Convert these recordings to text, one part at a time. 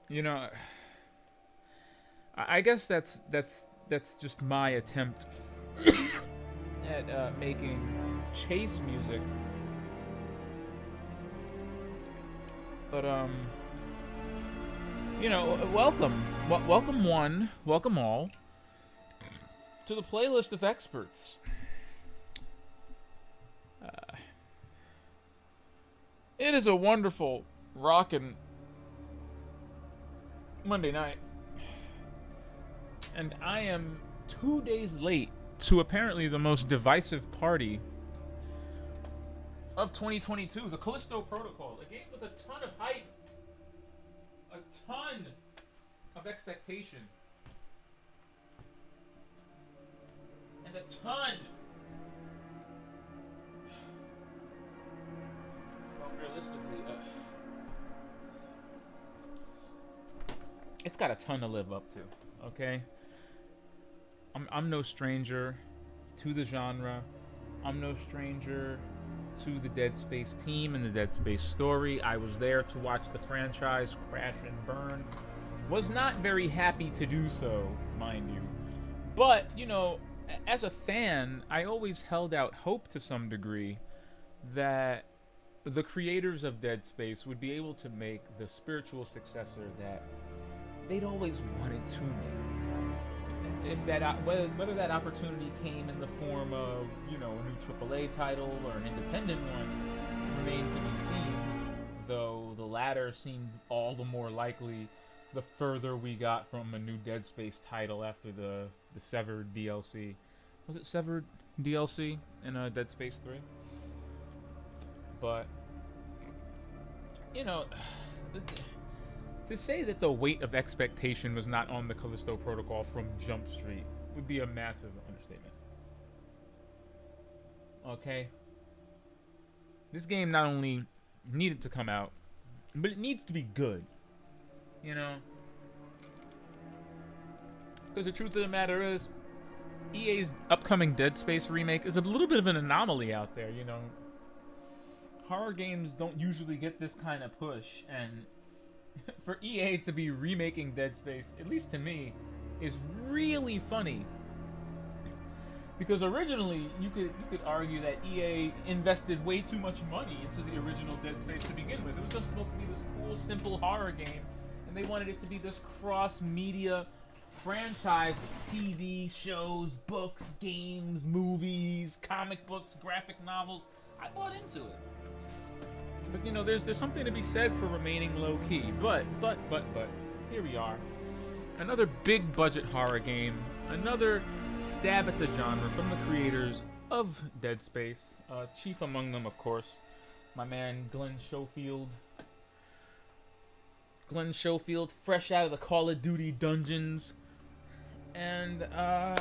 You know, I guess that's just my attempt at making chase music. But you know, welcome one, welcome all to the playlist of experts. It is a wonderful rockin' Monday night, and I am 2 days late to apparently the most divisive party of 2022, the Callisto Protocol, a game with a ton of hype, a ton of expectation, and a ton. Well, realistically, it's got a ton to live up to. Okay, I'm no stranger to the genre. I'm no stranger to the Dead Space team and the Dead Space story. I was there to watch the franchise crash and burn. Was not very happy to do so, mind you. But, you know, as a fan, I always held out hope to some degree that the creators of Dead Space would be able to make the spiritual successor that they'd always wanted to make. If that whether that opportunity came in the form of, you know, a new AAA title or an independent one remained to be seen, though the latter seemed all the more likely the further we got from a new Dead Space title after the Severed DLC. Was it Severed DLC in Dead Space 3? But, you know, to say that the weight of expectation was not on the Callisto Protocol from Jump Street would be a massive understatement. Okay? This game not only needed to come out, but it needs to be good. You know? Because the truth of the matter is, EA's upcoming Dead Space remake is a little bit of an anomaly out there, you know? Horror games don't usually get this kind of push, and for EA to be remaking Dead Space, at least to me, is really funny. Because originally, you could argue that EA invested way too much money into the original Dead Space to begin with. It was just supposed to be this cool, simple horror game, and they wanted it to be this cross-media franchise with TV shows, books, games, movies, comic books, graphic novels. I bought into it. But, you know, there's something to be said for remaining low-key. But, here we are. Another big-budget horror game. Another stab at the genre from the creators of Dead Space. Chief among them, of course, my man Glenn Schofield. Glenn Schofield, fresh out of the Call of Duty dungeons. And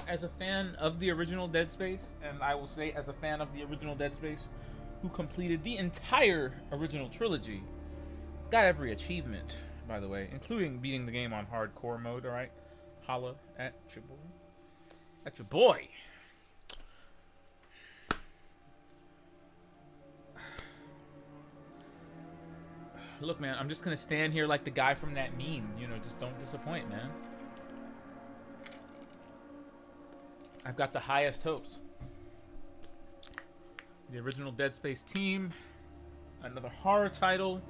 as a fan of the original Dead Space, and I will say as a fan of the original Dead Space, who completed the entire original trilogy, got every achievement, by the way, including beating the game on hardcore mode, alright? Holla at your boy. At your boy! Look, man, I'm just gonna stand here like the guy from that meme, you know, just don't disappoint, man. I've got the highest hopes. The original Dead Space team, another horror title.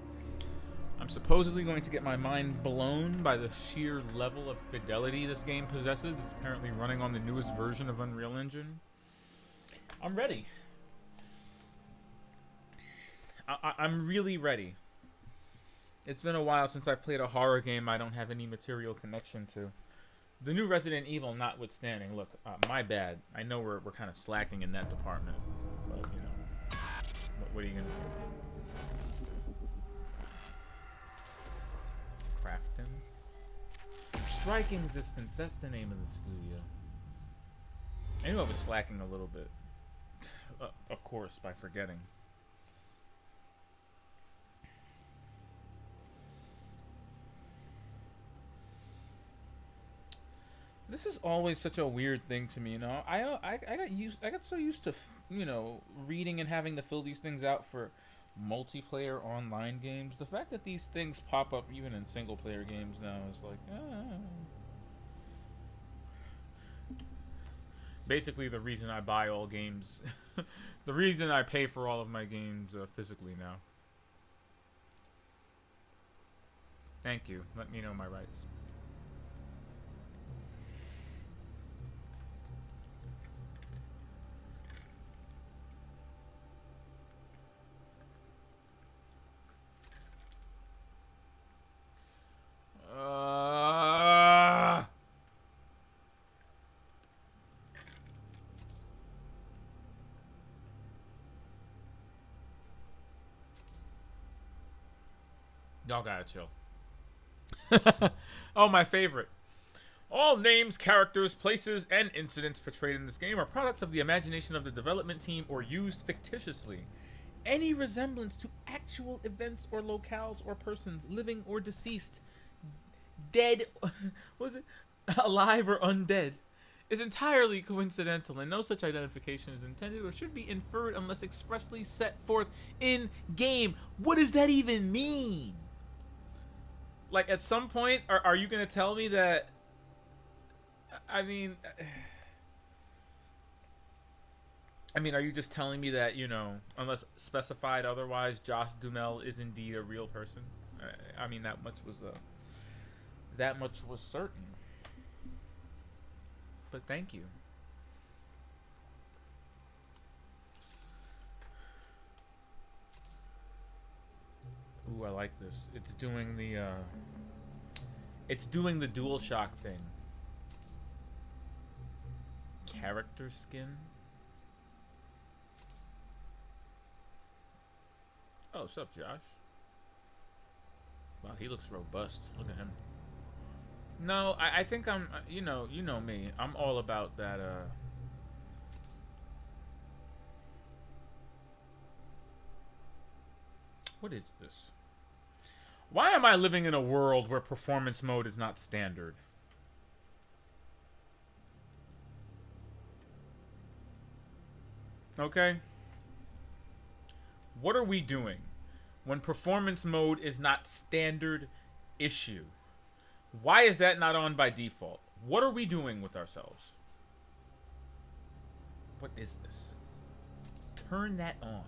I'm supposedly going to get my mind blown by the sheer level of fidelity this game possesses. It's apparently running on the newest version of Unreal Engine. I'm ready. I'm really ready. It's been a while since I've played a horror game I don't have any material connection to. The new Resident Evil notwithstanding, look, my bad. I know we're kind of slacking in that department, but, you know, what are you gonna do? Crafton? Striking Distance, that's the name of the studio. I knew I was slacking a little bit. Of course, by forgetting. This is always such a weird thing to me, you know. I got so used to reading and having to fill these things out for multiplayer online games. The fact that these things pop up even in single player games now is like, basically the reason I buy all games, the reason I pay for all of my games physically now. Thank you. Let me know my rights. Y'all gotta chill. Oh, my favorite. All names, characters, places, and incidents portrayed in this game are products of the imagination of the development team or used fictitiously. Any resemblance to actual events or locales or persons, living or deceased, dead, was it alive or undead, is entirely coincidental, and no such identification is intended or should be inferred unless expressly set forth in game. What does that even mean? Like, at some point, are you going to tell me that... I mean, are you just telling me that, you know, unless specified otherwise, Josh Duhamel is indeed a real person? I mean, that much was certain. But thank you. Ooh, I like this. It's doing the DualShock thing. Character skin. Oh, what's up, Josh? Wow, he looks robust. Look at him. No, I think I'm, you know me. I'm all about that, What is this? Why am I living in a world where performance mode is not standard? Okay? What are we doing when performance mode is not standard issue? Why is that not on by default? What are we doing with ourselves? What is this? Turn that on.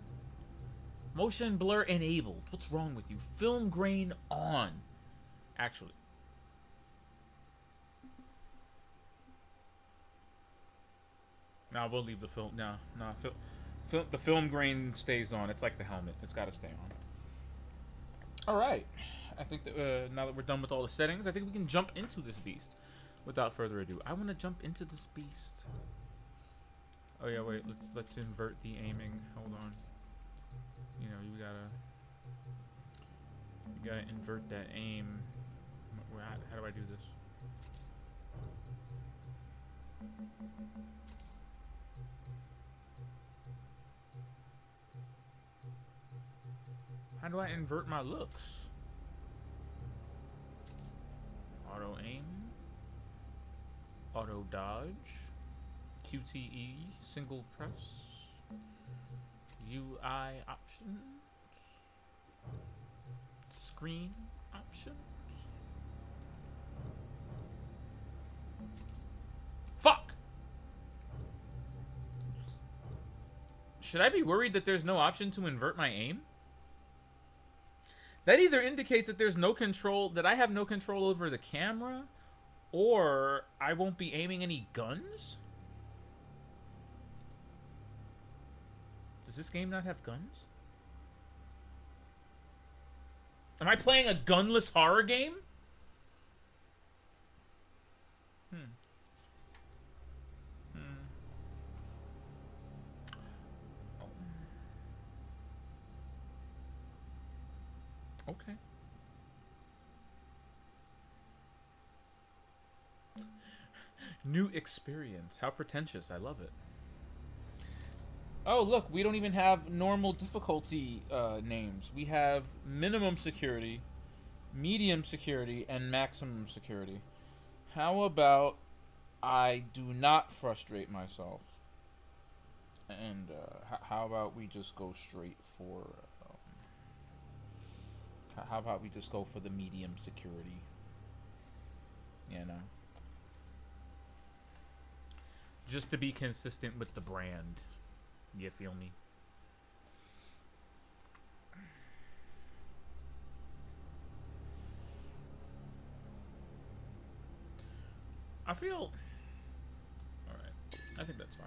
Motion blur enabled. What's wrong with you? Film grain on. Actually. Nah, we'll leave the film. Nah. The film grain stays on. It's like the helmet. It's got to stay on. All right. I think that now that we're done with all the settings, I think we can jump into this beast. Without further ado, I want to jump into this beast. Oh yeah, wait. Let's invert the aiming. Hold on. You know, you gotta invert that aim. How do I do this? How do I invert my looks? Auto aim, auto dodge, QTE, single press, UI options, screen options. Fuck! Should I be worried that there's no option to invert my aim? That either indicates that there's no control, that I have no control over the camera, or I won't be aiming any guns? Does this game not have guns? Am I playing a gunless horror game? Okay. New experience. How pretentious. I love it. Oh, look. We don't even have normal difficulty names. We have minimum security, medium security, and maximum security. How about I do not frustrate myself. And how about we just go straight for? How about we just go for the medium security? You know, just to be consistent with the brand. You feel me? I feel. All right. I think that's fine.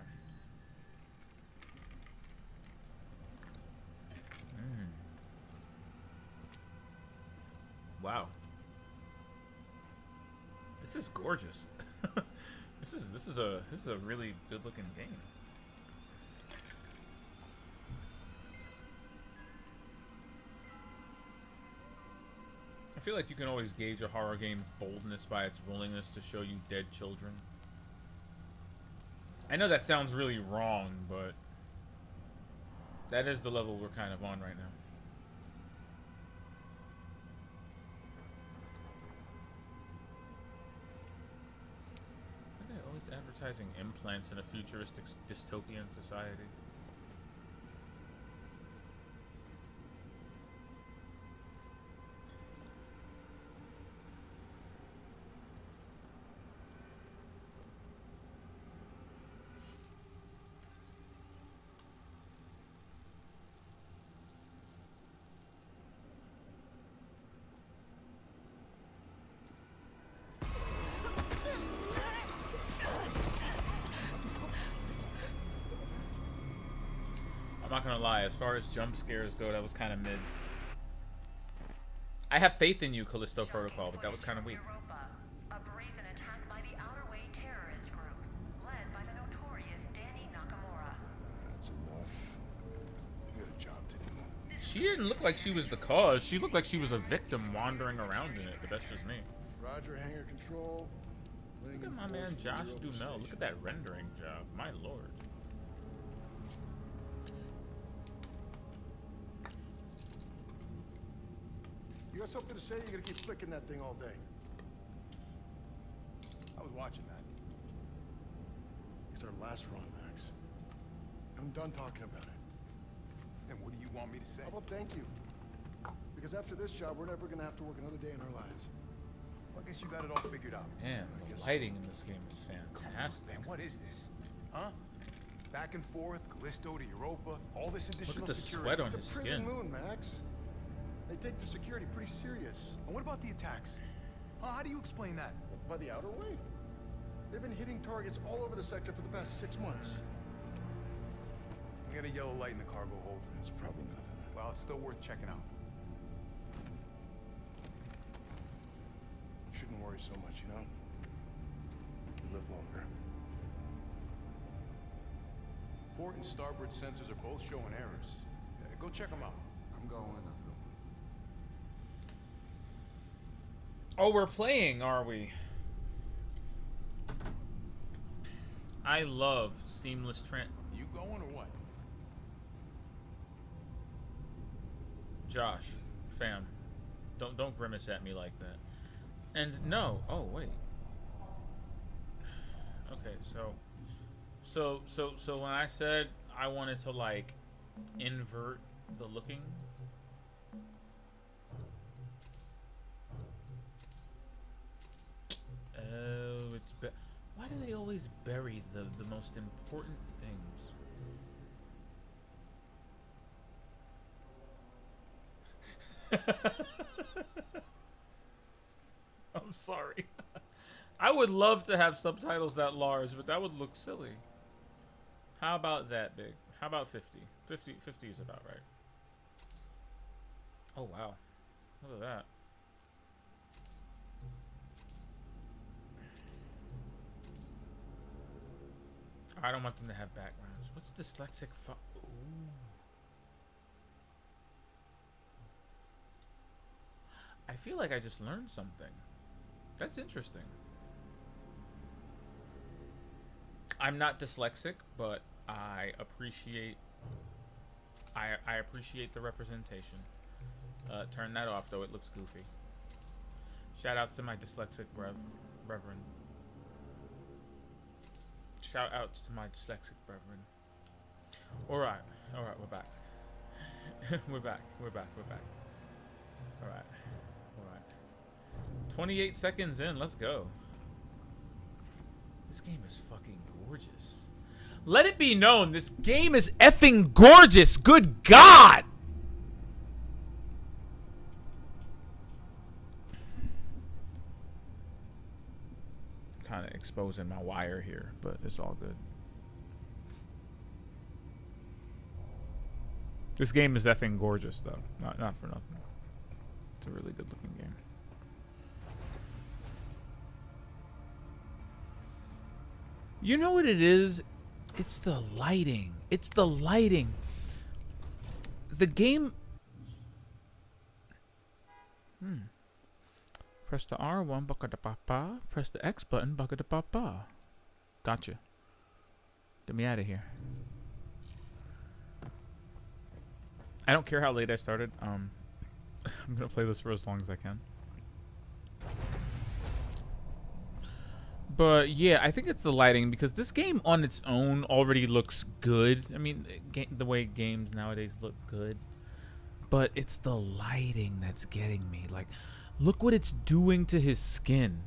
Wow. This is gorgeous. this is a really good looking game. I feel like you can always gauge a horror game's boldness by its willingness to show you dead children. I know that sounds really wrong, but that is the level we're kind of on right now. Why are they always advertising implants in a futuristic dystopian society? I'm not gonna lie, as far as jump scares go, that was kind of mid. I have faith in you, Callisto Protocol, but that was kind of weak. A brazen attack by the Outer Way terrorist group, led by the notorious Danny Nakamura. That's enough. You got a job to do. She didn't look like she was the cause. She looked like she was a victim wandering around in it, but that's just me. Roger, hangar control. Look at my man Josh Duhamel. Look at that rendering job. My lord. You got something to say? You're gonna keep flicking that thing all day. I was watching that. It's our last run, Max. I'm done talking about it. Then what do you want me to say? How about thank you? Because after this job, we're never gonna have to work another day in our lives. Well, I guess you got it all figured out. Man, the lighting in this game is fantastic. Man, what is this? Huh? Back and forth, Callisto to Europa, all this additional Look at the security. sweat on It's his a prison skin. moon, Max. They take their security pretty serious. And what about the attacks? How do you explain that? By the Outer Way. They've been hitting targets all over the sector for the past 6 months. We got a yellow light in the cargo hold. That's probably nothing. Well, it's still worth checking out. You shouldn't worry so much, you know? You live longer. Port and starboard sensors are both showing errors. Go check them out. I'm going. Oh, we're playing, are we? I love seamless You going or what? Josh, fam, don't grimace at me like that. And no, oh wait. Okay, so when I said I wanted to like invert the looking. Oh, it's why do they always bury the most important things? I'm sorry. I would love to have subtitles that large, but that would look silly. How about that big? How about 50? 50 is about right. Oh, wow. Look at that. I don't want them to have backgrounds. What's dyslexic Ooh. I feel like I just learned something. That's interesting. I'm not dyslexic, but I appreciate I appreciate the representation. Turn that off though, it looks goofy. Shout outs to my dyslexic brethren. Shout outs to my dyslexic brethren. Alright, we're back. we're back. Alright. 28 seconds in, let's go. This game is fucking gorgeous. Let it be known, this game is effing gorgeous. Good God! Kind of exposing my wire here, but it's all good. This game is effing gorgeous, though. Not for nothing. It's a really good looking game. You know what it is? It's the lighting. It's the lighting. The game... Press the R1, baka-da-pa-pa. Press the X button, baka-da-pa-pa. Gotcha. Get me out of here. I don't care how late I started. I'm gonna play this for as long as I can. But yeah, I think it's the lighting, because this game on its own already looks good. I mean, the way games nowadays look good. But it's the lighting that's getting me. Like, look what it's doing to his skin.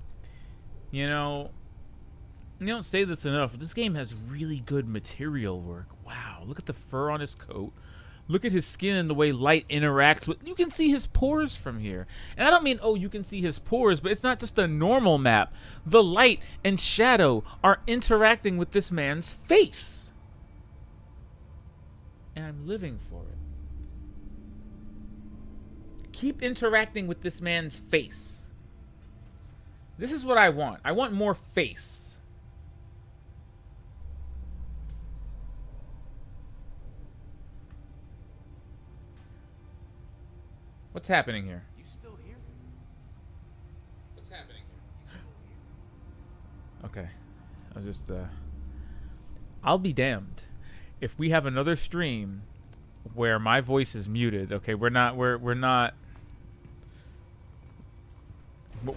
You know, you don't say this enough, but this game has really good material work. Wow, look at the fur on his coat. Look at his skin and the way light interacts with... You can see his pores from here. And I don't mean, oh, you can see his pores, but it's not just a normal map. The light and shadow are interacting with this man's face. And I'm living for it. Keep interacting with this man's face. This is what I want. I want more face. What's happening here? You still here? What's happening here? Okay. I'll just I'll be damned if we have another stream where my voice is muted. Okay, we're not what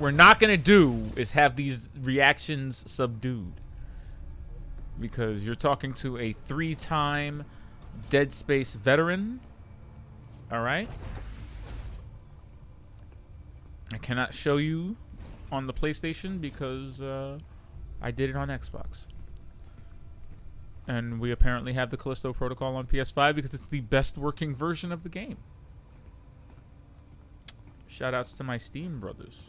we're not gonna do is have these reactions subdued, because you're talking to a 3-time Dead Space veteran. All right. I cannot show you on the PlayStation because I did it on Xbox. And we apparently have the Callisto protocol on PS5 because it's the best working version of the game. Shoutouts to my Steam brothers.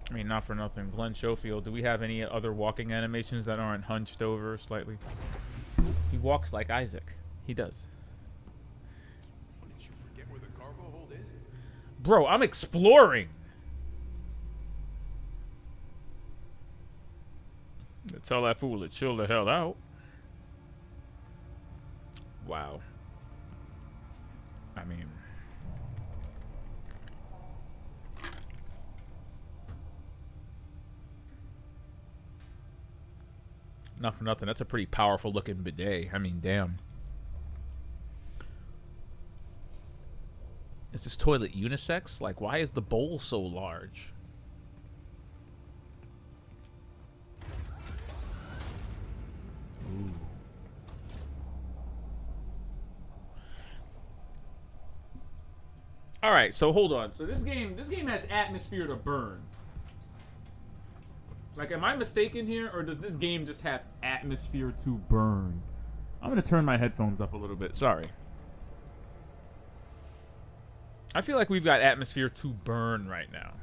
I mean, not for nothing. Glenn Schofield, do we have any other walking animations that aren't hunched over slightly? He walks like Isaac. He does. Bro, I'm exploring. Tell that fool to chill the hell out. Wow. I mean... Not for nothing. That's a pretty powerful looking bidet. I mean, damn. Is this toilet unisex? Like, why is the bowl so large? Ooh. All right, so hold on. So this game has atmosphere to burn. Like, am I mistaken here, or does this game just have atmosphere to burn? I'm gonna turn my headphones up a little bit. Sorry. I feel like we've got atmosphere to burn right now.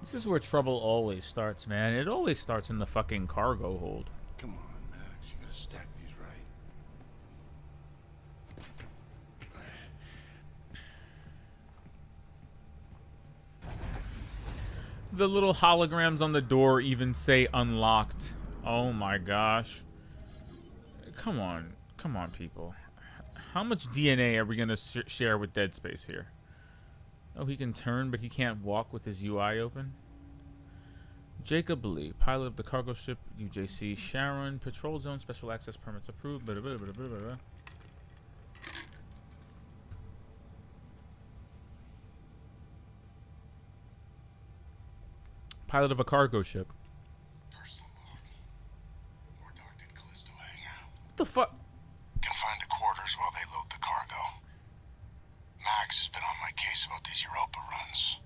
This is where trouble always starts, man. It always starts in the fucking cargo hold. Come on, Max. You gotta stack these right. The little holograms on the door even say unlocked. Oh my gosh. Come on. Come on, people. How much DNA are we going to share with Dead Space here? Oh, he can turn, but he can't walk with his UI open. Jacob Lee, pilot of the cargo ship UJC Sharon, patrol zone, special access permits approved. Blah, blah, blah, blah, blah, blah. Pilot of a cargo ship. Personal log. More docked at Callisto hangar. What the fuck? Confined to quarters while they load the cargo. Max has been on my case about these Europa runs.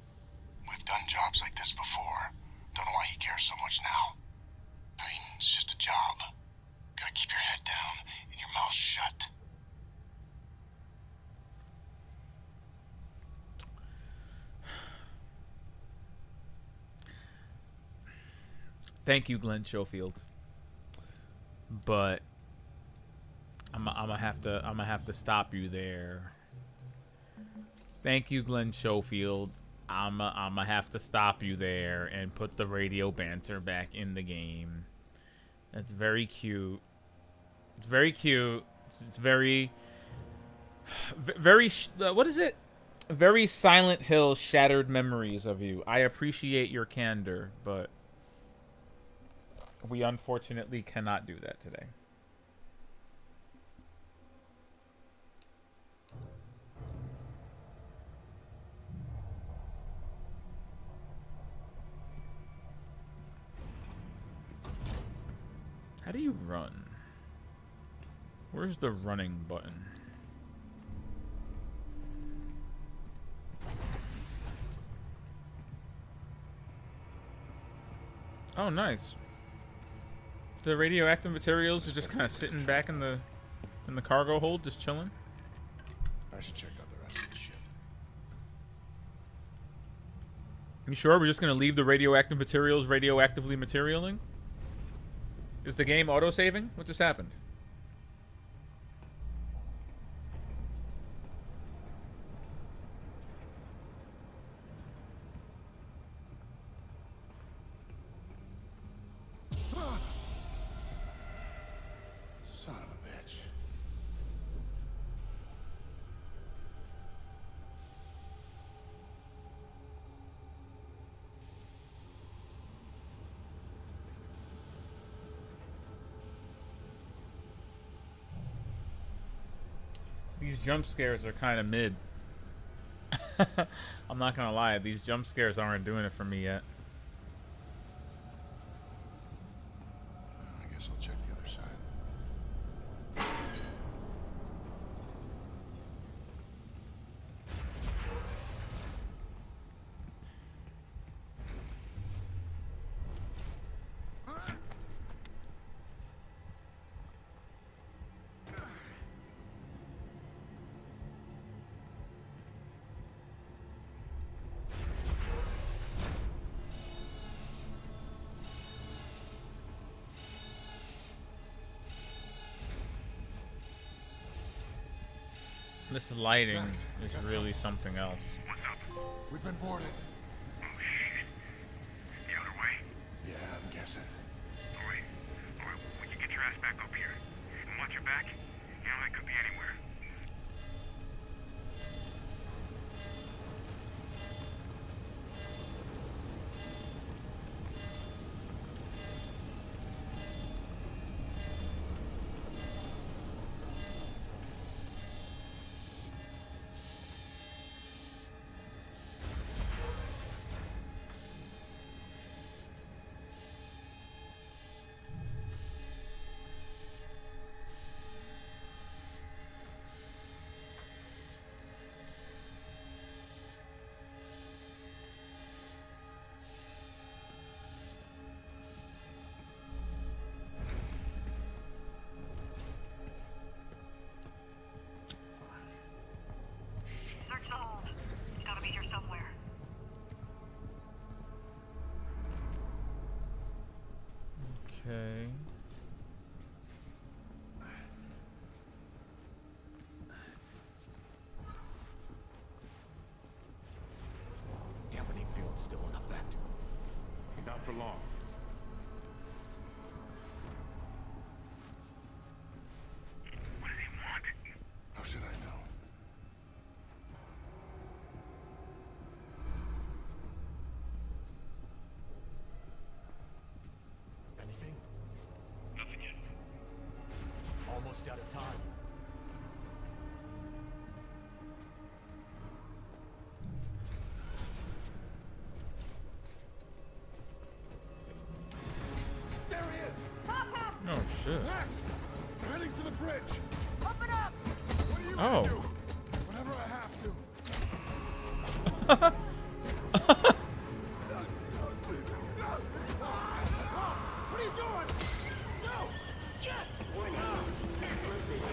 We've done jobs like this before. Don't know why he cares so much now. I mean, it's just a job. Gotta keep your head down and your mouth shut. Thank you, Glenn Schofield. But I'm gonna have to stop you there. Thank you, Glenn Schofield. I'm gonna have to stop you there and put the radio banter back in the game. That's very cute. It's very cute. It's very what is it? Very Silent Hill shattered memories of you. I appreciate your candor, but we unfortunately cannot do that today. How do you run? Where's the running button? Oh, nice. The radioactive materials are just kind of sitting back in the cargo hold, just chilling. I should check out the rest of the ship. You sure we're just gonna leave the radioactive materials radioactively materialing? Is the game auto-saving? What just happened? Son of a bitch. These jump scares are kind of mid. I'm not gonna lie, these jump scares aren't doing it for me yet. I guess I'll check the other side. This lighting Max, is I got really trouble. something else. What's up? We've been boarded. Oh, shit. The other way? Yeah, I'm guessing. Alright. Alright, when you get your ass back up here. And watch your back. You know, that could be anywhere. Search the hold. It's gotta be here somewhere. Okay. Dampening field's still in effect. Not for long. What do they want? How should I know? almost out of time. There he is! Oh shit. Max! We're heading for the bridge! Open up! What are you Oh. gonna do? Whenever I have to. What are you doing? No! Shit!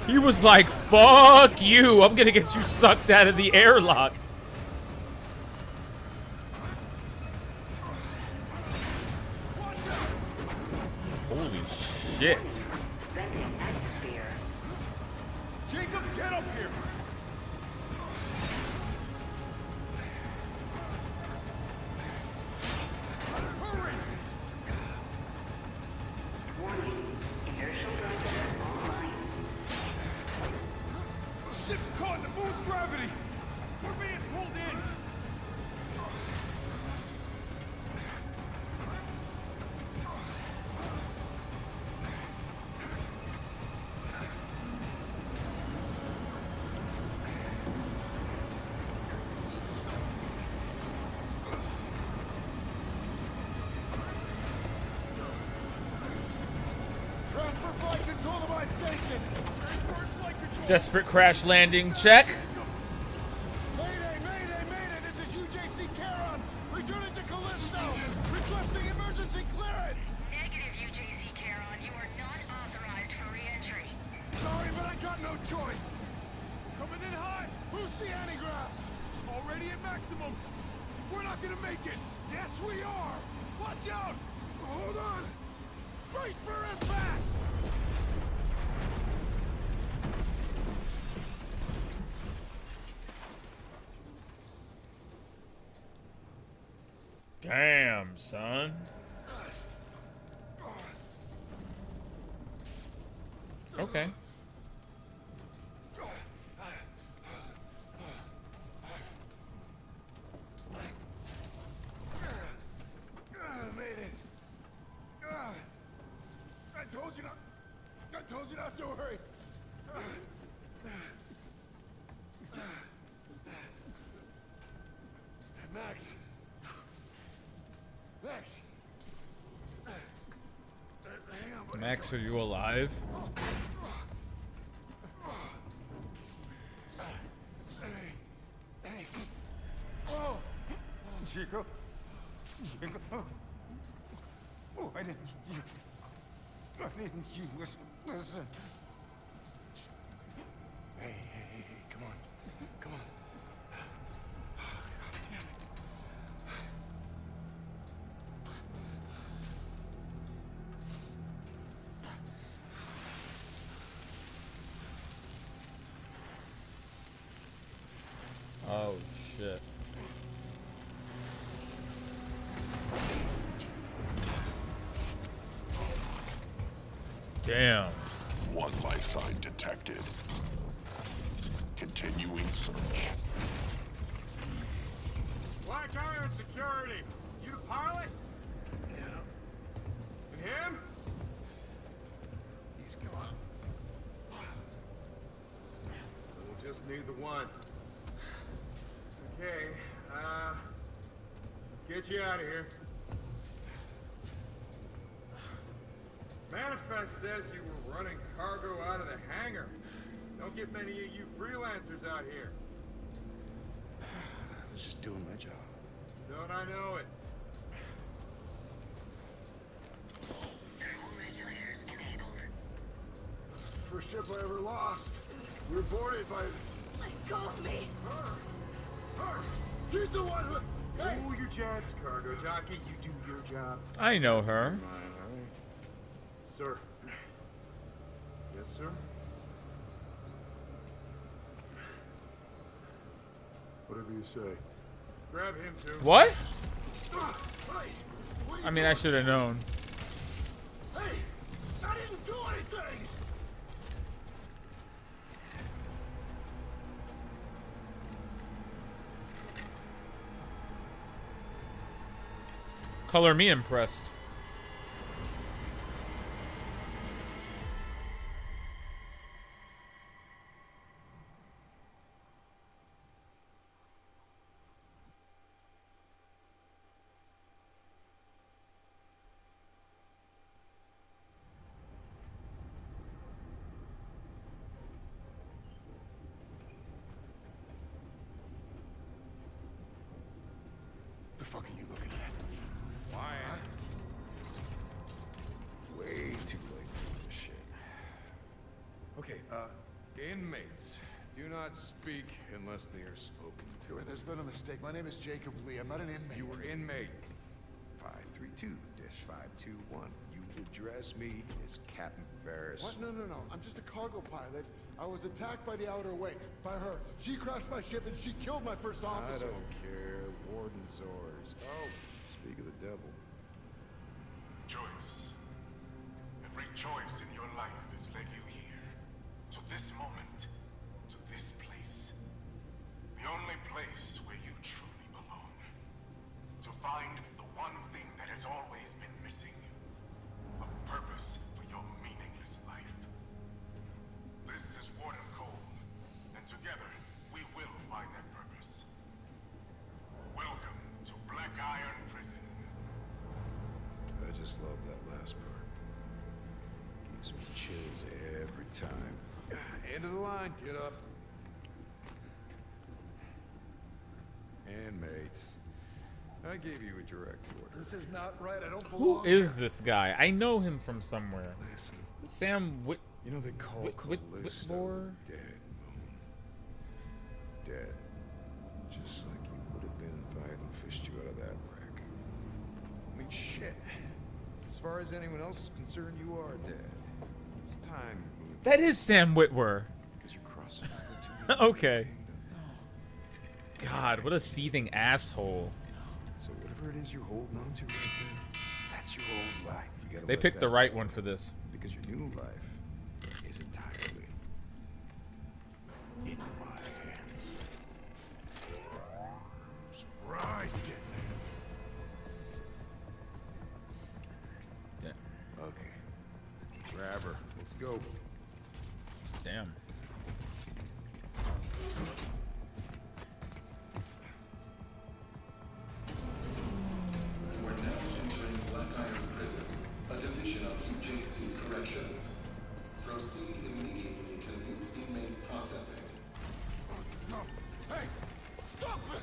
He was like, fuck you, I'm gonna get you sucked out of the airlock. Holy shit. Venting atmosphere. Jacob, get up here! Hurry! Warning. Inertial drive online. The ship's caught in the moon's gravity! We're being pulled in! Transfer flight control to my station! Transfer flight control! Desperate crash landing check. Mayday, mayday, mayday! This is UJC Charon! Returning to Callisto! Requesting emergency clearance! Negative, UJC Charon. You are not authorized for re-entry. Sorry, but I got no choice! Coming in hot! Who's the antigraphs? Already at maximum! We're not gonna make it! Yes, we are! Watch out! Hold on! Brace for impact! Damn, son. Okay. Made it. I told you not to worry. Max. Max. Hang on, buddy. Max, are you alive? Hey. Oh. Chico. Chico. Oh, I didn't. Listen. Hey, come on. Come on. God damn it. Oh shit. Damn. One life sign detected. Continuing search. Black Iron Security. You the pilot? Yeah. And him? He's gone. We'll just need the one. Okay, let's get you out of here. Manifest says you were running cargo out of the hangar. Don't get many of you freelancers out here. I was just doing my job. Don't I know it? Thermal regulators enabled. First ship I ever lost. We were boarded by Let go of me. her. She's the one who. Hey. Cool your jets, cargo jockey. You do your job. I know her. Sir. Yes, sir? Whatever you say. Grab him, too. What? Hey, what I mean, I should have known. Hey, I didn't do anything. Color me impressed. fuck are you looking at? Why? Way too late for this shit. Okay, inmates. Do not speak unless they are spoken to. There's been a mistake. My name is Jacob Lee. I'm not an inmate. You were inmate 532-521. You address me as Captain Ferris. What? No. I'm just a cargo pilot. I was attacked by the Outer Way. By her. She crashed my ship and she killed my first officer. I don't care. Warden's orders. Oh, speak of the devil. Choice. Every choice in your life has led you here. To this moment. To this place. The only place where you truly belong. To find the one thing that has always been missing. A purpose for your meaningless life. This is Warden Cole, and together we will find that purpose. Welcome to Black Iron Prison. I just love that last part. Gives me chills every time. End of the line, get up. Inmates. I gave you a direct order. This is not right. I don't Who belong is here. this guy? I know him from somewhere. Listen, Sam Whit. you know they call Callisto Whitmore? dead, Moon. Dead. Just like you would have been if I hadn't fished you out of that wreck. I mean, shit. As far as anyone else is concerned, you are dead. It's time you moved. That is Sam Whitwer. Because you're crossing over to Okay. God, what a seething asshole. So whatever it is you're holding on to right there, that's your old life. You gotta They let picked the that right go, one for this. because your new life is entirely in my hands. Surprise, dead man. Yeah. Okay. Grab her. Let's go. Damn. We're now entering Black Iron Prison, a division of UJC Corrections. Proceed immediately to new inmate processing. No. Hey! Stop it!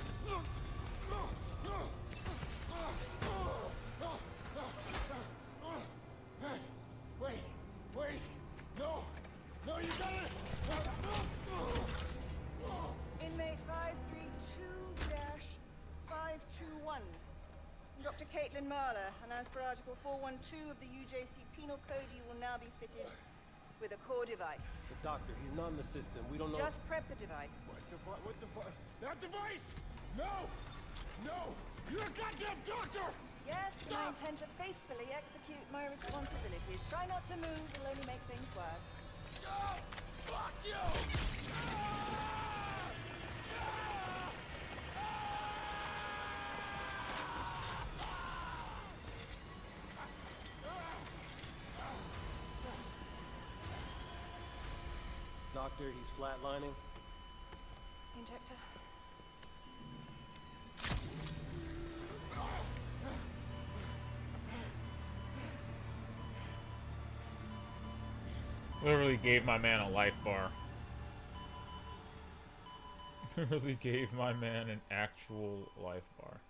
Hey! Wait! No! No, you got it! Inmate 532-521. Dr. Caitlin Marler, and as per Article 412 of the UJC Penal Code, you will now be fitted with a core device. The doctor, he's not in the system. We don't know. Just prep the device. What the fuck? That device! No! No! You're a goddamn doctor! Yes, and I intend to faithfully execute my responsibilities. Try not to move, it'll only make things worse. No! Fuck you! Doctor, he's flatlining. Injector. Literally gave my man a life bar. Literally gave my man an actual life bar.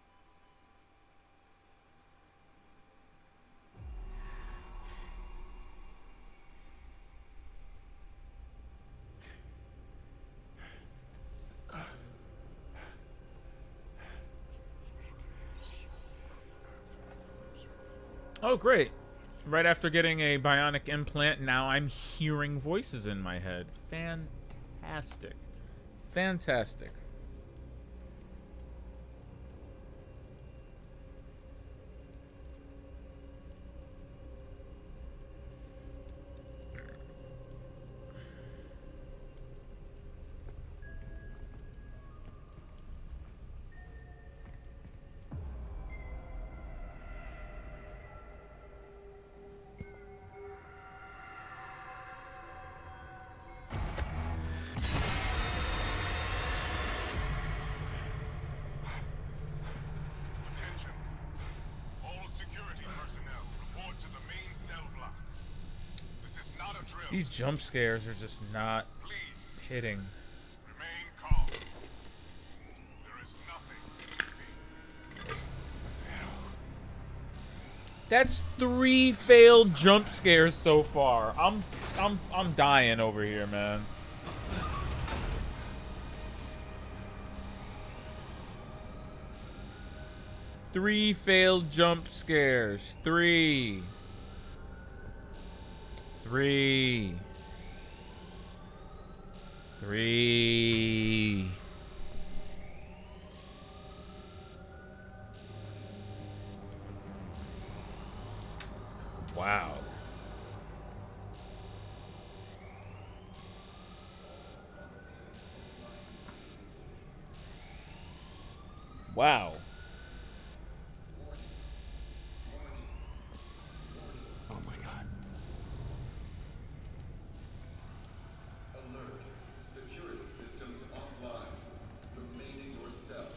Oh, great. Right after getting a bionic implant, now I'm hearing voices in my head. Fantastic. Fantastic. Attention. All security personnel report to the main cell block. This is not a drill. These jump scares are just not Please hitting. remain calm. There is nothing to fear. That's 3 failed jump scares so far. I'm dying over here, man. Three failed jump scares. Three. Wow. Wow. Oh my god. Alert. Security systems offline. Remaining yourself.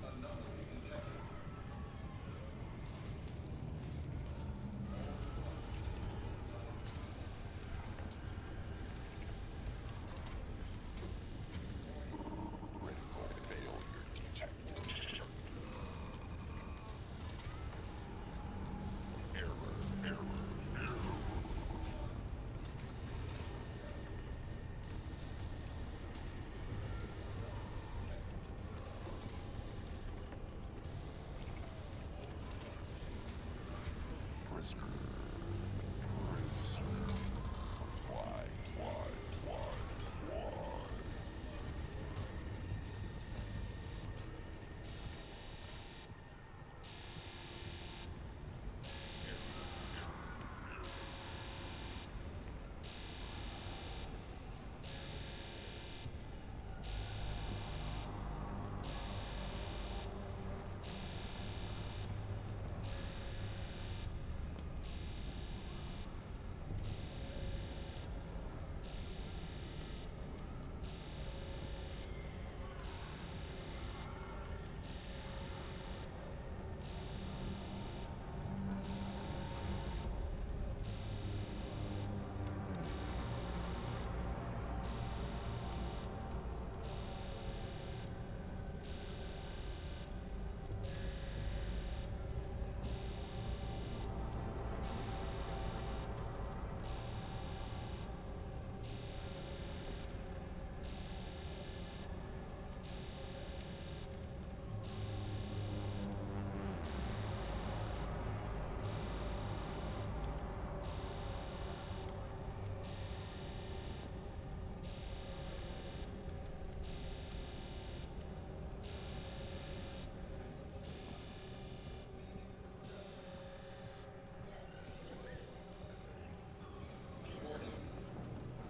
Anomaly detected.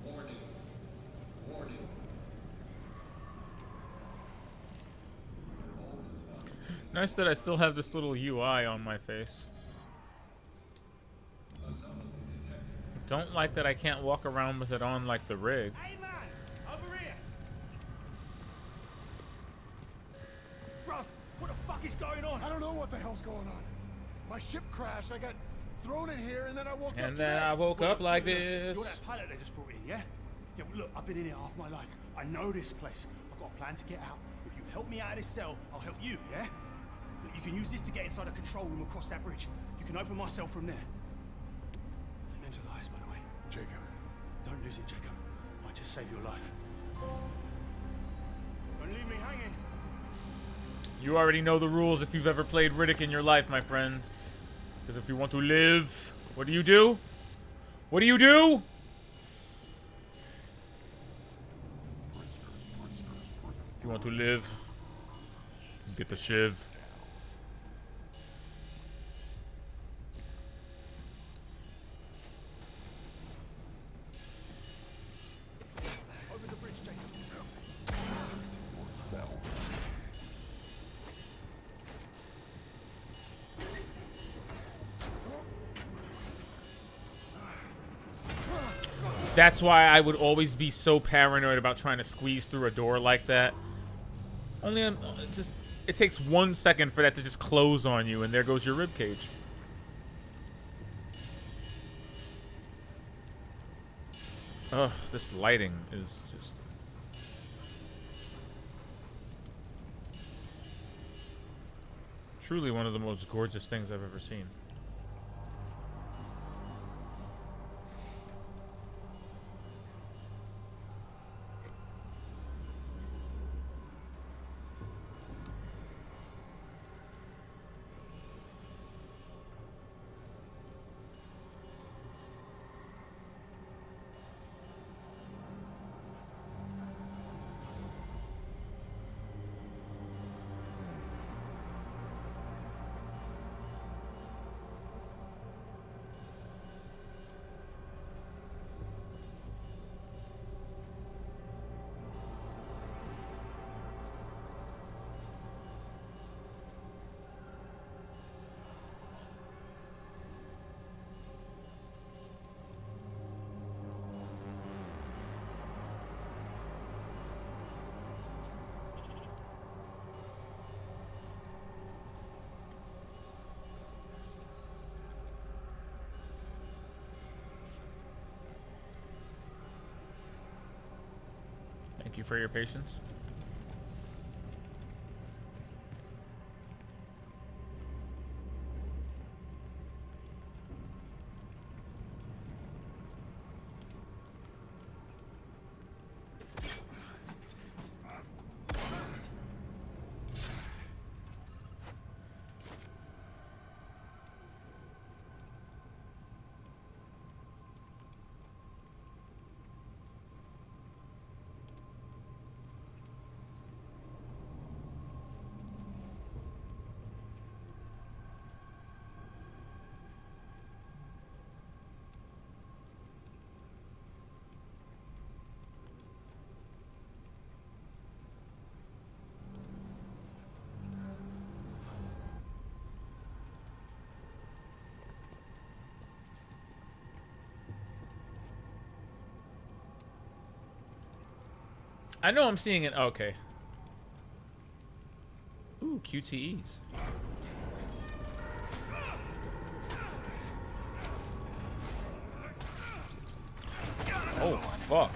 Warning. Warning. All response teams. Nice that I still have this little UI on my face. Anomaly detected. Don't like that I can't walk around with it on like the rig. Hey man, over here. Bruv, what the fuck is going on? I don't know what the hell's going on. My ship crashed, I got thrown in here, and then I woke up And to then I this. woke up like this. You're that pilot they just brought in, yeah? Yeah, well, look, I've been in here half my life. I know this place. I've got a plan to get out. If you help me out of this cell, I'll help you, yeah? Look, you can use this to get inside a control room across that bridge. You can open my cell from there. Name's Elias, by the way. Jacob. Don't lose it, Jacob. Might just save your life. Don't leave me hanging. You already know the rules if you've ever played Riddick in your life, my friends. Because if you want to live, what do you do? What do you do? If you want to live, get the shiv. Over the bridge, Jacob. That's why I would always be so paranoid about trying to squeeze through a door like that. Only it takes 1 second for that to just close on you, and there goes your ribcage. Ugh, this lighting is just... Truly one of the most gorgeous things I've ever seen. Thank you for your patience. I know I'm seeing it. Okay. Ooh, QTEs. Oh, fuck.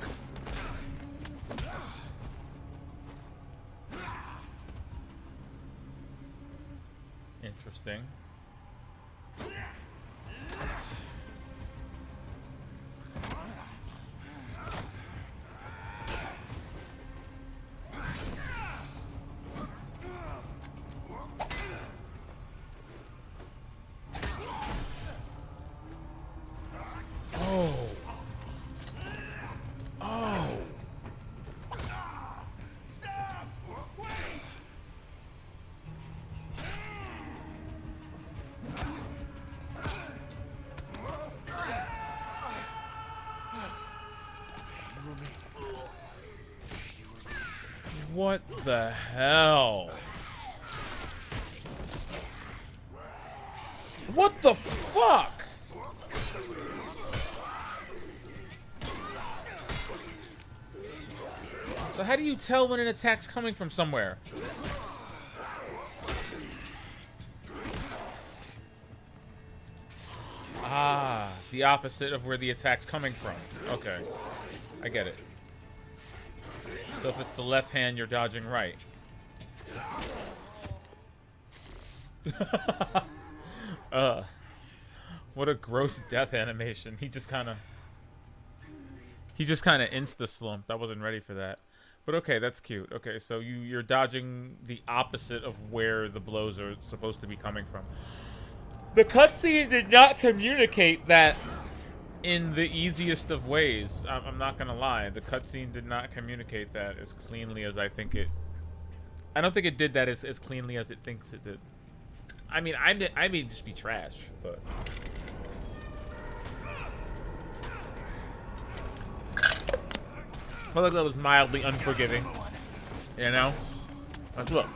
Interesting. What the hell? What the fuck? So how do you tell when an attack's coming from somewhere? Ah, the opposite of where the attack's coming from. Okay, I get it. So if it's the left hand, you're dodging right. What a gross death animation. He just kind of insta-slumped. I wasn't ready for that. But okay, that's cute. Okay, so you're dodging the opposite of where the blows are supposed to be coming from. The cutscene did not communicate that in the easiest of ways. I'm not gonna lie. The cutscene did not communicate that as cleanly as I think it... I don't think it did that as cleanly as it thinks it did. I mean, I may just be trash, but... I felt like that was mildly unforgiving. You know? Let's look.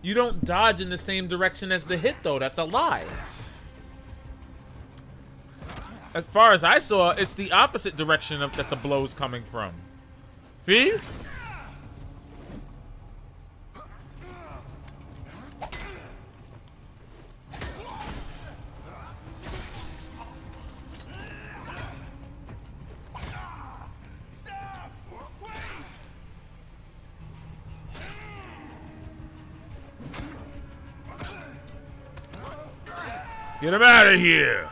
You don't dodge in the same direction as the hit, though. That's a lie. As far as I saw, it's the opposite direction of that the blow's coming from. See? Get him out of here!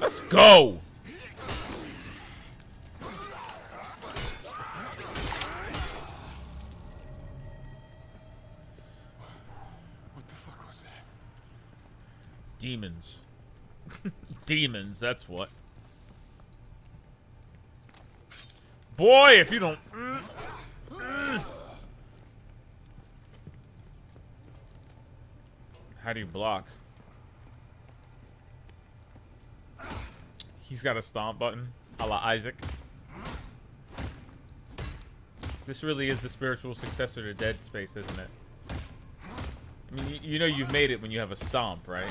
Let's go! What the fuck was that? Demons. Demons, that's what. Boy, if you don't... How do you block? He's got a stomp button, a la Isaac. This really is the spiritual successor to Dead Space, isn't it? I mean, you know you've made it when you have a stomp, right?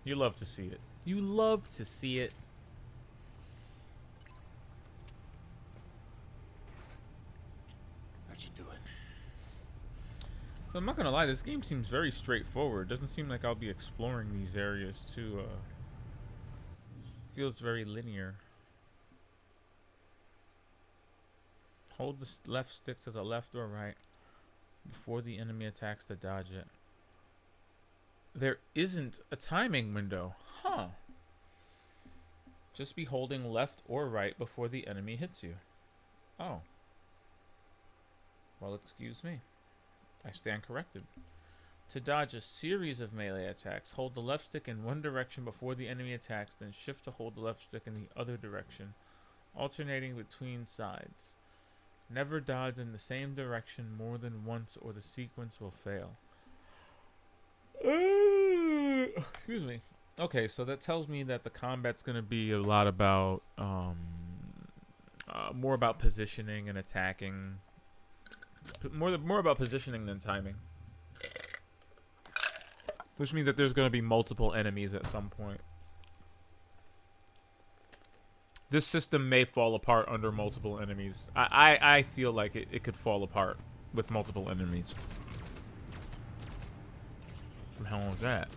You love to see it. You love to see it. What you doing? I'm not gonna lie, this game seems very straightforward. Doesn't seem like I'll be exploring these areas too. Feels very linear. Hold the left stick to the left or right before the enemy attacks to dodge it. There isn't a timing window. Huh. Just be holding left or right before the enemy hits you. Oh. Well, excuse me. I stand corrected. To dodge a series of melee attacks, hold the left stick in one direction before the enemy attacks, then shift to hold the left stick in the other direction, alternating between sides. Never dodge in the same direction more than once or the sequence will fail. Excuse me. Okay, so that tells me that the combat's going to be a lot about, more about positioning and attacking. More about positioning than timing. Which means that there's going to be multiple enemies at some point. This system may fall apart under multiple enemies. I feel like it could fall apart with multiple enemies. What the hell was that?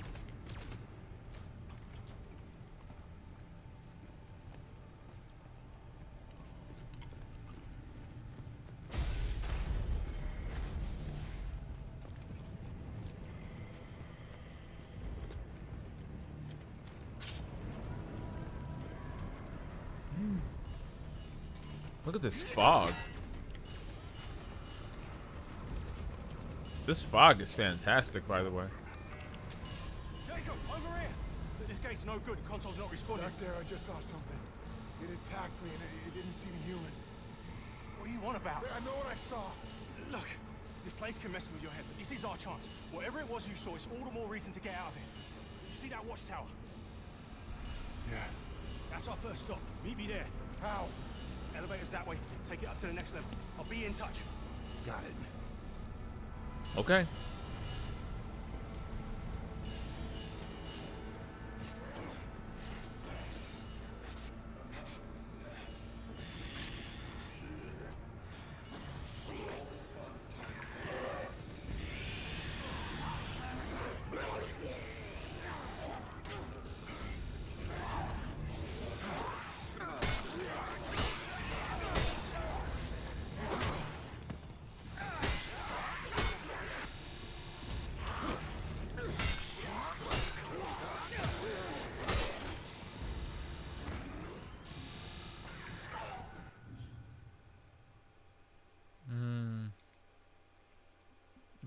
Look at this fog. This fog is fantastic, by the way. Jacob, over here! This gate's no good. Console's not responding. Back there, I just saw something. It attacked me and it didn't seem human. What do you want about? I know what I saw. Look, this place can mess with your head, but this is our chance. Whatever it was you saw, it's all the more reason to get out of here. You see that watchtower? Yeah. That's our first stop. Meet me there. How? Elevator's that way. Take it up to the next level. I'll be in touch. Got it. Okay.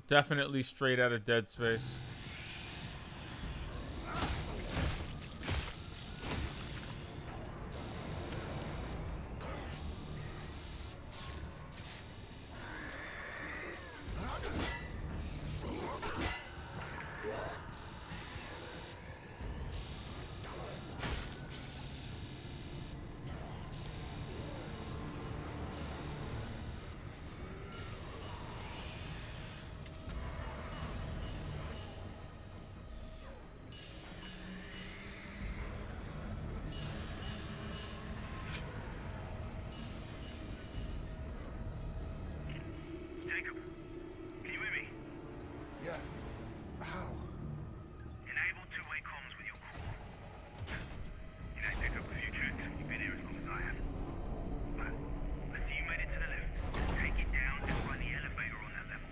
Definitely straight out of Dead Space. Jacob, can you hear me? Yeah. How? Enable two-way comms with your core. You know, Jacob, a few tricks. You've been here as long as I have. But I see you made it to the left. Take it down and find the elevator on that level.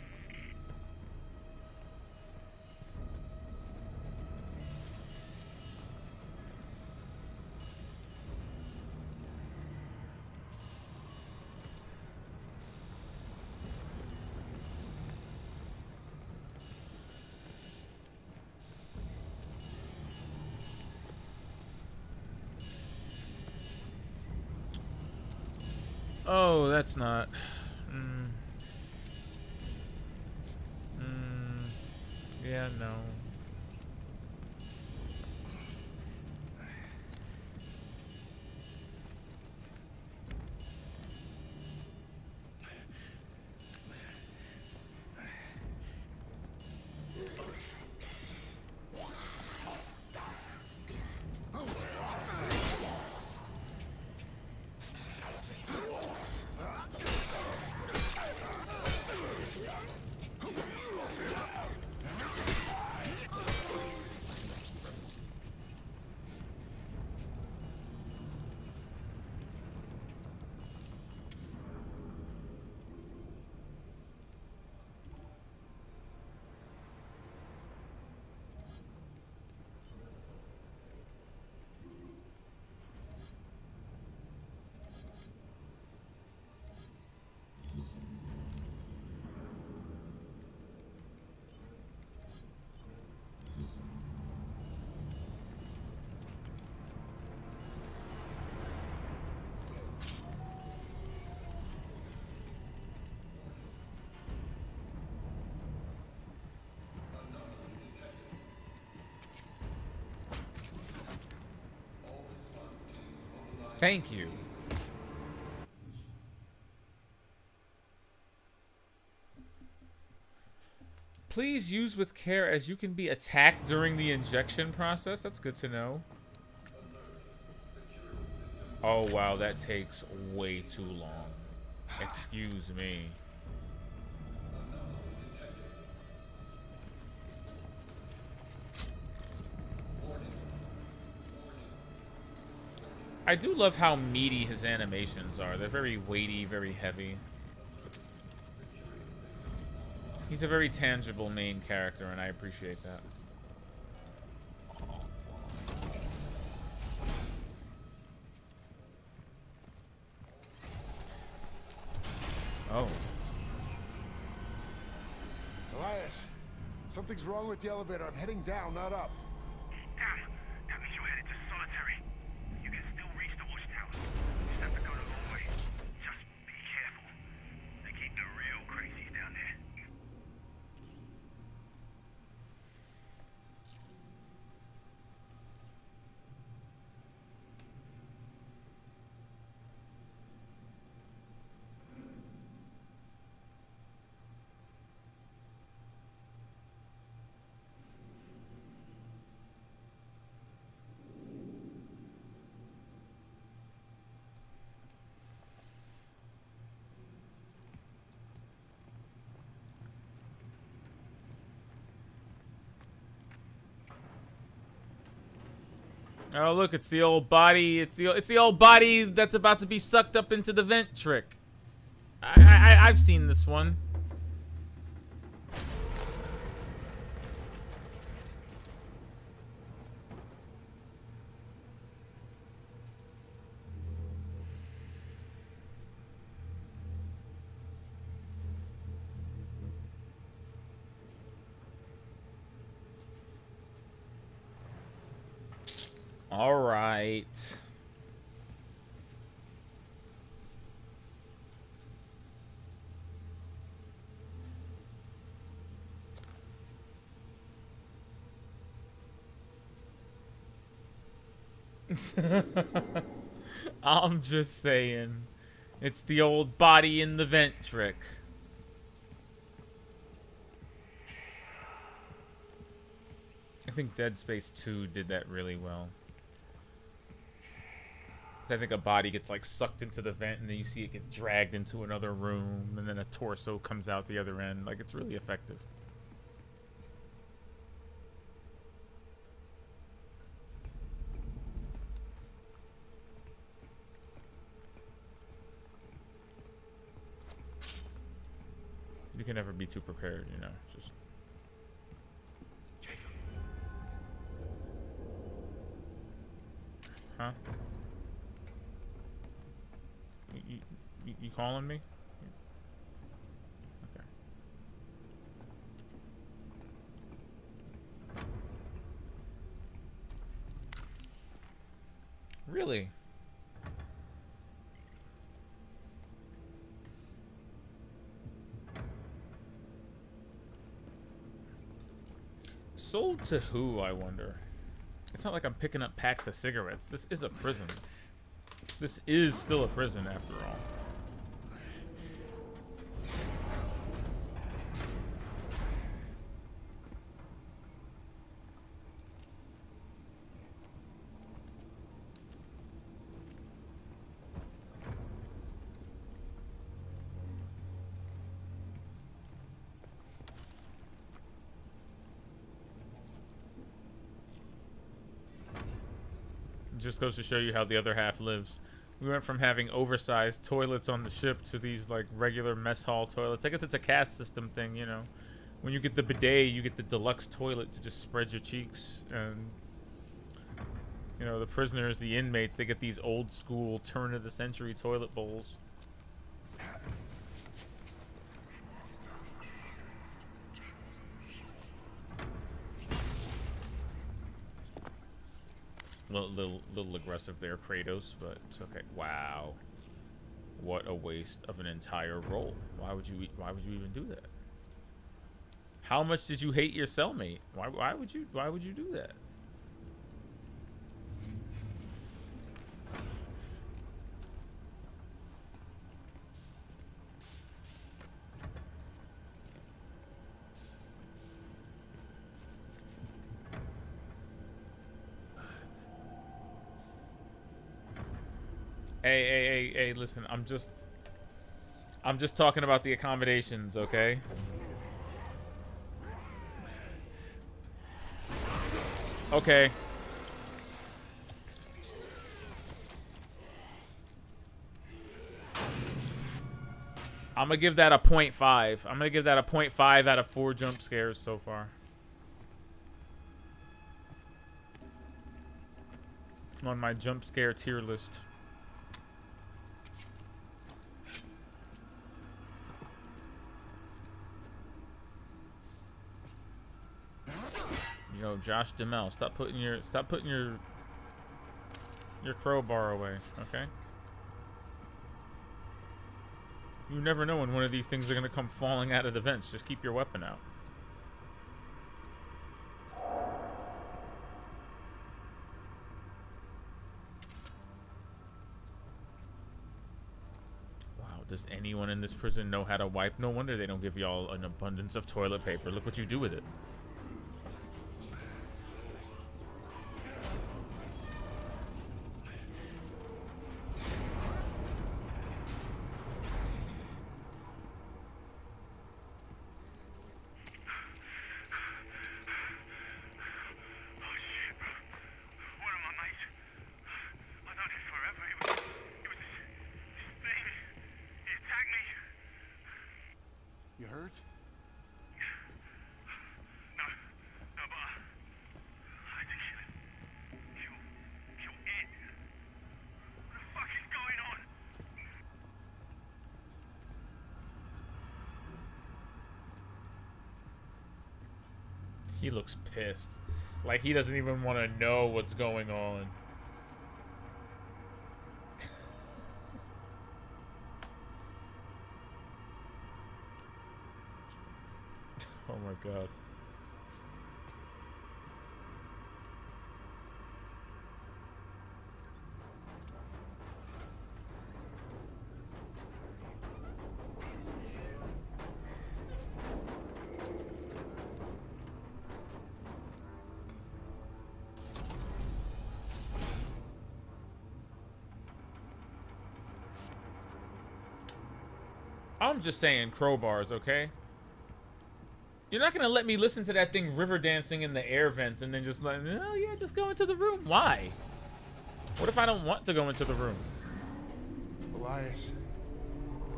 Oh, that's not. Yeah, no. Anomaly detected. All response teams mobilized. Thank you. Please use with care as you can be attacked during the injection process. That's good to know. Security systems. Oh, wow, that takes way too long. Excuse me. Anomaly detected. Warning. I do love how meaty his animations are. They're very weighty, very heavy. He's a very tangible main character, and I appreciate that. Oh. Elias, something's wrong with the elevator. I'm heading down, not up. Damn, that means you're headed to solitary. You can still reach the watchtower. You just have to go the long way. Just be careful. They keep the real crazies down there. Oh, look, it's the old body. It's the old body that's about to be sucked up into the vent trick. I've seen this one. All right. I'm just saying. It's the old body in the vent trick. I think Dead Space 2 did that really well. I think a body gets like sucked into the vent, and then you see it get dragged into another room, and then a torso comes out the other end. Like, it's really effective. You can never be too prepared, you know. Just Jacob. huh? You calling me? Okay. Really? Sold to who, I wonder? It's not like I'm picking up packs of cigarettes. This is a prison. This is still a prison, after all. Just goes to show you how the other half lives. We went from having oversized toilets on the ship to these like regular mess hall toilets. I guess it's a caste system thing, you know. When you get the bidet, you get the deluxe toilet to just spread your cheeks. And you know, the prisoners, the inmates, they get these old school turn of the century toilet bowls. Little aggressive there, Kratos, but it's okay. Wow, what a waste of an entire roll. Why would you even do that? How much did you hate your cellmate? Why would you do that? Hey, listen, I'm just talking about the accommodations, okay? Okay. I'm gonna give that a 0.5. I'm gonna give that a 0.5 out of 4 jump scares so far. On my jump scare tier list. Yo, Josh Duhamel, stop putting your crowbar away, okay? You never know when one of these things are gonna come falling out of the vents. Just keep your weapon out. Wow, does anyone in this prison know how to wipe? No wonder they don't give y'all an abundance of toilet paper. Look what you do with it. You hurt? No, but I had to kill him. Kill it. What the fuck is going on? He looks pissed. Like he doesn't even want to know what's going on. Oh my god. I'm just saying crowbars, okay? You're not gonna let me listen to that thing river dancing in the air vents and then just like, oh yeah, just go into the room. Why? What if I don't want to go into the room? Elias,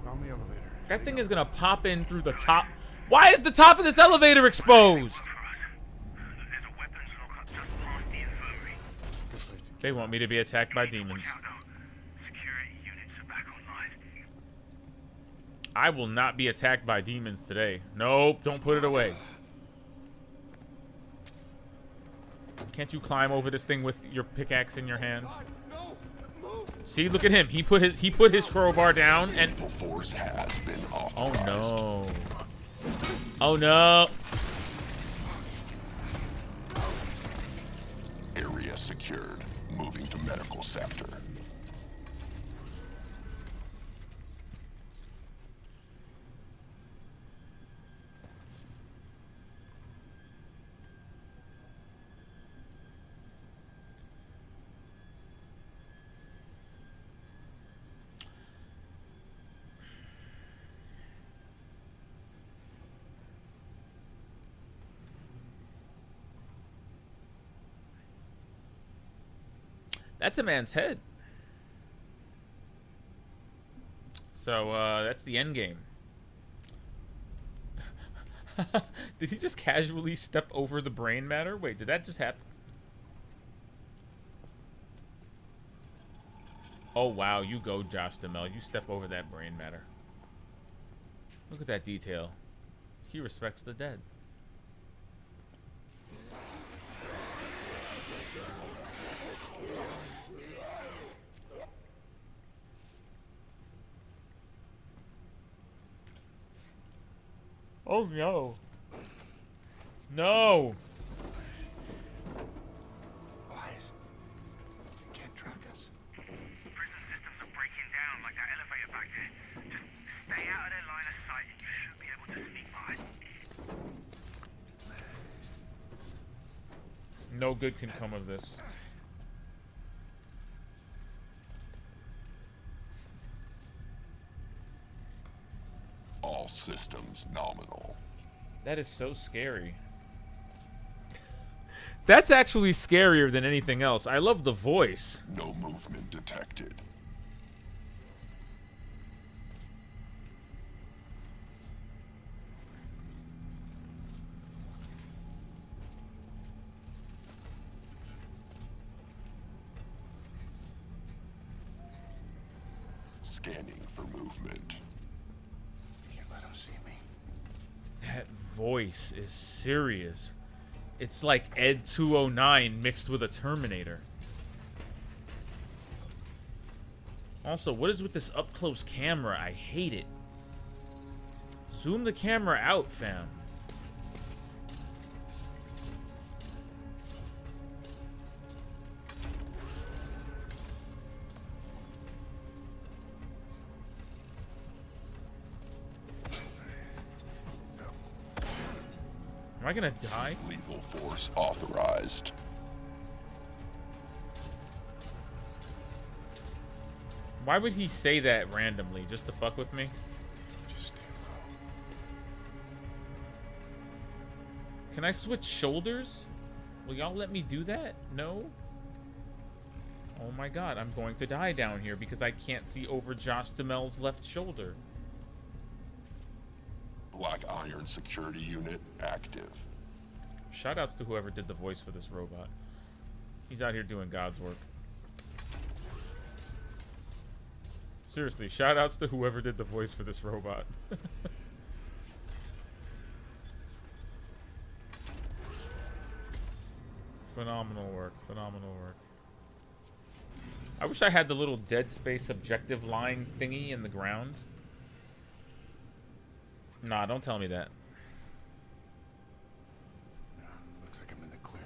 found the elevator. That thing is gonna pop in through the top. Why is the top of this elevator exposed? There's a weapons lockup just past the infirmary. They want me to be attacked by demons. Watch out, though. Security units are back online. I will not be attacked by demons today. Nope, don't put it away. Can't you climb over this thing with your pickaxe in your hand? See, look at him. He put his crowbar down and Force has been oh authorized. no. Oh no. Area secured. Moving to medical sector. That's a man's head. So, that's the end game. Did he just casually step over the brain matter? Wait, did that just happen? Oh, wow. You go, Josh Duhamel. You step over that brain matter. Look at that detail. He respects the dead. Oh no. No. Elias, you can't track us. Prison systems are breaking down like that elevator back there. Just stay out of their line of sight and you should be able to sneak by. No good can come of this. All systems nominal. That is so scary. That's actually scarier than anything else. I love the voice. No movement detected. Scanning for movement. Can't let him see me. That voice is serious. It's like Ed 209 mixed with a Terminator. Also, what is with this up-close camera? I hate it. Zoom the camera out, fam. Am I gonna die? Lethal force authorized. Why would he say that randomly? Just to fuck with me? Just stay low. Can I switch shoulders? Will y'all let me do that? No? Oh my god, I'm going to die down here because I can't see over Josh Duhamel's left shoulder. Black Iron security unit active. Shoutouts to whoever did the voice for this robot. He's out here doing God's work. Seriously, shoutouts to whoever did the voice for this robot. Phenomenal work, phenomenal work. I wish I had the little Dead Space objective line thingy in the ground. Nah, don't tell me that. Looks like I'm in the clear.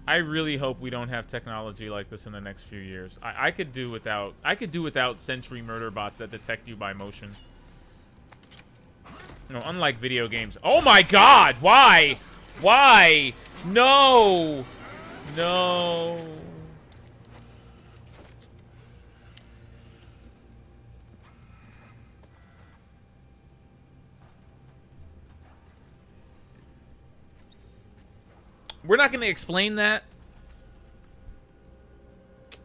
I really hope we don't have technology like this in the next few years. I could do without sentry murder bots that detect you by motion. No, unlike video games. Oh my god! Why? Why? No! No. We're not going to explain that.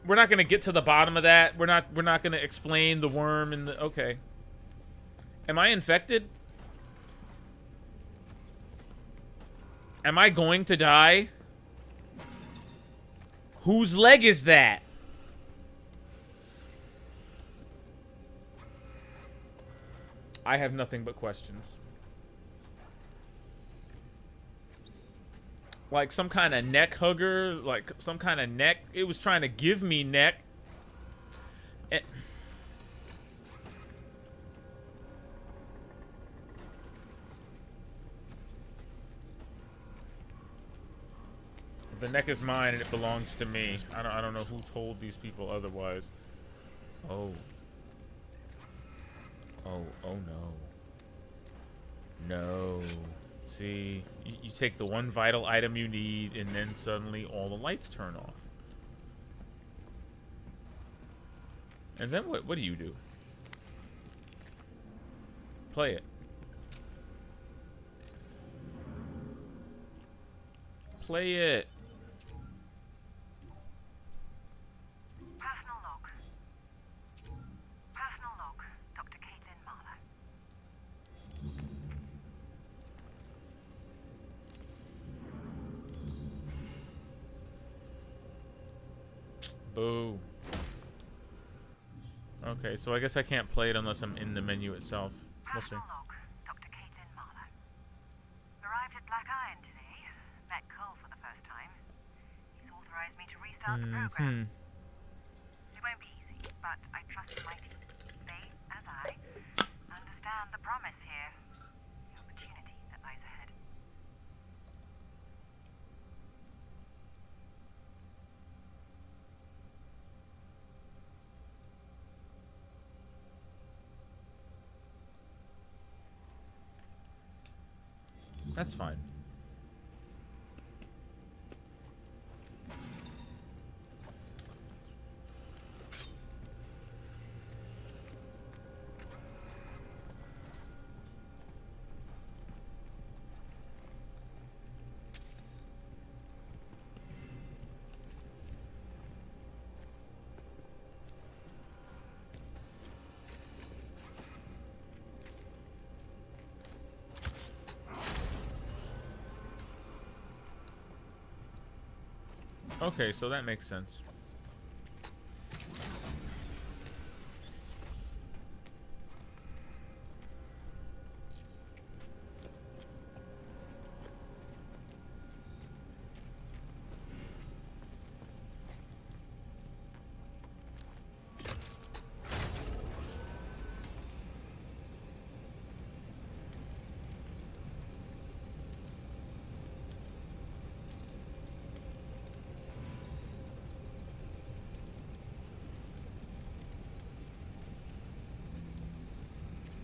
We're not going to get to the bottom of that. We're not going to explain the worm and the... Okay. Am I infected? Am I going to die? Whose leg is that? I have nothing but questions. Like some kind of neck hugger, like some kind of neck. It was trying to give me neck. The neck is mine and it belongs to me. I don't know who told these people otherwise. Oh. Oh no. No. See, you take the one vital item you need, and then suddenly all the lights turn off. And then what do you do? Play it. Play it. Personal log. Personal log, Dr. Caitlin Marlowe. Boo. Okay, so I guess I can't play it unless I'm in the menu itself. We'll see. Personal log, Dr. Caitlin Marlowe. Arrived at Black Iron today. Met Cole for the first time. He's authorized me to restart the program. It won't be easy, but I trust in my team. They, as I, understand the promise here. The opportunity that lies ahead. That's fine. Okay, so that makes sense.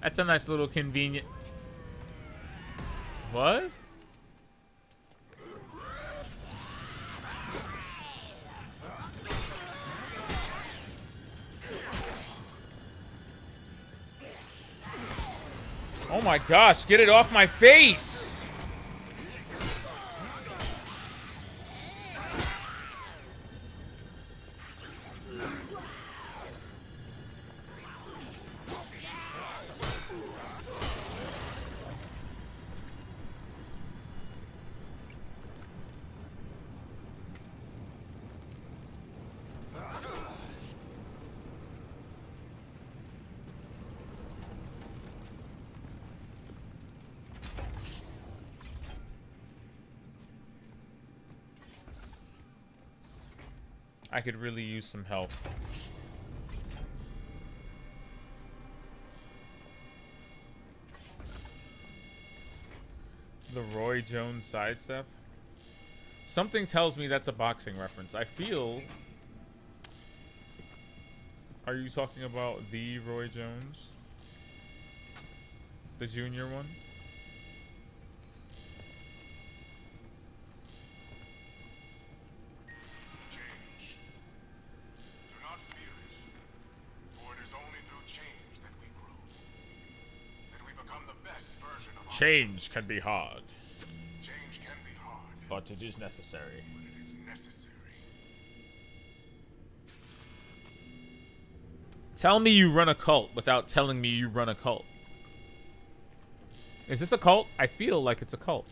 That's a nice little convenient... What? Oh my gosh, get it off my face! I could really use some help. The Roy Jones sidestep? Something tells me that's a boxing reference. I feel... Are you talking about the Roy Jones? The junior one? Change can be hard. Change can be hard, but it is necessary. But it is necessary. Tell me you run a cult without telling me you run a cult. Is this a cult? I feel like it's a cult.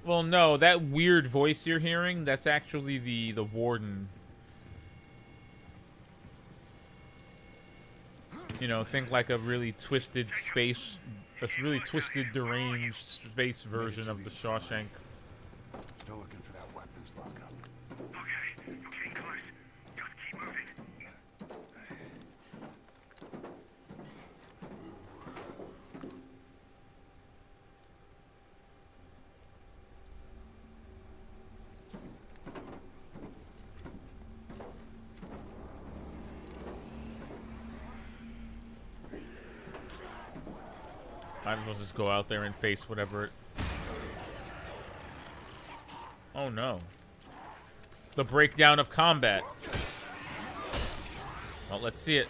Well, no, that weird voice you're hearing, that's actually the warden. You know, think like a really twisted space, a really twisted, deranged space version of the Shawshank. Still looking for that weapons lockup. Okay, you're getting close. Just keep moving. Might as well just go out there and face whatever it... Oh no. The breakdown of combat. Well, let's see it.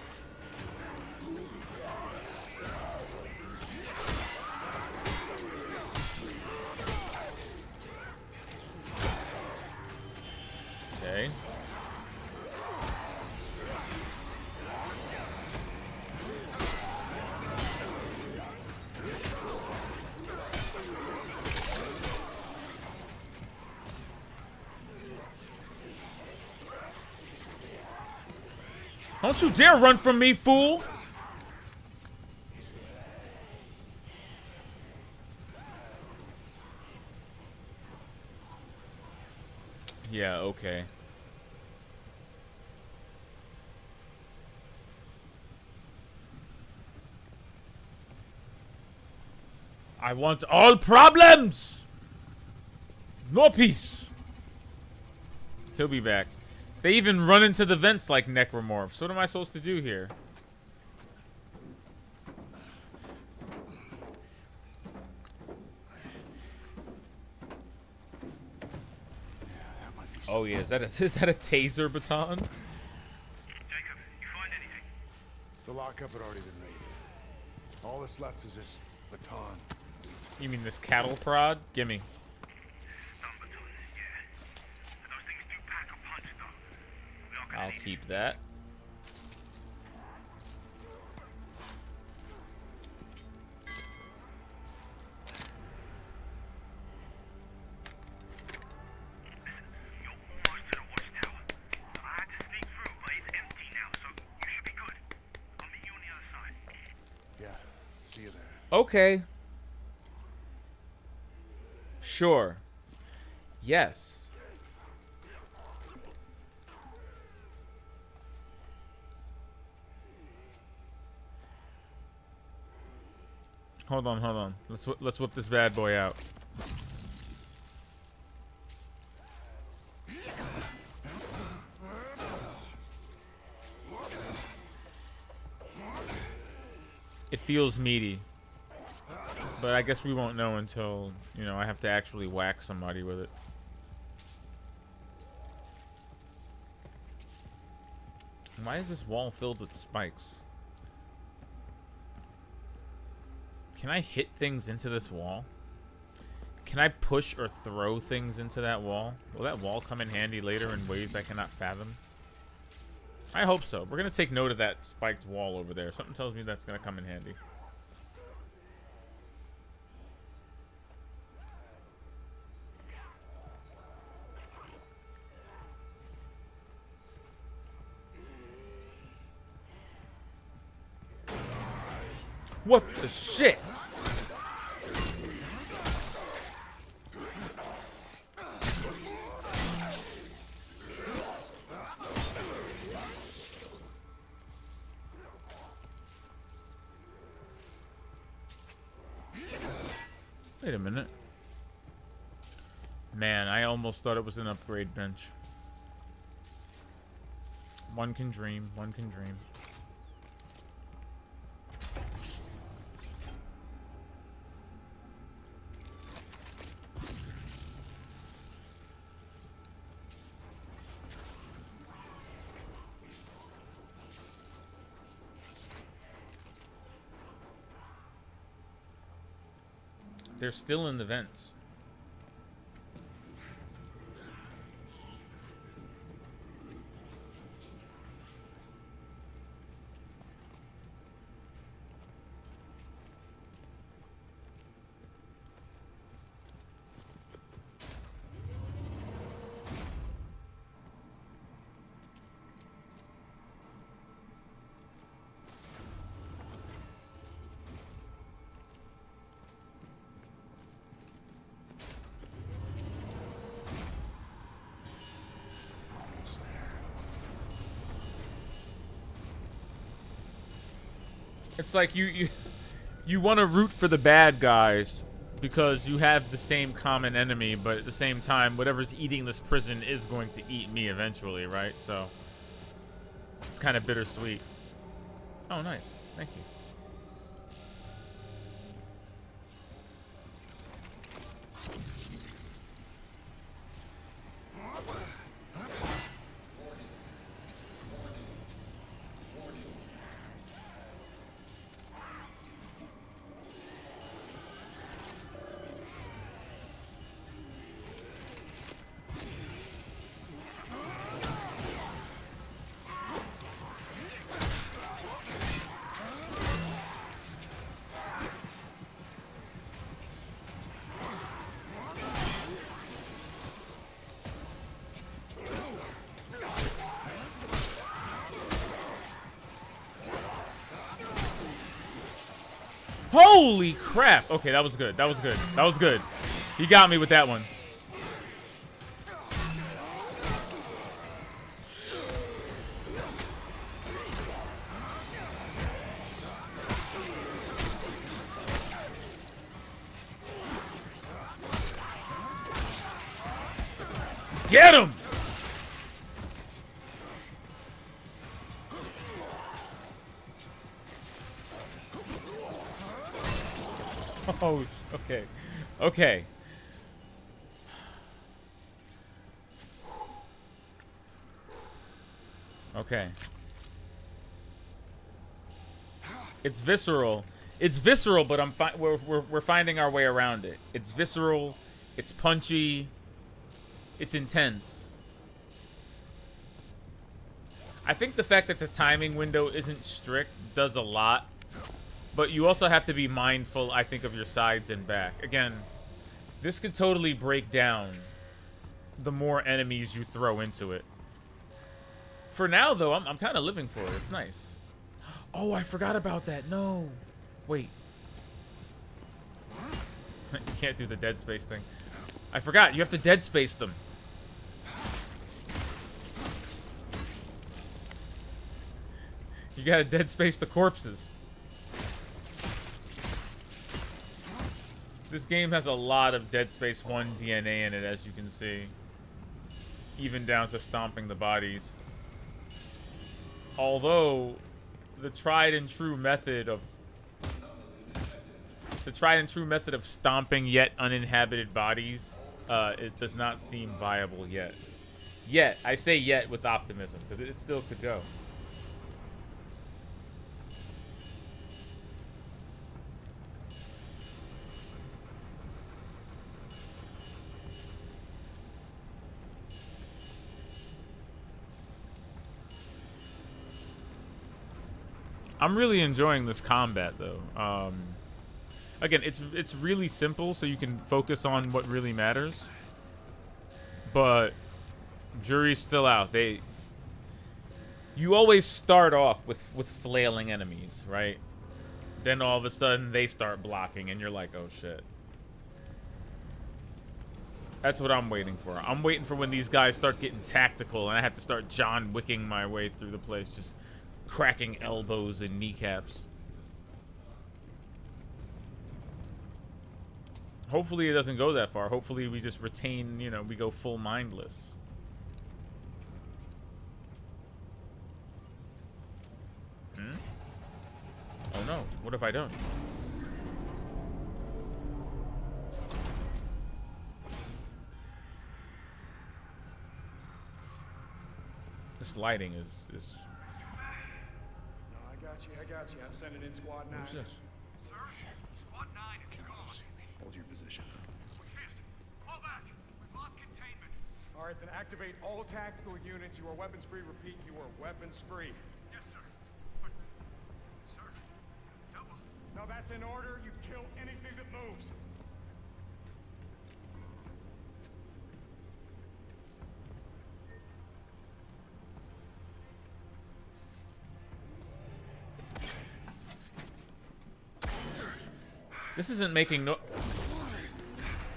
Okay. Don't you dare run from me, fool! Yeah, okay. I want all problems! No peace! He'll be back. They even run into the vents like necromorphs. What am I supposed to do here? Oh yeah, is that a taser baton? Jacob, you find anything? The lockup had already been raided. All that's left is this baton. You mean this cattle prod? Gimme. Stun baton, yeah. And those things do pack a punch, though. We are gonna I'll need keep that. You're almost to the watchtower. I had to sneak through, but it's empty now, so you should be good. I'll meet you on the other side. Yeah, see you there. Okay. Sure. Yes. Hold on. Let's whip this bad boy out. It feels meaty. But I guess we won't know until, you know, I have to actually whack somebody with it. Why is this wall filled with spikes? Can I hit things into this wall? Can I push or throw things into that wall? Will that wall come in handy later in ways I cannot fathom? I hope so. We're going to take note of that spiked wall over there. Something tells me that's going to come in handy. What the shit? Wait a minute. Man, I almost thought it was an upgrade bench. One can dream. One can dream. They're still in the vents. It's like you want to root for the bad guys because you have the same common enemy, but at the same time, whatever's eating this prison is going to eat me eventually, right? So it's kind of bittersweet. Oh, nice. Thank you. Holy crap! Okay, that was good. That was good. That was good. He got me with that one. Get him! Oh, okay. Okay. Okay. It's visceral. It's visceral, but we're finding our way around it. It's visceral. It's punchy. It's intense. I think the fact that the timing window isn't strict does a lot. But you also have to be mindful, I think, of your sides and back. Again, this could totally break down the more enemies you throw into it. For now, though, I'm kind of living for it. It's nice. Oh, I forgot about that. No. Wait. You can't do the dead space thing. I forgot. You have to dead space them. You gotta dead space the corpses. This game has a lot of Dead Space 1 DNA in it, as you can see. Even down to stomping the bodies. Although, the tried and true method of stomping yet uninhabited bodies, it does not seem viable yet. Yet. I say yet with optimism, because it still could go. I'm really enjoying this combat, though. Again, it's really simple, so you can focus on what really matters. But jury's still out. You always start off with flailing enemies, right? Then all of a sudden they start blocking, and you're like, oh shit. That's what I'm waiting for. I'm waiting for when these guys start getting tactical, and I have to start John Wicking my way through the place, just cracking elbows and kneecaps. Hopefully it doesn't go that far. Hopefully we just retain, you know, we go full mindless. Hmm? Oh no, what if I don't? This lighting is No, I got you. I'm sending in Squad 9. who's this? Sir, Squad 9 is gone. Hold your position. We can't. Fall back. We've lost containment. All right, then activate all tactical units. You are weapons free. Repeat, you are weapons free. Yes, sir. But, sir, that was... Now that's an order. You kill anything that moves. This isn't making no...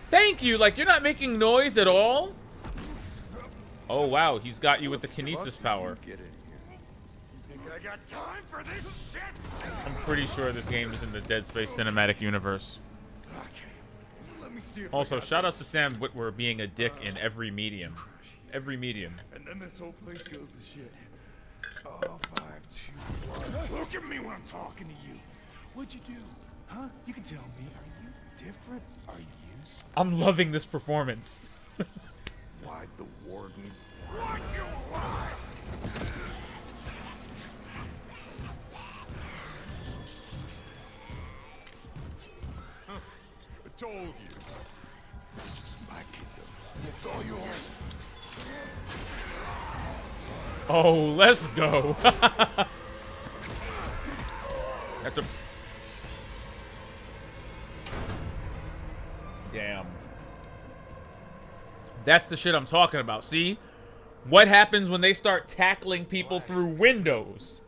Thank you! Like, you're not making noise at all? Oh, wow. He's got you with the kinesis power. Get in here. Think I got time for this shit? I'm pretty sure this game is in the Dead Space cinematic universe. Okay. Let me see if Also, I got shout out this. to Sam Witwer being a dick in every medium. Every medium. And then this whole place goes to shit. Oh, 5, 2, 1. Look at me when I'm talking to you. What'd you do? Huh? You can tell me. Are you different? Are you I'm loving this performance. Why'd the warden? Why'd you lie? I told you. This is my kingdom. It's all yours. Oh, let's go. That's a... Damn. That's the shit I'm talking about. See? What happens when they start tackling people through windows?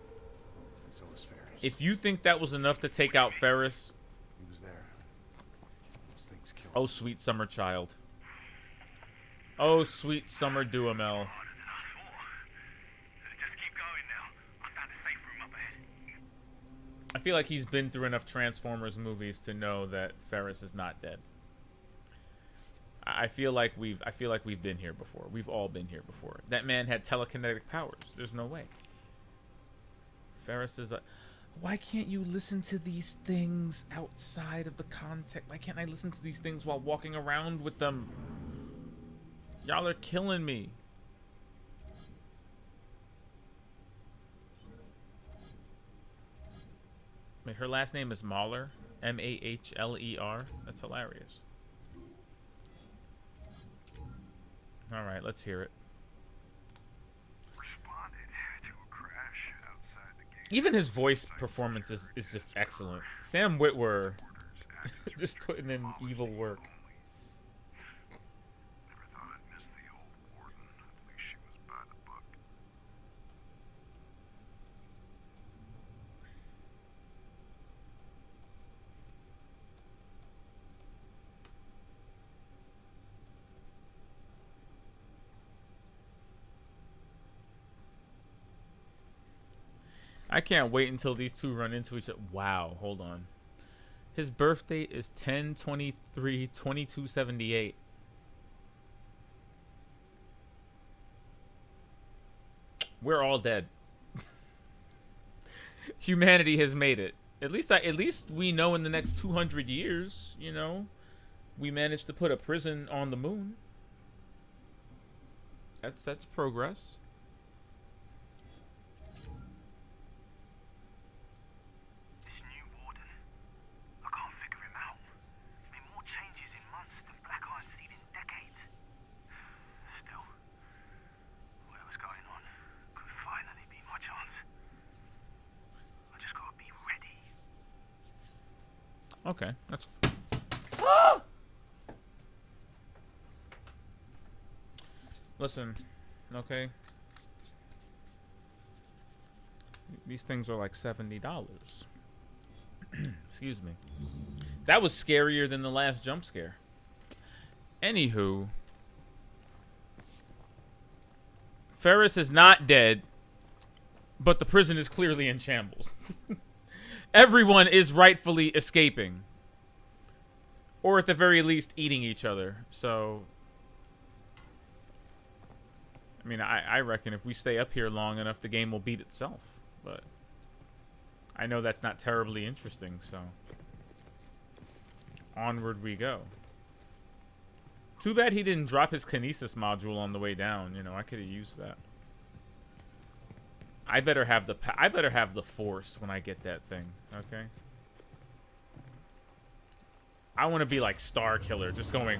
So was Ferris. If you think that was enough to take out Ferris, He was there. Those things killed. oh, sweet summer child. Oh, sweet summer Duhamel. Just keep going now. I found a safe room up ahead. I feel like he's been through enough Transformers movies to know that Ferris is not dead. I feel like we've been here before. We've all been here before. That man had telekinetic powers. There's no way. Ferris is like, why can't you listen to these things outside of the context? Why can't I listen to these things while walking around with them? Y'all are killing me. Wait, her last name is Mahler? M-A-H-L-E-R? That's hilarious. Alright, let's hear it. Responded to a crash outside the gate. Even his voice performance is just excellent. Sam Witwer just putting in evil work. Never thought I'd miss the old warden. At least she was by the book. I can't wait until these two run into each other. Wow, hold on. His birth date is 10/23/2278. We're all dead. Humanity has made it. At least we know in the next 200 years, you know, we managed to put a prison on the moon. That's progress. This new warden, I can't figure him out. There's been more changes in months than Black Iron's seen in decades. Still, whatever's going on could finally be my chance. I just gotta be ready. Okay, that's... Listen, okay? These things are like $70. Excuse me. That was scarier than the last jump scare. Anywho. Ferris is not dead, but the prison is clearly in shambles. Everyone is rightfully escaping. Or at the very least, eating each other. So, I mean, I reckon if we stay up here long enough, the game will beat itself. But I know that's not terribly interesting, so onward we go. Too bad he didn't drop his kinesis module on the way down. You know, I could have used that. I better have the force when I get that thing. Okay. I want to be like Star Killer, just going.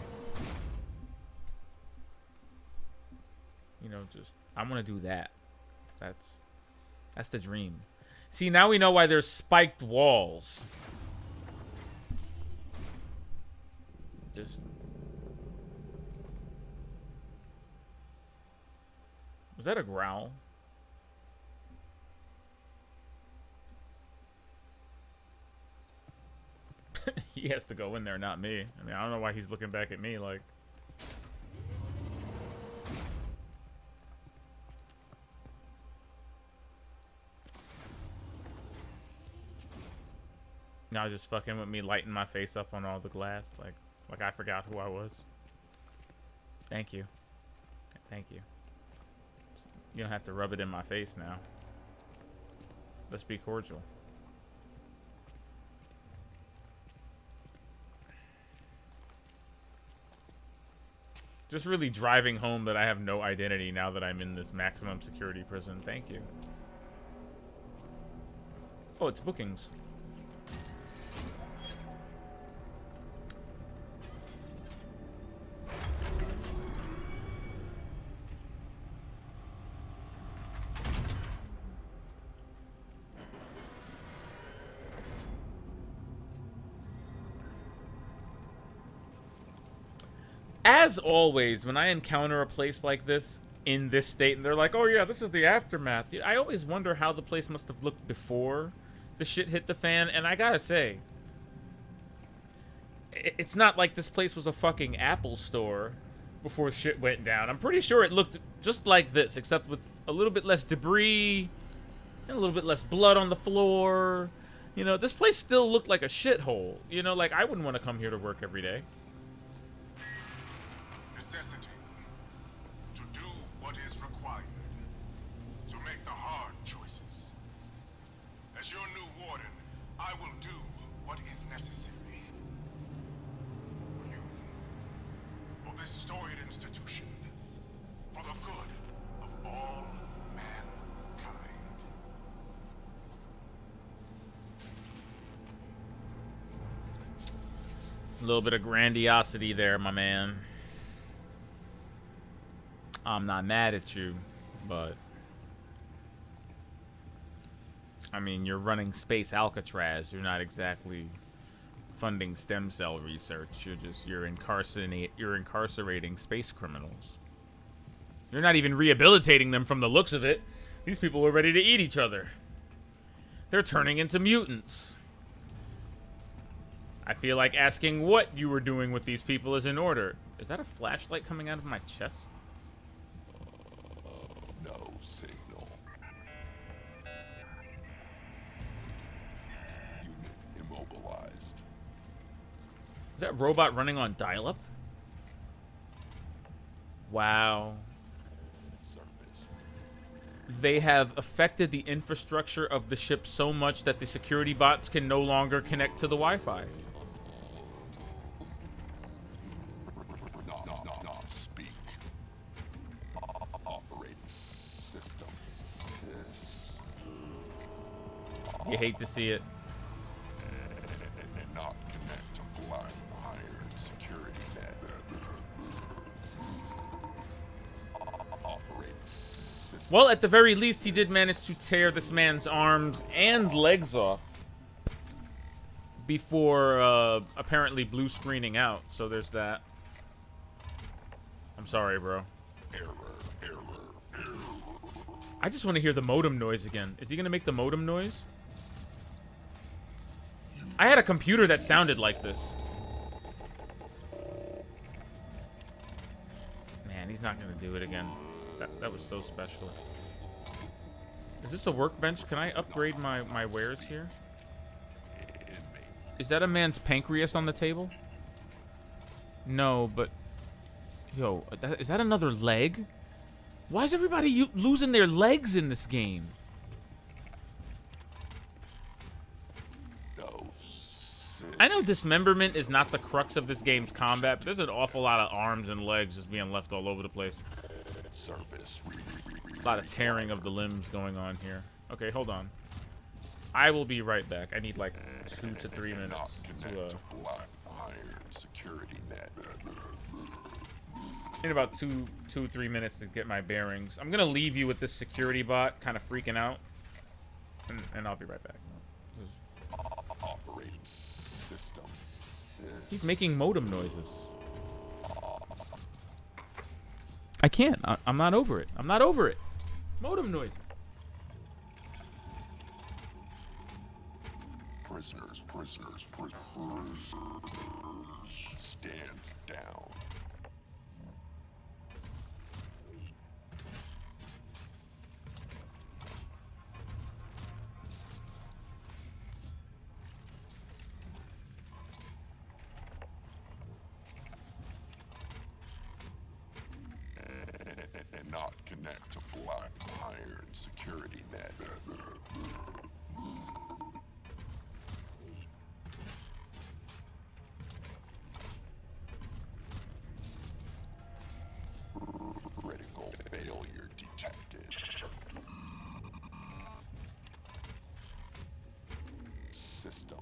You know, just I want to do that. That's the dream. See, now we know why there's spiked walls. Just. Was that a growl? He has to go in there, not me. I mean, I don't know why he's looking back at me like. Now just fucking with me, lighting my face up on all the glass, like I forgot who I was. Thank you. Thank you. You don't have to rub it in my face now. Let's be cordial. Just really driving home that I have no identity now that I'm in this maximum security prison. Thank you. Oh, it's bookings. As always, when I encounter a place like this in this state, and they're like, oh yeah, this is the aftermath, I always wonder how the place must have looked before the shit hit the fan, and I gotta say, it's not like this place was a fucking Apple store before shit went down. I'm pretty sure it looked just like this, except with a little bit less debris, and a little bit less blood on the floor. You know, this place still looked like a shithole. You know, like, I wouldn't want to come here to work every day. Necessity to do what is required, to make the hard choices. As your new warden, I will do what is necessary. For you, for this storied institution, for the good of all mankind. A little bit of grandiosity there, my man. I'm not mad at you, but I mean, you're running Space Alcatraz. You're not exactly funding stem cell research. You're incarcerating space criminals. You're not even rehabilitating them from the looks of it. These people are ready to eat each other. They're turning into mutants. I feel like asking what you were doing with these people is in order. Is that a flashlight coming out of my chest? No signal. Unit immobilized. Is that robot running on dial-up? Wow. Surface. They have affected the infrastructure of the ship so much that the security bots can no longer connect to the Wi-Fi. Speak. Operating system. You hate to see it. And not connect to blind iron security net. Operating system. Well, at the very least, he did manage to tear this man's arms and legs off before apparently blue screening out. So there's that. I'm sorry, bro. Error. I just want to hear the modem noise again. Is he going to make the modem noise? I had a computer that sounded like this. Man, he's not going to do it again. That was so special. Is this a workbench? Can I upgrade my wares here? Is that a man's pancreas on the table? No, but yo, is that another leg? Why is everybody losing their legs in this game? I know dismemberment is not the crux of this game's combat, but there's an awful lot of arms and legs just being left all over the place. A lot of tearing of the limbs going on here. Okay, hold on. I will be right back. I need like 2 to 3 minutes to I need about 3 minutes to get my bearings. I'm gonna leave you with this security bot kind of freaking out, and I'll be right back. He's making modem noises. I can't. I'm not over it. I'm not over it. Modem noises. Prisoners. Stand down. And not connect to black iron security net. Critical failure detected. System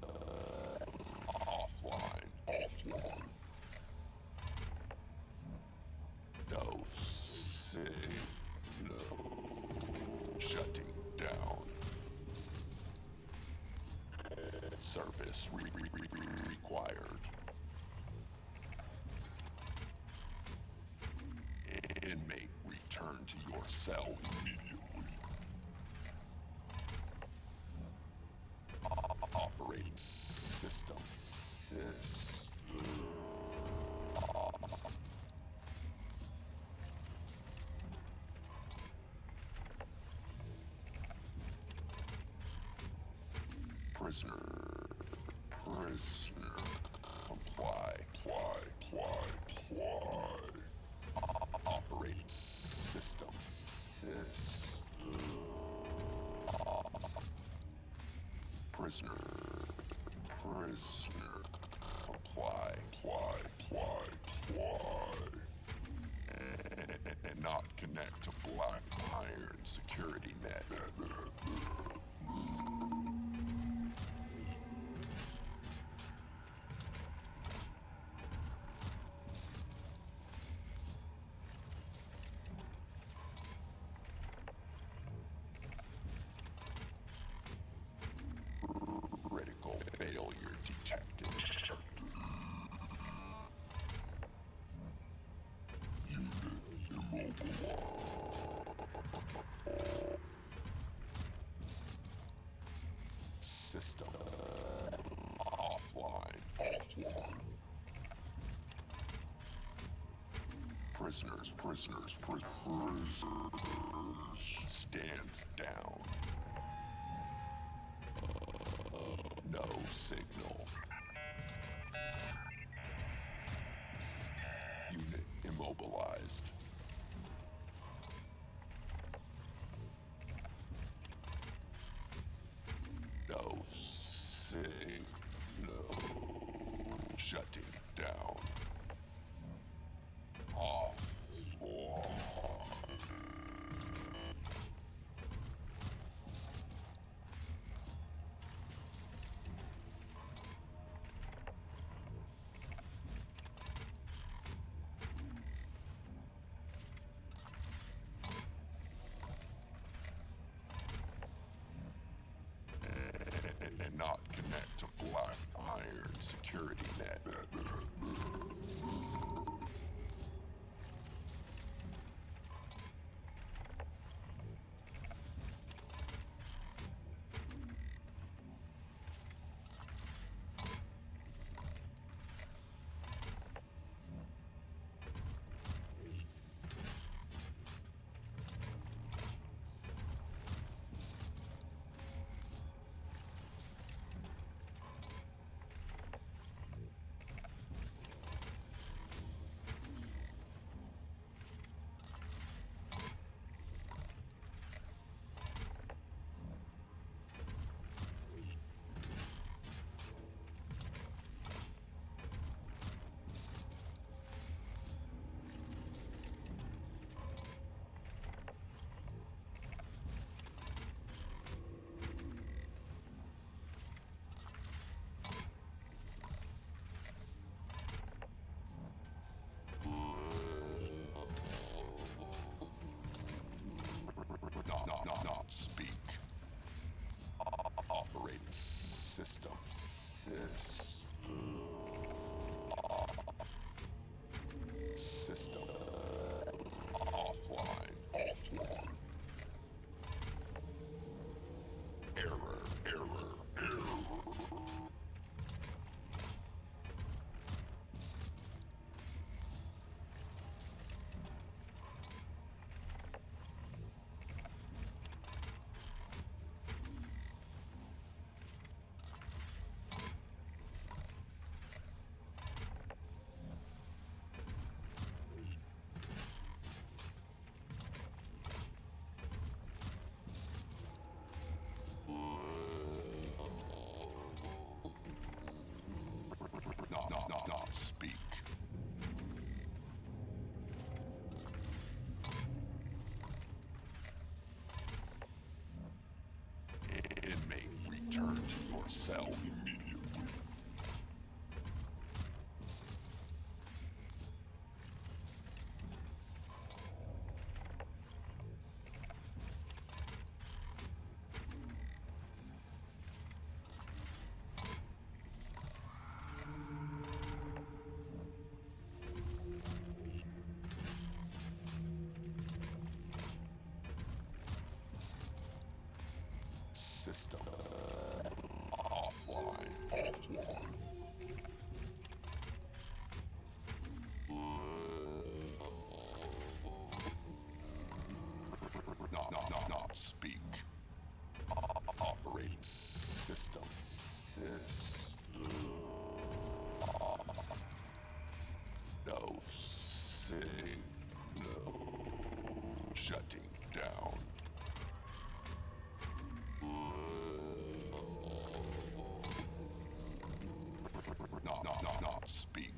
offline. No signal. Shutting down. Service required. Inmate, return to your cell immediately. Operating system. Prisoner. Comply. Operating system. Prisoner. Comply. And not connect to black iron security net. Critical failure detected. Unit immobilized. System offline. Prisoners. Stand down. No signal. Unit immobilized. No signal. Shutting down. Off. And not connect to black iron security net. cell immediately. System offline. Not speak. Operate system. No signal. Shutting down. Not speak.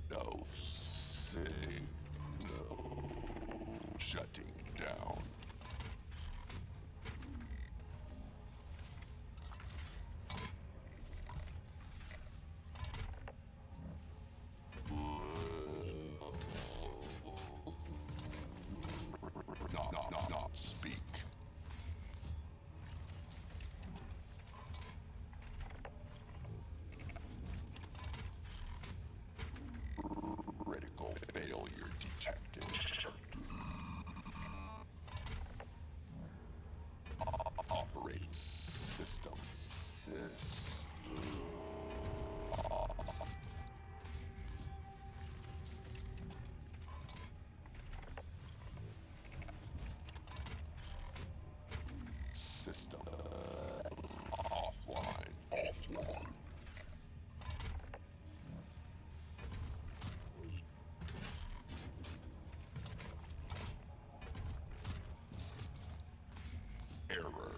No signal. Shutting down. Not speak. Critical failure detected. Operate system. System offline. Error.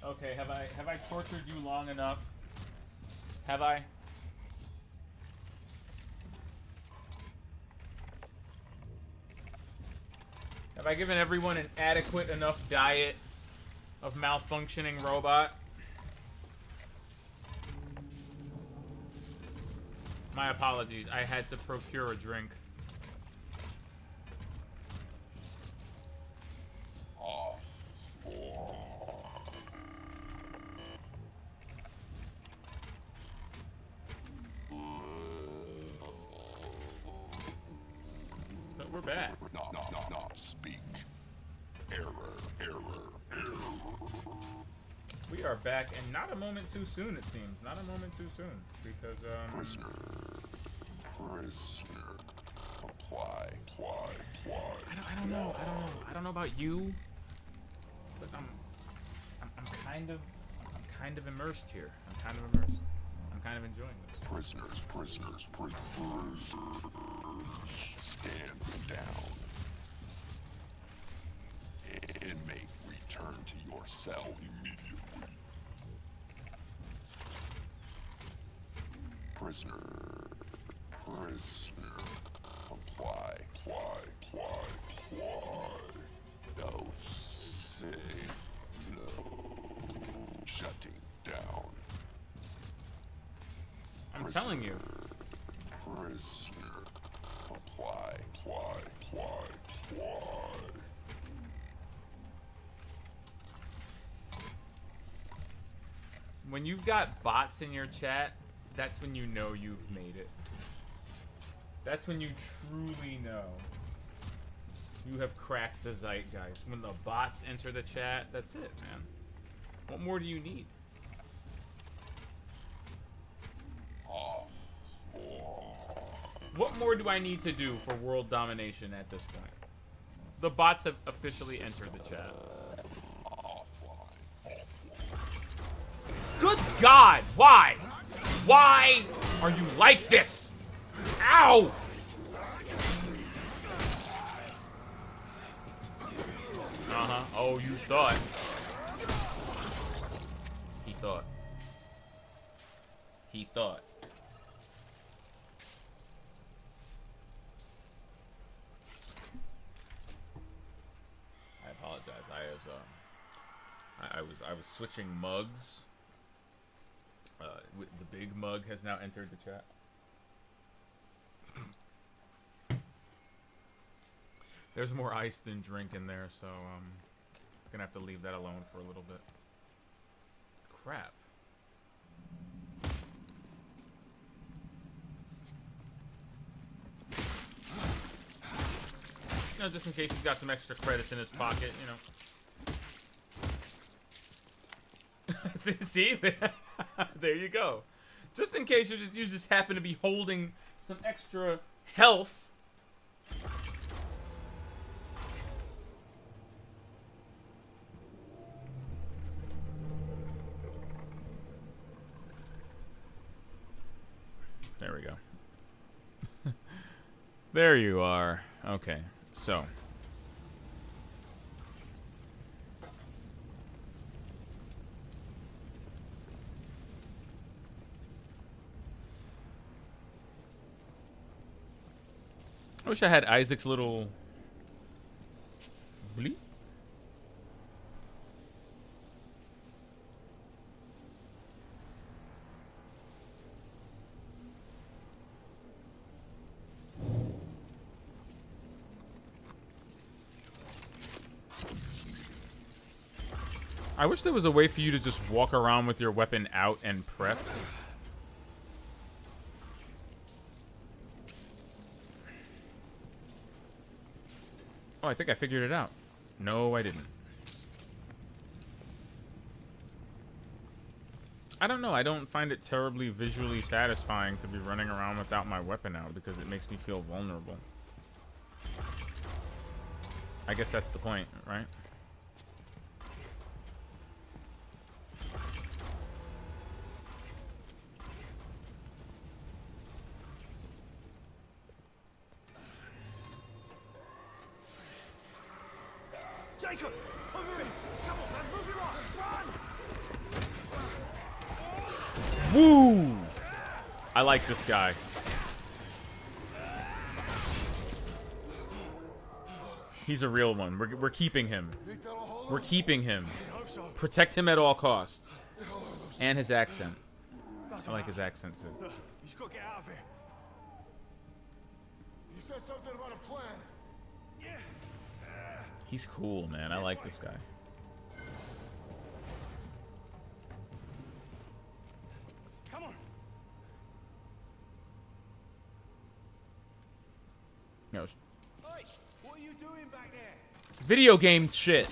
Okay, have I tortured you long enough? Have I? Have I given everyone an adequate enough diet of malfunctioning robot? My apologies, I had to procure a drink. But we're back. Not speak. Error. We are back, and not a moment too soon, it seems. Not a moment too soon, because, Prisoner. Comply. I don't know. I don't know about you, but I'm kind of immersed here. I'm kind of enjoying this. Prisoners. Stand down. Inmate, return to your cell immediately. Prisoner. Comply. No signal. Shutting down. I'm telling you. Prisoner. Comply. When you've got bots in your chat, that's when you know you've made it. That's when you truly know you have cracked the zeitgeist. When the bots enter the chat, that's it, man. What more do you need? What more do I need to do for world domination at this point? The bots have officially entered the chat. Good God! Why? Why are you like this? Ow! Uh-huh. Oh, you thought. He thought. He thought. I apologize. I was switching mugs. The big mug has now entered the chat. There's more ice than drink in there, so gonna have to leave that alone for a little bit. Crap. You know, just in case he's got some extra credits in his pocket, you know. See? There you go. Just in case you just happen to be holding some extra health. There we go. There you are. Okay, so. I wish I had Isaac's little bleep. I wish there was a way for you to just walk around with your weapon out and prepped. Oh, I think I figured it out. No, I didn't. I don't know. I don't find it terribly visually satisfying to be running around without my weapon out because it makes me feel vulnerable. I guess that's the point, right? Jacob! Over here! Come on, man! Move your ass! Run! Woo! I like this guy. He's a real one. We're keeping him. We're keeping him. Protect him at all costs. And his accent. I like his accent too. You just gotta get out of here. You said something about a plan. Yeah. He's cool, man. I like this guy. Come on. No. Oi, what are you doing back there? Video game shit.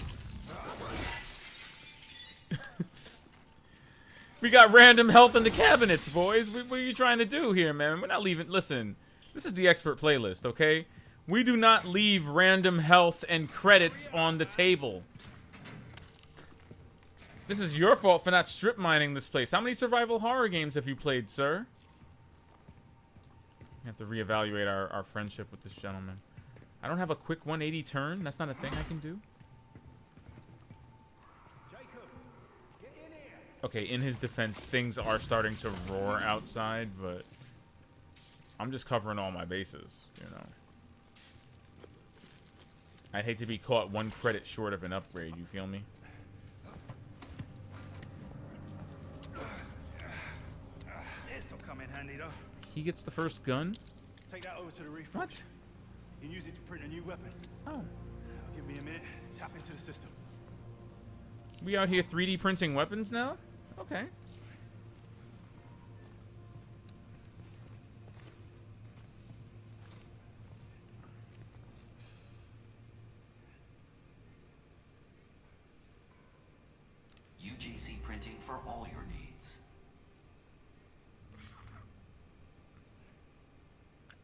We got random health in the cabinets, boys. What are you trying to do here, man? We're not leaving. Listen, this is the expert playlist, okay? We do not leave random health and credits on the table. This is your fault for not strip mining this place. How many survival horror games have you played, sir? We have to reevaluate our friendship with this gentleman. I don't have a quick 180 turn. That's not a thing I can do. Okay, in his defense, things are starting to roar outside, but I'm just covering all my bases, you know. I'd hate to be caught 1 credit short of an upgrade, you feel me? This'll come in handy though. He gets the first gun? Take that over to the reef. What? You can use it to print a new weapon. Oh. Give me a minute to tap into the system. We out here 3D printing weapons now? Okay. UGC printing for all your needs.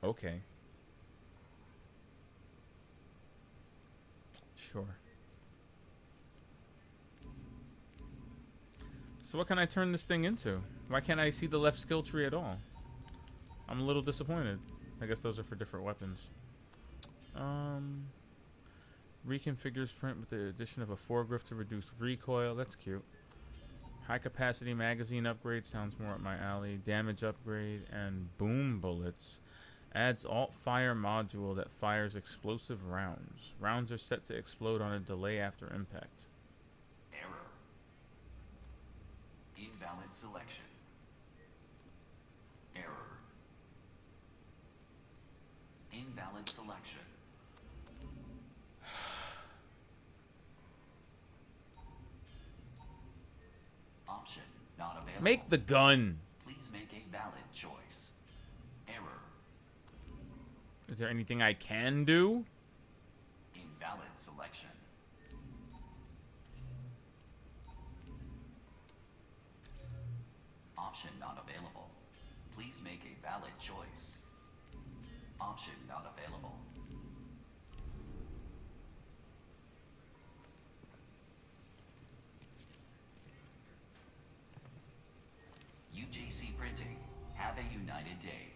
Okay. Sure. So what can I turn this thing into? Why can't I see the left skill tree at all? I'm a little disappointed. I guess those are for different weapons. Reconfigures print with the addition of a foregrip to reduce recoil. That's cute. High capacity magazine upgrade sounds more up my alley. Damage upgrade and boom bullets. Adds alt fire module that fires explosive rounds. Rounds are set to explode on a delay after impact. Error. Invalid selection. Error. Invalid selection. Option not available. Make the gun. Please make a valid choice. Error. Is there anything I can do? Invalid selection. Option not available. Please make a valid choice. Option not available. UJC Printing. Have a united day.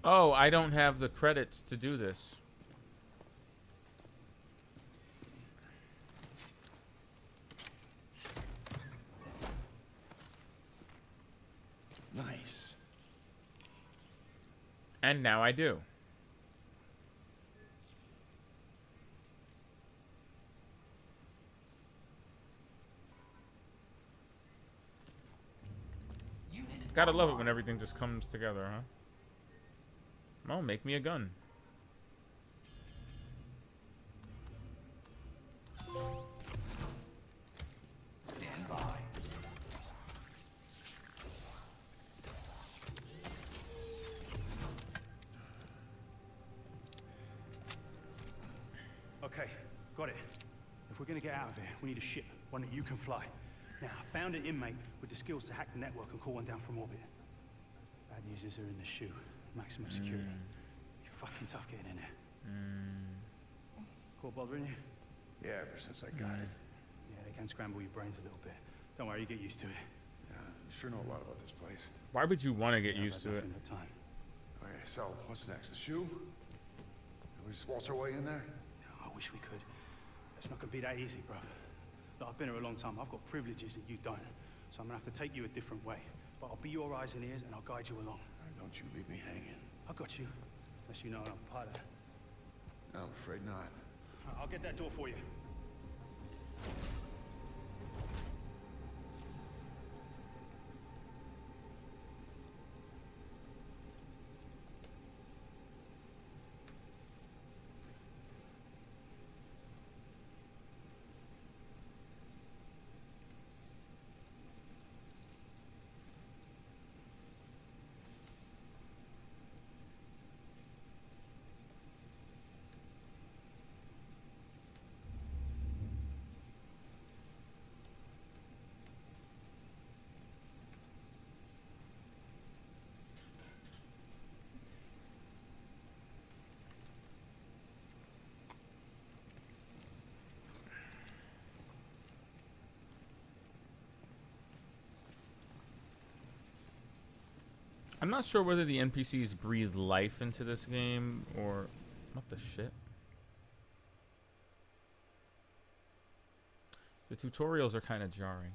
Oh, I don't have the credits to do this. Nice. And now I do. Gotta love it when everything just comes together, huh? Oh, make me a gun. Stand by. Okay, got it. If we're gonna get out of here, we need a ship, one that you can fly. Now, I found an inmate with the skills to hack the network and call one down from orbit. Bad news is they're in the shoe. Maximum security. You're fucking tough getting in there. Cool bothering you? Yeah, ever since I got it. Yeah, they can scramble your brains a little bit. Don't worry, you get used to it. Yeah, you sure know a lot about this place. Why would you want to get used to it? Time. Okay, so what's next? The shoe? Can we just waltz our way in there? I wish we could. It's not gonna be that easy, bro. Look, I've been here a long time. I've got privileges that you don't. So I'm gonna have to take you a different way. But I'll be your eyes and ears, and I'll guide you along. Don't you leave me hanging. I got you. Unless you know I'm part of that. No, I'm afraid not. I'll get that door for you. I'm not sure whether the NPCs breathe life into this game or... What the shit? The tutorials are kind of jarring.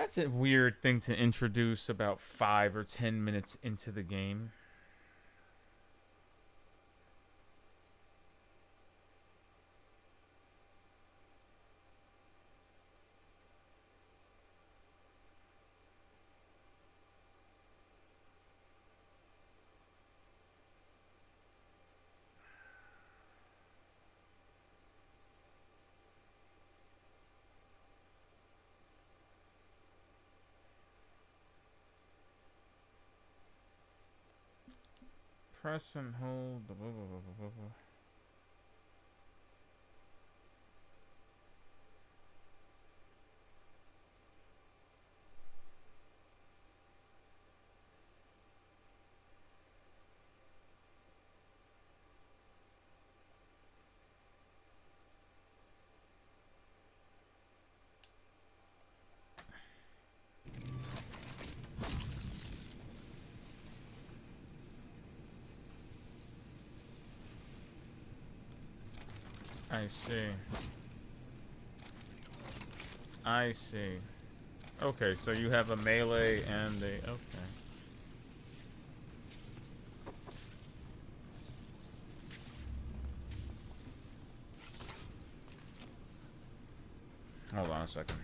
That's a weird thing to introduce about 5 or 10 minutes into the game. Press and hold. Blah, blah, blah, blah, blah. I see. I see. Okay, so you have a melee and a... Okay. Hold on a second.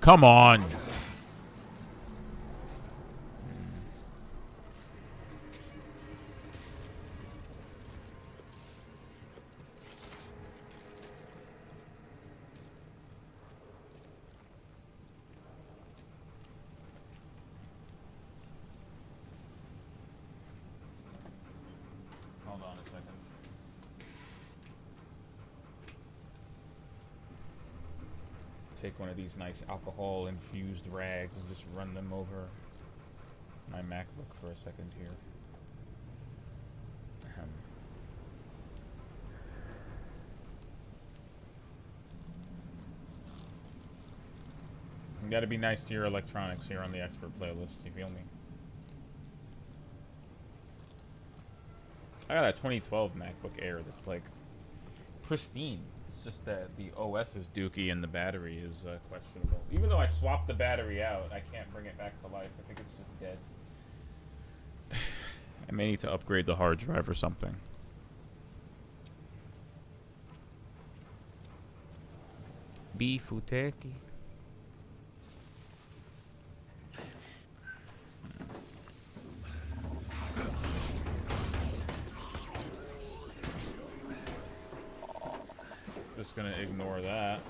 Come on. Hold on a second. Take one of these nice alcohol infused rags and just run them over my MacBook for a second here. You gotta be nice to your electronics here on the expert playlist, you feel me? I got a 2012 MacBook Air that's like pristine. It's just that the OS is dookie and the battery is questionable. Even though I swapped the battery out, I can't bring it back to life. I think it's just dead. I may need to upgrade the hard drive or something. Beefuteki. Just gonna ignore that.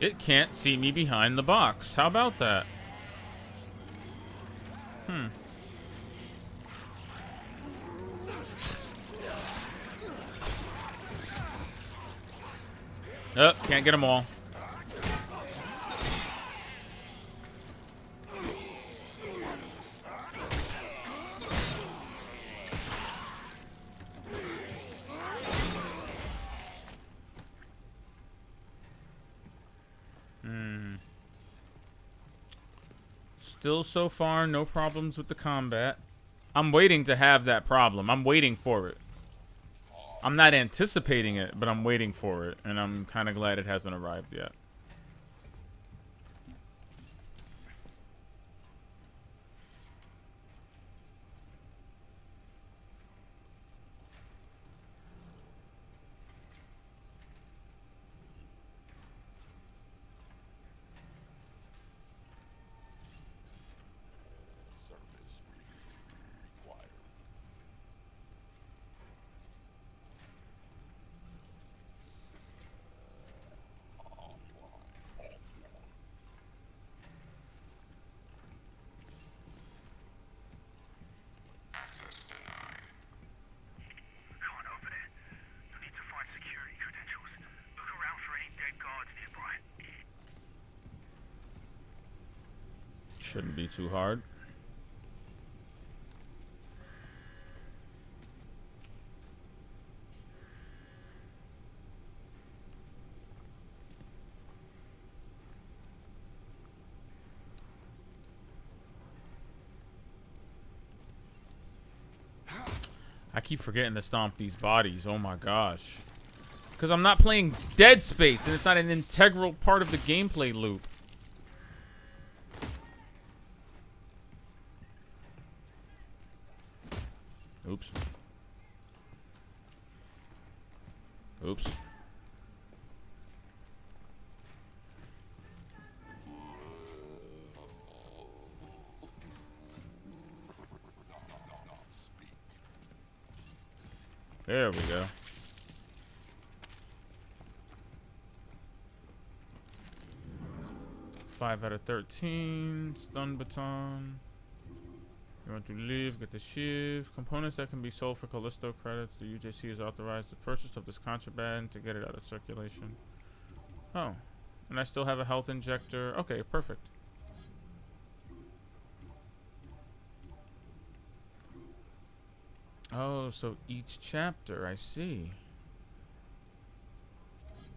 It can't see me behind the box. How about that? Oh, can't get them all. Still so far, no problems with the combat. I'm waiting to have that problem. I'm waiting for it. I'm not anticipating it, but I'm waiting for it. And I'm kind of glad it hasn't arrived yet. Shouldn't be too hard. I keep forgetting to stomp these bodies. Oh my gosh. Because I'm not playing Dead Space, and it's not an integral part of the gameplay loop. Oops. Oops. There we go. 5 out of 13. Stun baton. You want to leave, get the shiv. Components that can be sold for Callisto credits. The UJC is authorized the purchase of this contraband to get it out of circulation. Oh. And I still have a health injector. Okay, perfect. Oh, so each chapter, I see.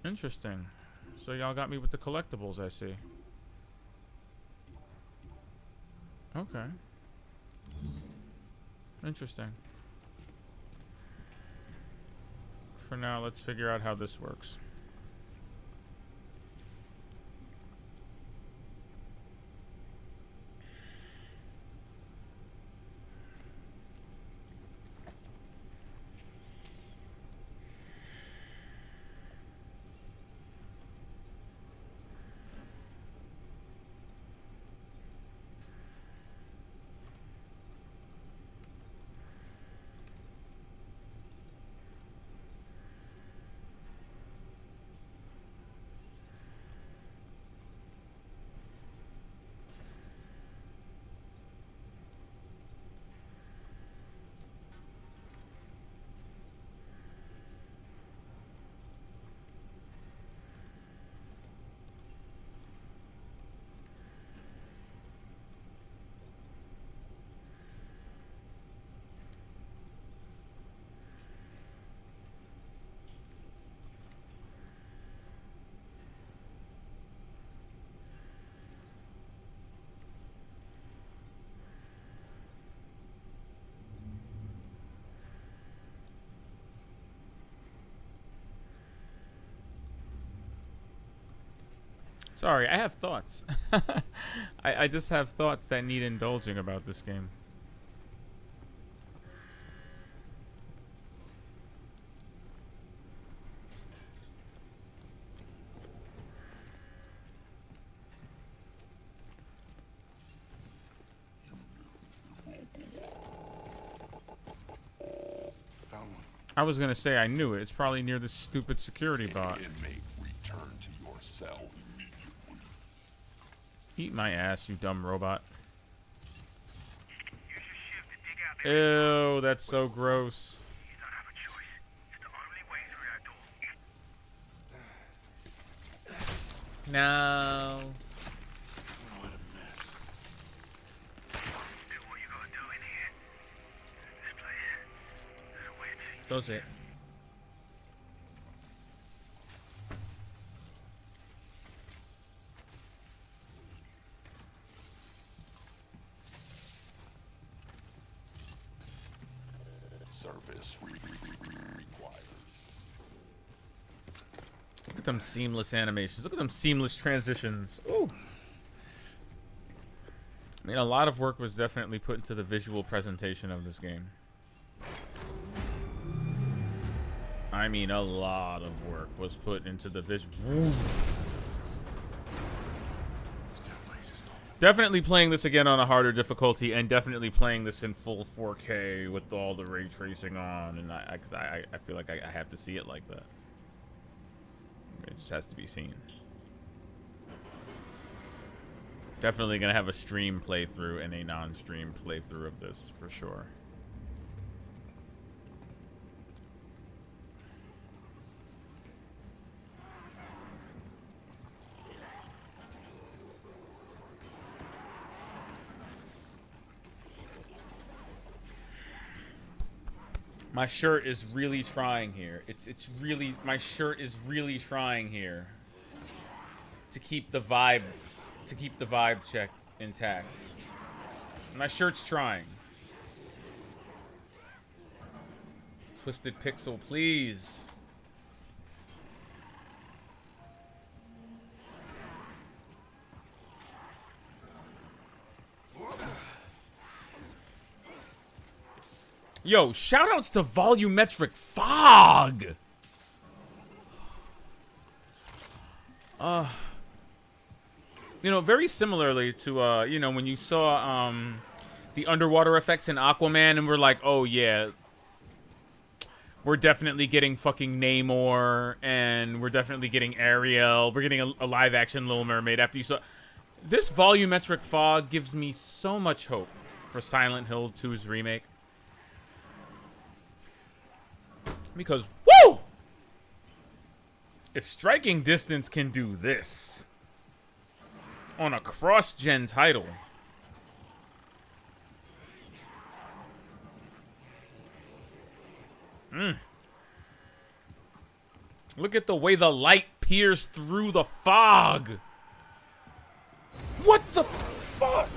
Interesting. So y'all got me with the collectibles, I see. Okay. Interesting. For now, let's figure out how this works. Sorry, I have thoughts. I just have thoughts that need indulging about this game. Found one. I was gonna say I knew it. It's probably near this stupid security bot. Inmate, return to your cell immediately. Eat my ass, you dumb robot. Use your shiv to dig out the Ew, that's so gross. You don't have a choice. It's the only way through that door. No. What a mess. Do what you gotta do in here. This place is a witch. Does it? Service required. Look at them seamless animations. Look at them seamless transitions. Ooh. I mean, a lot of work was definitely put into the visual presentation of this game. I mean, a lot of work was put into the visual. Definitely playing this again on a harder difficulty, and definitely playing this in full 4K with all the ray tracing on, and I feel like I have to see it like that. It just has to be seen. Definitely gonna have a stream playthrough and a non-stream playthrough of this for sure. My shirt is really trying here. It's really, my shirt is really trying here to keep the vibe check intact. My shirt's trying. Twisted Pixel, please. Yo, shoutouts to Volumetric Fog. You know, very similarly to you know, when you saw the underwater effects in Aquaman, and we're like, oh yeah, we're definitely getting fucking Namor, and we're definitely getting Ariel. We're getting a live action Little Mermaid. After you saw this, Volumetric Fog gives me so much hope for Silent Hill 2's remake. Because, woo! If Striking Distance can do this on a cross-gen title, look at the way the light pierced through the fog. What the fuck?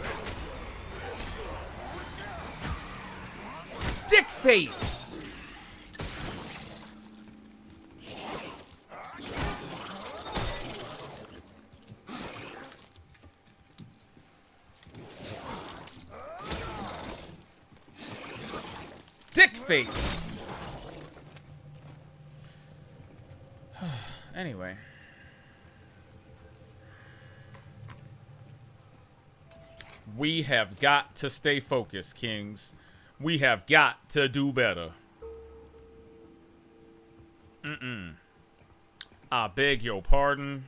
Dick face. Dick face. Anyway. We have got to stay focused, Kings. We have got to do better. I beg your pardon.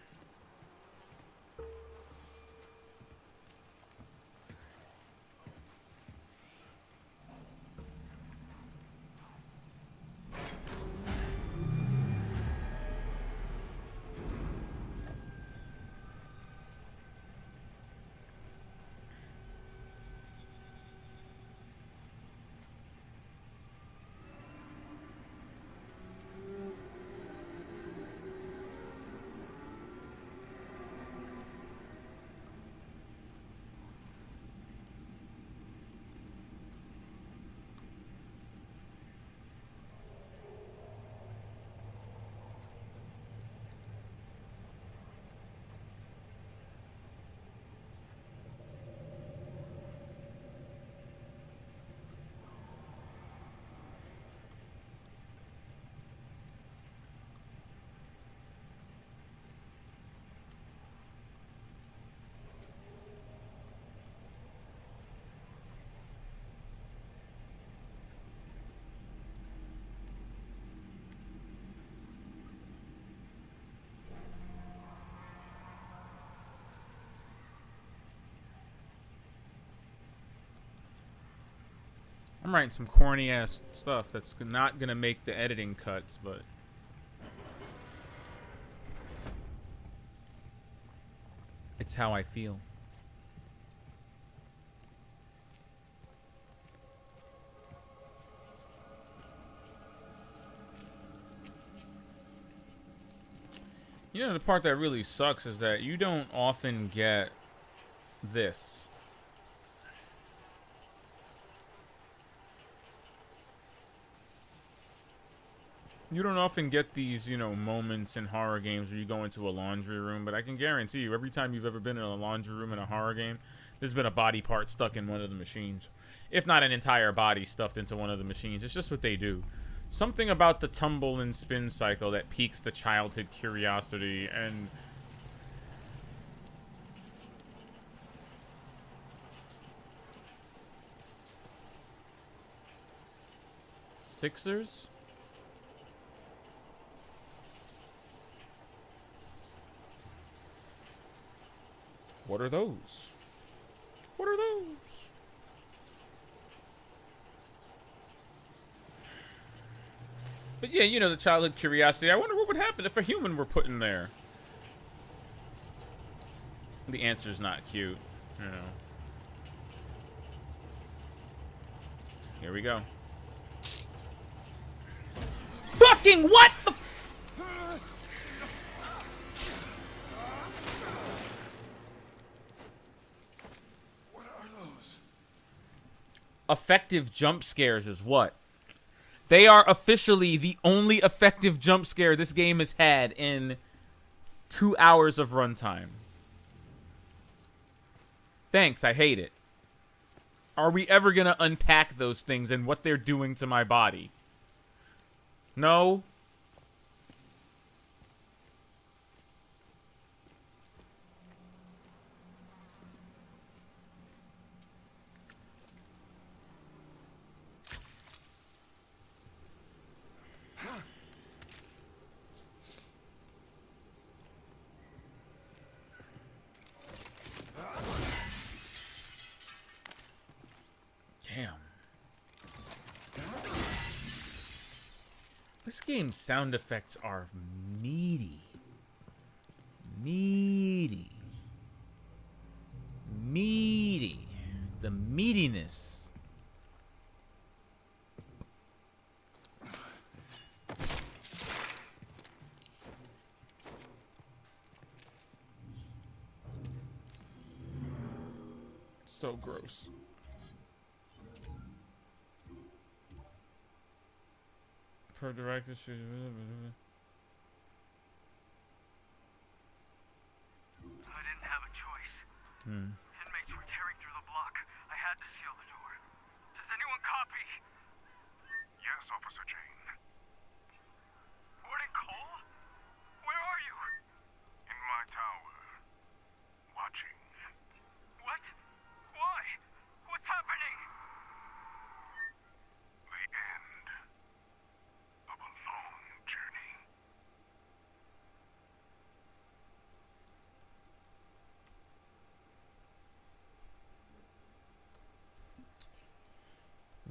I'm writing some corny ass stuff that's not gonna make the editing cuts, but it's how I feel. You know, the part that really sucks is that you don't often get this. You don't often get these, you know, moments in horror games where you go into a laundry room, but I can guarantee you, every time you've ever been in a laundry room in a horror game, there's been a body part stuck in one of the machines. If not an entire body stuffed into one of the machines. It's just what they do. Something about the tumble and spin cycle that piques the childhood curiosity, and Sixers? What are those? What are those? But yeah, you know, the childhood curiosity. I wonder what would happen if a human were put in there. The answer's not cute, you know. Here we go. Fucking what the f— Effective jump scares is what? They are officially the only effective jump scare this game has had in 2 hours of runtime. Thanks, I hate it. Are we ever gonna unpack those things and what they're doing to my body? No? Damn. This game's sound effects are meaty. Meaty. Meaty. The meatiness. So gross. Per director should. I didn't have a choice. Inmates were tearing through the block. I had to seal the door. Does anyone copy? Yes, Officer Jane. Warden Cole? Where are you? In my tower. Watching. What? Why? What's happening? The end of a long journey.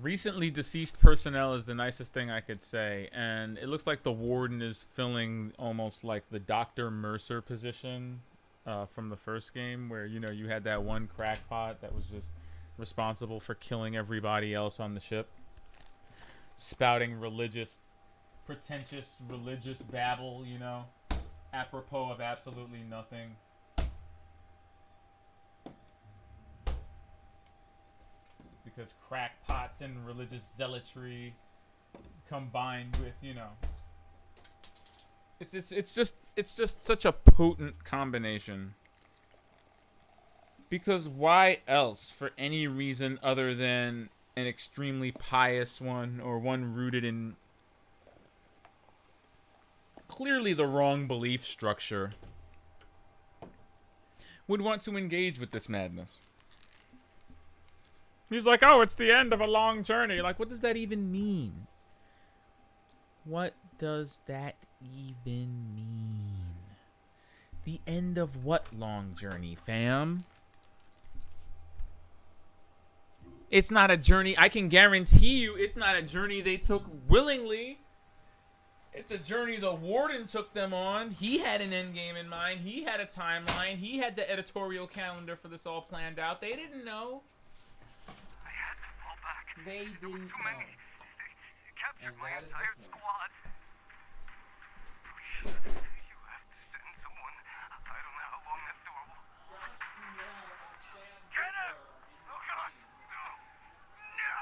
Recently deceased personnel is the nicest thing I could say, and it looks like the warden is filling almost like the Dr. Mercer position from the first game, where, you know, you had that one crackpot that was just responsible for killing everybody else on the ship, spouting pretentious religious babble, you know, apropos of absolutely nothing. Because crackpots and religious zealotry combined with, you know, it's just such a potent combination. Because why else, for any reason other than an extremely pious one, or one rooted in clearly the wrong belief structure, would want to engage with this madness? He's like, oh, it's the end of a long journey. Like, what does that even mean? What does that even mean? The end of what long journey, fam? It's not a journey. I can guarantee you it's not a journey they took willingly. It's a journey the warden took them on. He had an end game in mind. He had a timeline. He had the editorial calendar for this all planned out. They didn't know. They didn't know. Captured my entire squad. Please, you have to send someone. I don't know how long that door will. Get him! Oh God! No! No!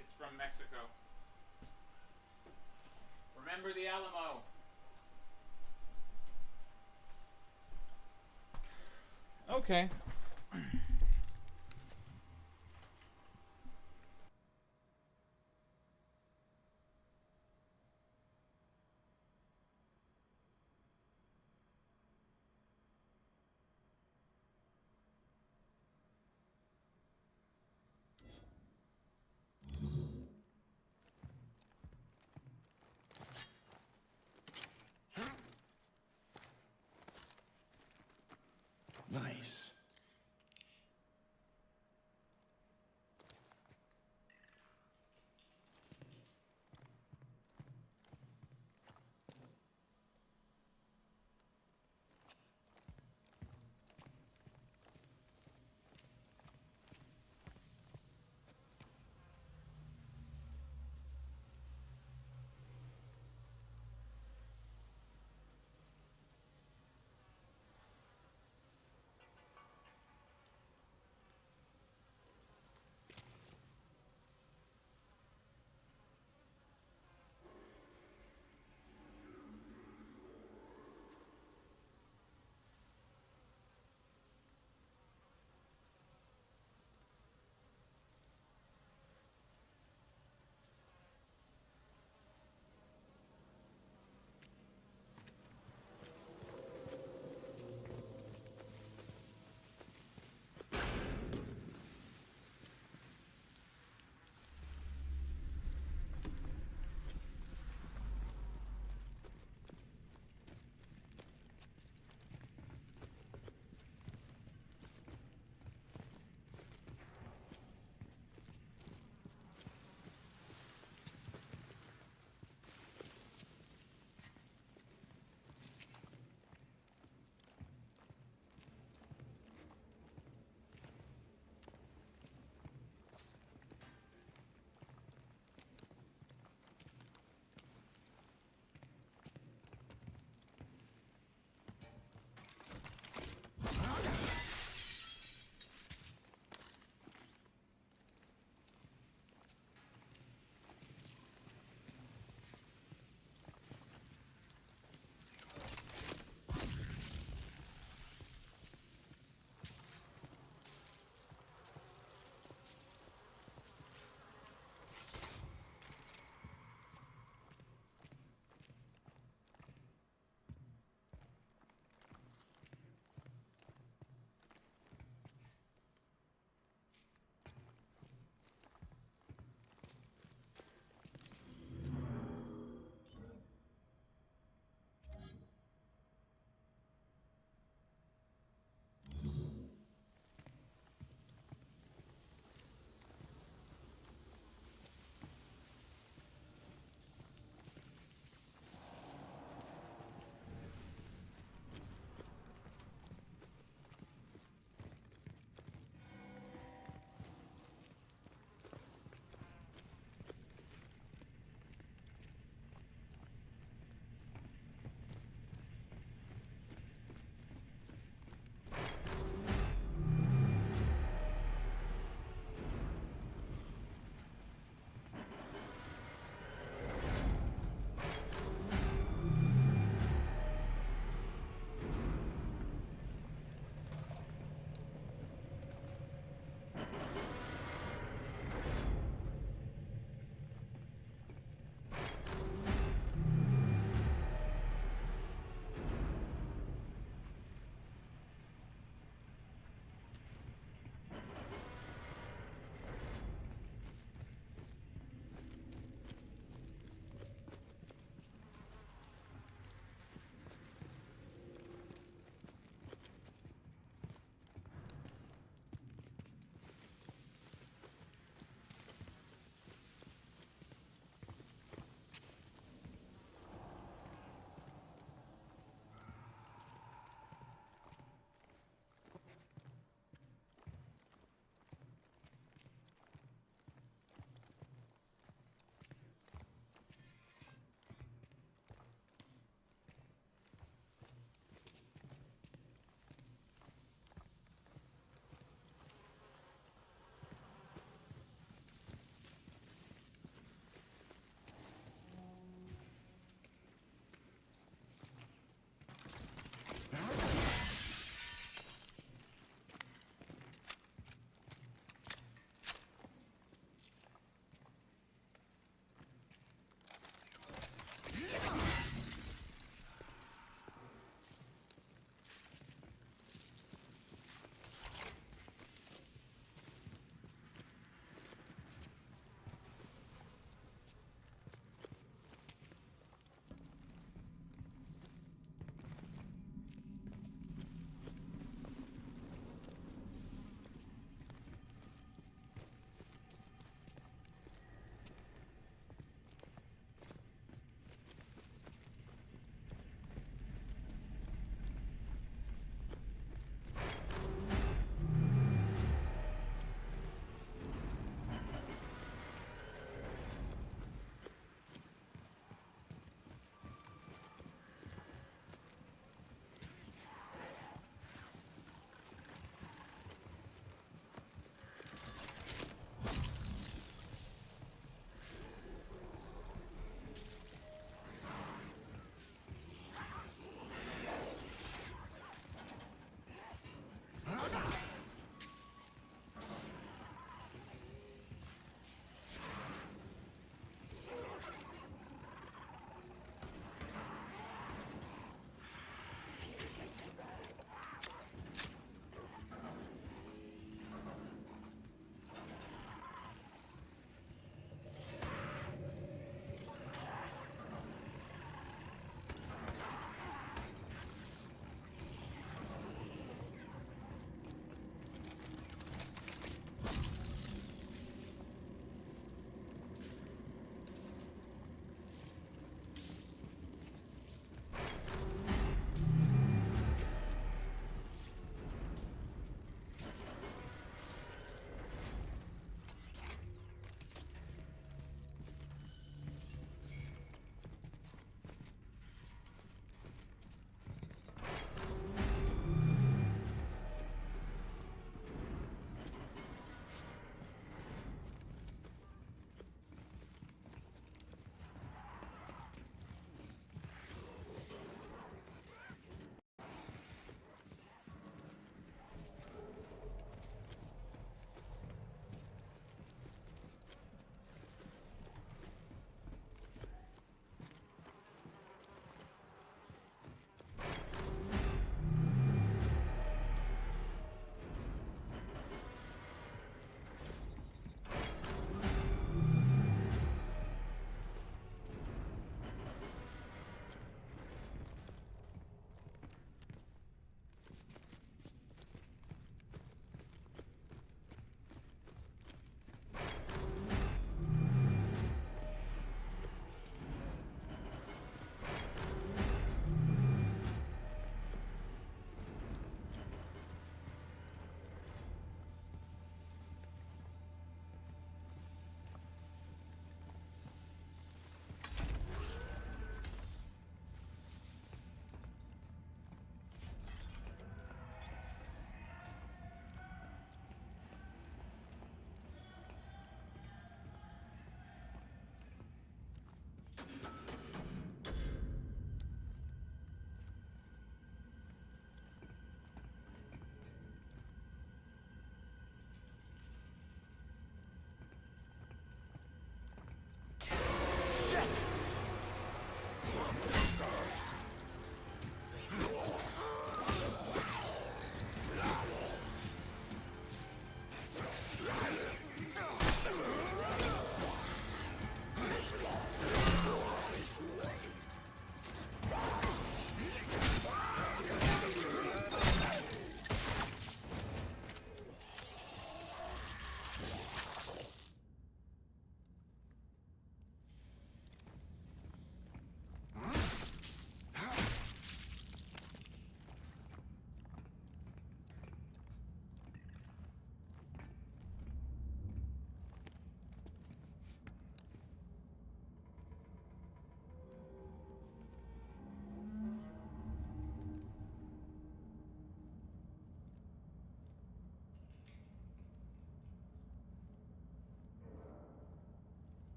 It's from Mexico. Remember the Alamo. Okay. Nice.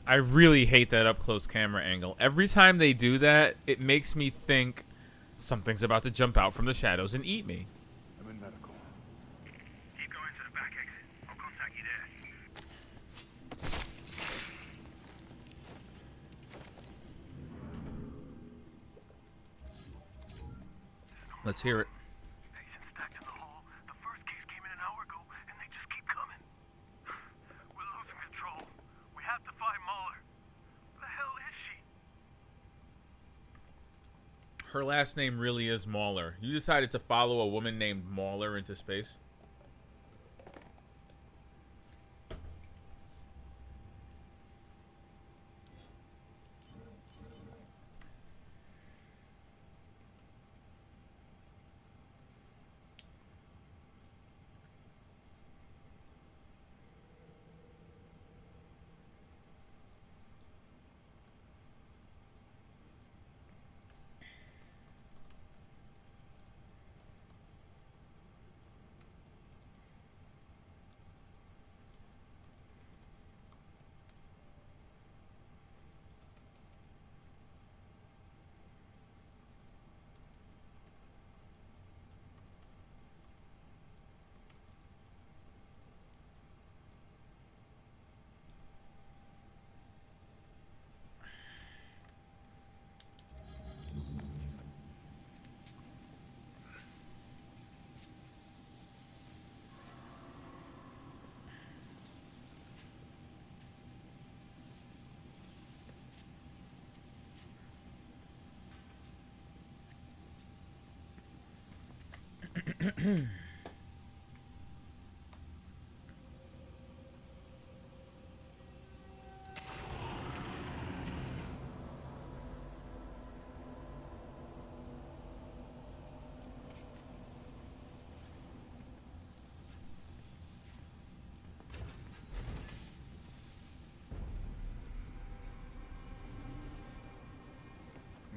I really hate that up-close camera angle. Every time they do that, it makes me think something's about to jump out from the shadows and eat me. I'm in medical. Keep going to the back exit. I'll contact you there. Let's hear it. Patients stacked in the hall. The first case came in an hour ago, and they just keep coming. We're losing control. We have to find Mahler. Where the hell is she? Her last name really is Mauler. You decided to follow a woman named Mauler into space?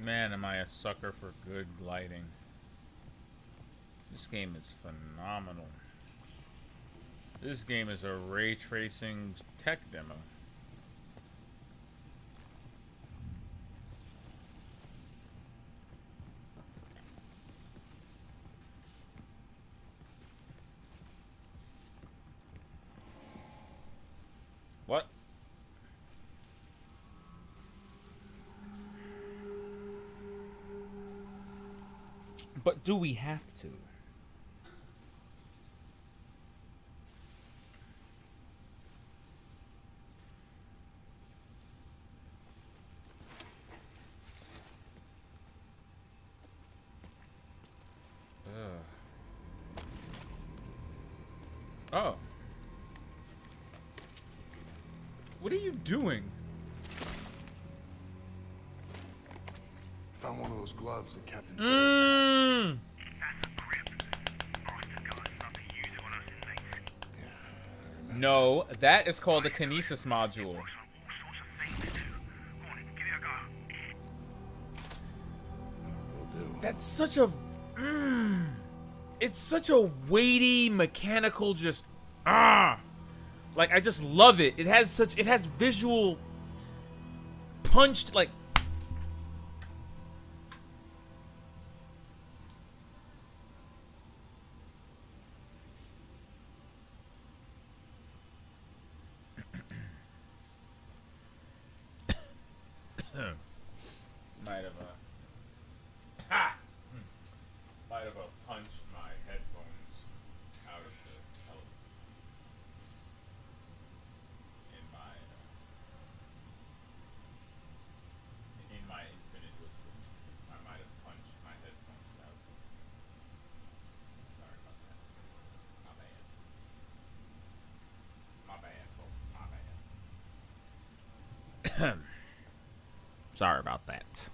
Man, am I a sucker for good lighting. This game is phenomenal. This game is a ray tracing tech demo. What? But do we have to? Oh. What are you doing? Found one of those gloves at Captain That's a grip. Bastard got us not to use it on us inmates. No, that is called a kinesis module. Works on all sorts of things to do. Go on, give it a go. Will do. That's such a... It's such a weighty, mechanical, just... Like, I just love it. It has visual... punched, like... Might have punched my headphones out of the television. In my infinite wisdom, I might have punched my headphones out. Sorry about that. My bad. My bad, folks. My bad. Sorry about that.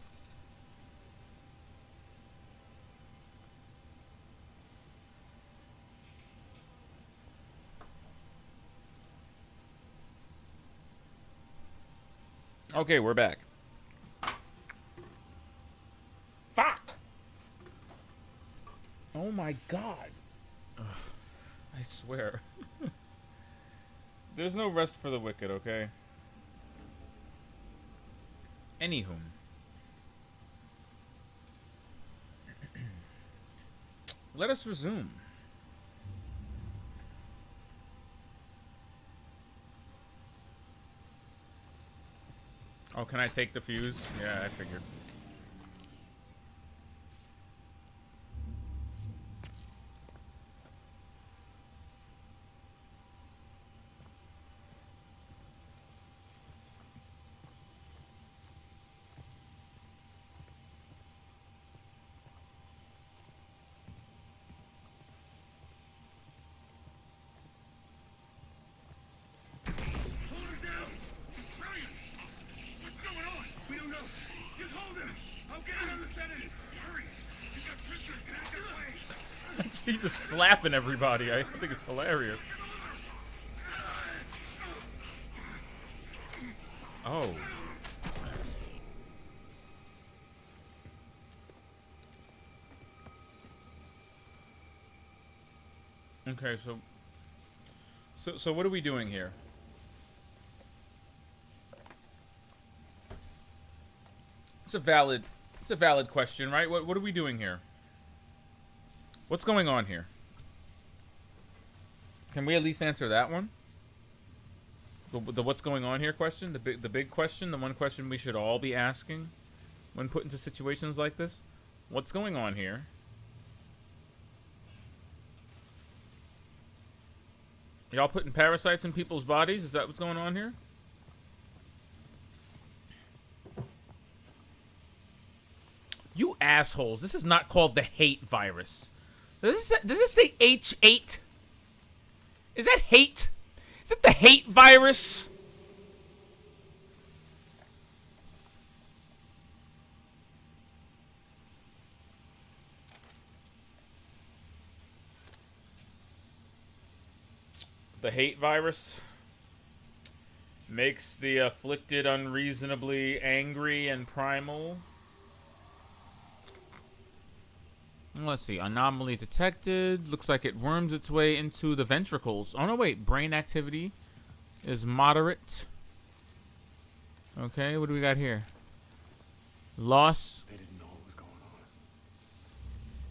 Okay, we're back. Fuck! Oh my god. Ugh, I swear. There's no rest for the wicked, okay? Anywho. Let us resume. Oh, can I take the fuse? Yeah, I figured. He's just slapping everybody. I think it's hilarious. Oh. Okay, so what are we doing here? It's a valid question, right? What are we doing here? What's going on here? Can we at least answer that one? The what's going on here question? The big question? The one question we should all be asking when put into situations like this? What's going on here? Y'all putting parasites in people's bodies? Is that what's going on here? You assholes. This is not called the hate virus. Does this say H8? Is that hate? Is it the hate virus? The hate virus makes the afflicted unreasonably angry and primal. Let's see. Anomaly detected. Looks like it worms its way into the ventricles. Oh, no, wait. Brain activity is moderate. Okay, what do we got here? Loss. They didn't know what was going on.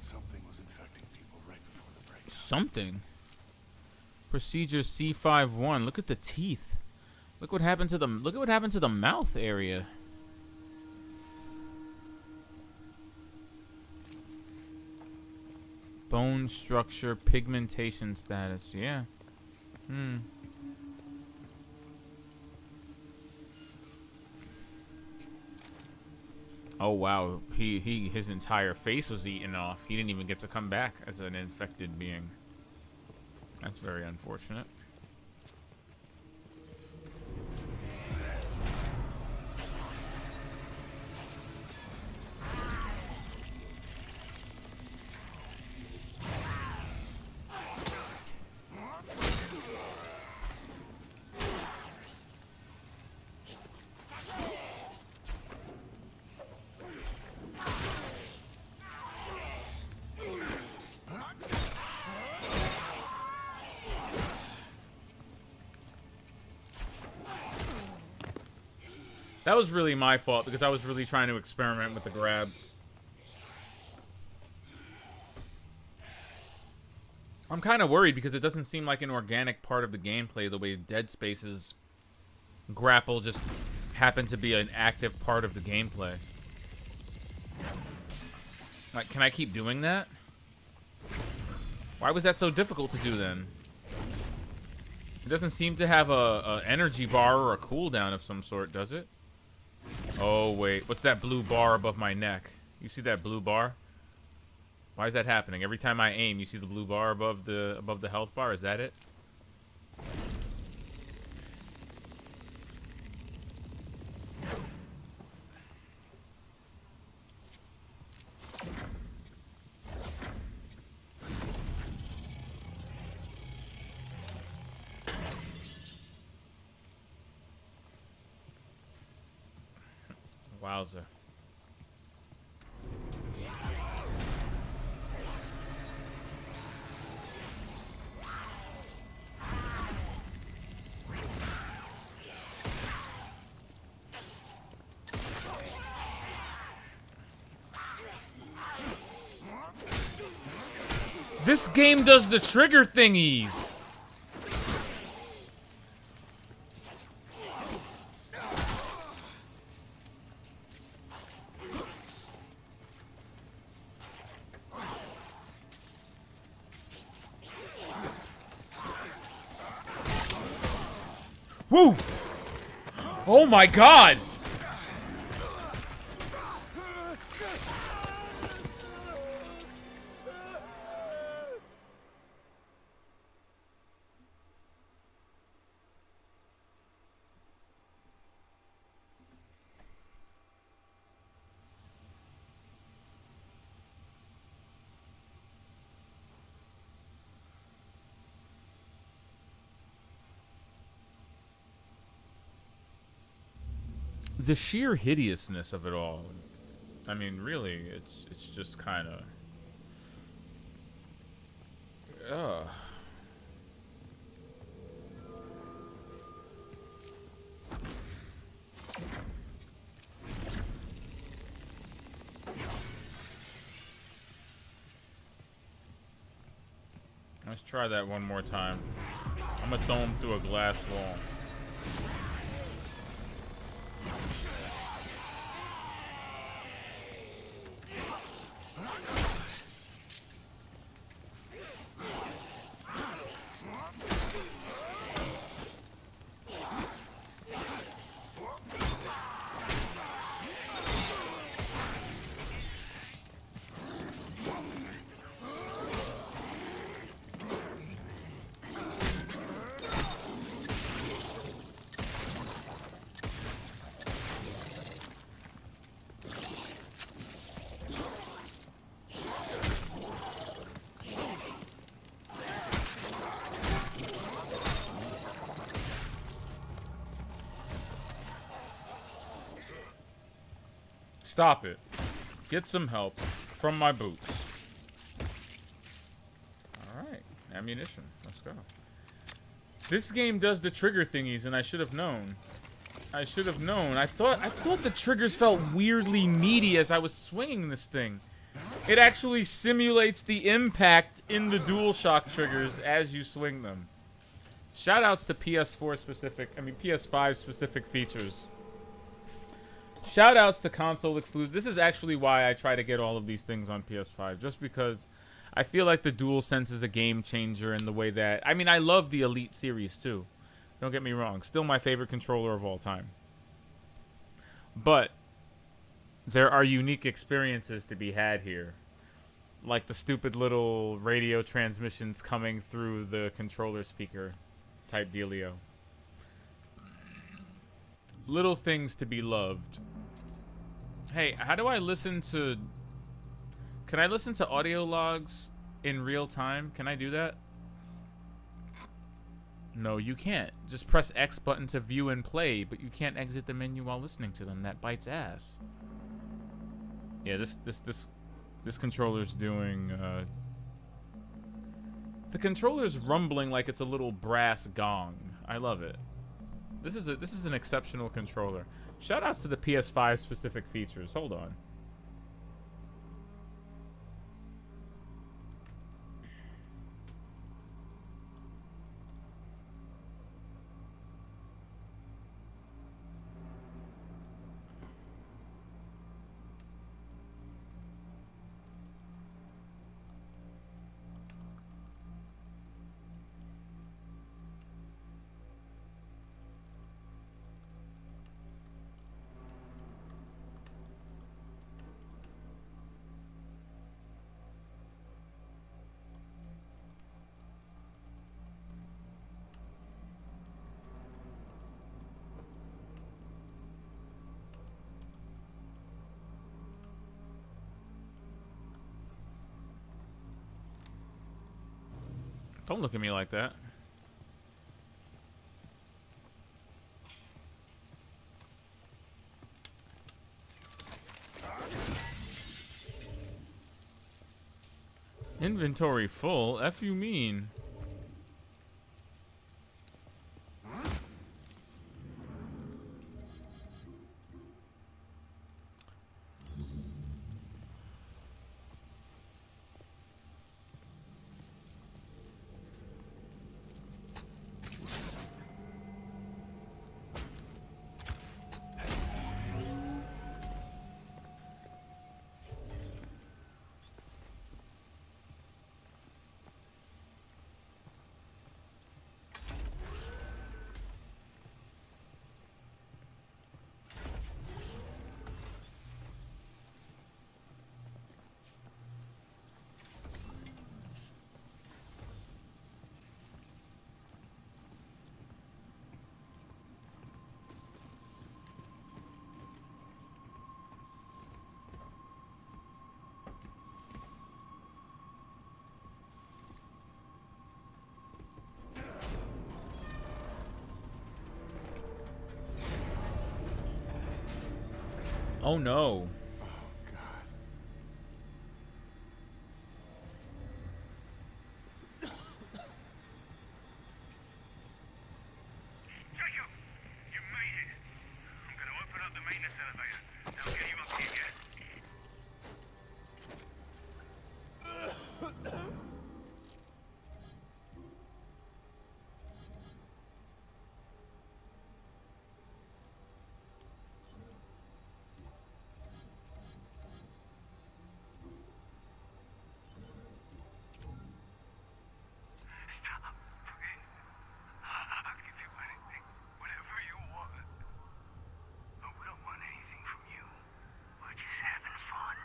Something was infecting people right before the break. Something? Procedure C51. Look at the teeth. Look what happened to the mouth area. Bone structure, pigmentation status. Yeah. Oh wow. His entire face was eaten off. He didn't even get to come back as an infected being. That's very unfortunate. That was really my fault because I was really trying to experiment with the grab. I'm kind of worried because it doesn't seem like an organic part of the gameplay the way Dead Space's grapple just happened to be an active part of the gameplay. Like, can I keep doing that? Why was that so difficult to do then? It doesn't seem to have a energy bar or a cooldown of some sort, does it? Oh, wait. What's that blue bar above my neck? You see that blue bar? Why is that happening? Every time I aim, you see the blue bar above the health bar? Is that it? Wowza. This game does the trigger thingies. Woo! Oh my god! The sheer hideousness of it all. I mean, really, it's just kind of. Let's try that one more time. I'm gonna throw him through a glass wall. Stop it. Get some help from my boots. Alright. Ammunition. Let's go. This game does the trigger thingies, and I should have known. I should have known. I thought the triggers felt weirdly meaty as I was swinging this thing. It actually simulates the impact in the DualShock triggers as you swing them. Shoutouts to PS5 specific features. Shoutouts to console exclusive. This is actually why I try to get all of these things on PS5, just because I feel like the DualSense is a game changer in the way that... I mean, I love the Elite series too. Don't get me wrong. Still my favorite controller of all time. But there are unique experiences to be had here. Like the stupid little radio transmissions coming through the controller speaker type dealio. Little things to be loved. Hey, how do I listen to... Can I listen to audio logs in real time? Can I do that? No, you can't. Just press X button to view and play, but you can't exit the menu while listening to them. That bites ass. Yeah, this controller's doing... The controller's rumbling like it's a little brass gong. I love it. This is an exceptional controller. Shoutouts to the PS5 specific features. Hold on. Don't look at me like that. Inventory full? F you mean? Oh no. Jacob, you made it. I'm gonna open up the maintenance elevator. That'll get you up here again. Stop. Forget. I'll give you anything. Whatever you want. But we don't want anything from you. We're just having fun.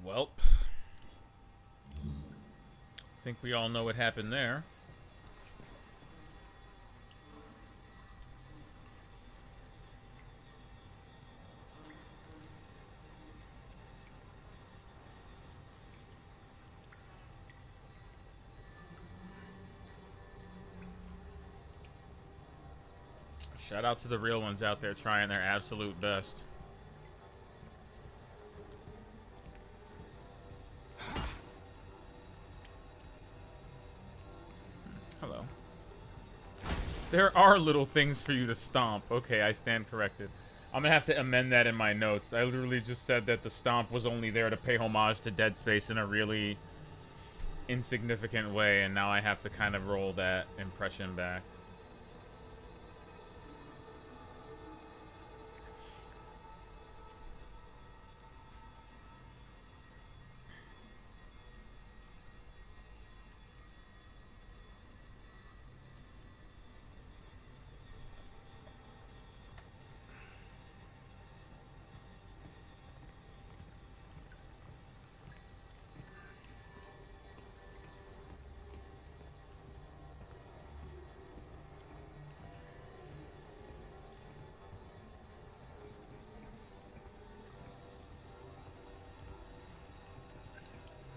No. Welp. I think we all know what happened there. Shout out to the real ones out there trying their absolute best. Hello. There are little things for you to stomp. Okay, I stand corrected. I'm gonna have to amend that in my notes. I literally just said that the stomp was only there to pay homage to Dead Space in a really insignificant way, and now I have to kind of roll that impression back.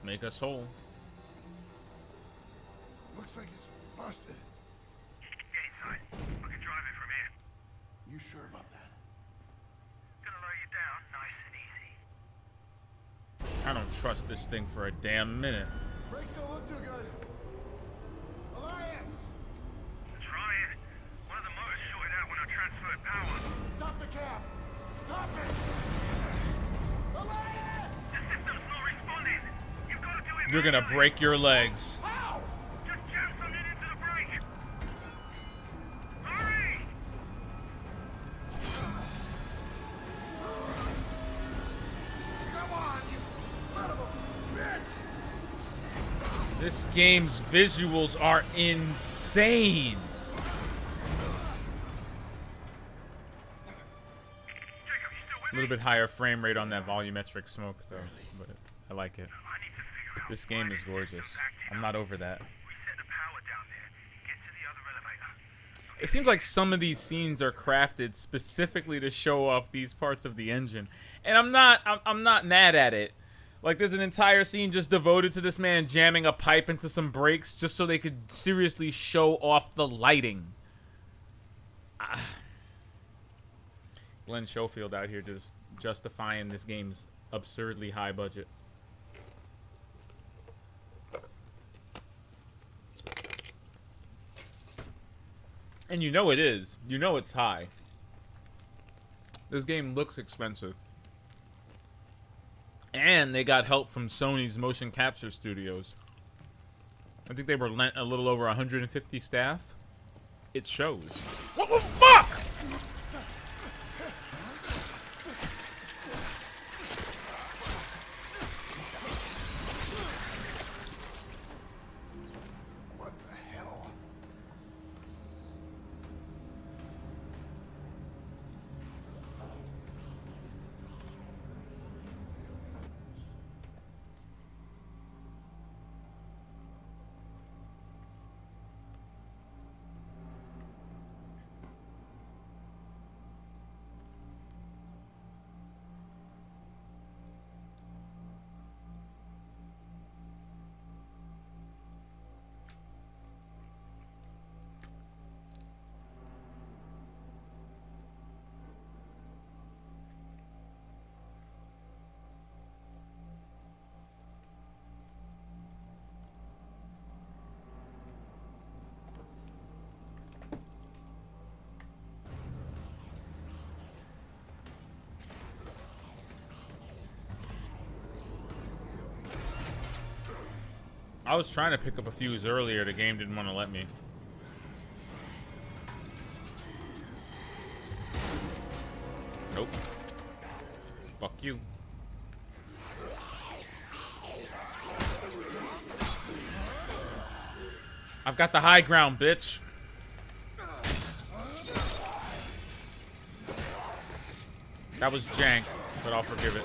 Make us whole. Looks like it's busted. Get inside. I can drive it from here. You sure about that? Gonna lower you down nice and easy. I don't trust this thing for a damn minute. Brakes don't look too good. Elias! Try it. One of the motors shorted out when I transferred power. Stop the cab! Stop it! Elias! The system's not responding. You've got to do it. You're gonna break your legs. Ow! Just jam something into the brake. Hurry! Come on, you son of a bitch! This game's visuals are insane. A little bit higher frame rate on that volumetric smoke, though, but I like it. This game is gorgeous. I'm not over that. It seems like some of these scenes are crafted specifically to show off these parts of the engine, and I'm not mad at it. Like, there's an entire scene just devoted to this man jamming a pipe into some brakes just so they could seriously show off the lighting. Glenn Schofield out here just justifying this game's absurdly high budget. And you know it is. You know it's high. This game looks expensive. And they got help from Sony's motion capture studios. I think they were lent a little over 150 staff. It shows. What the fuck? What the hell? I was trying to pick up a fuse earlier. The game didn't want to let me. Nope. Fuck you. I've got the high ground, bitch. That was jank, but I'll forgive it.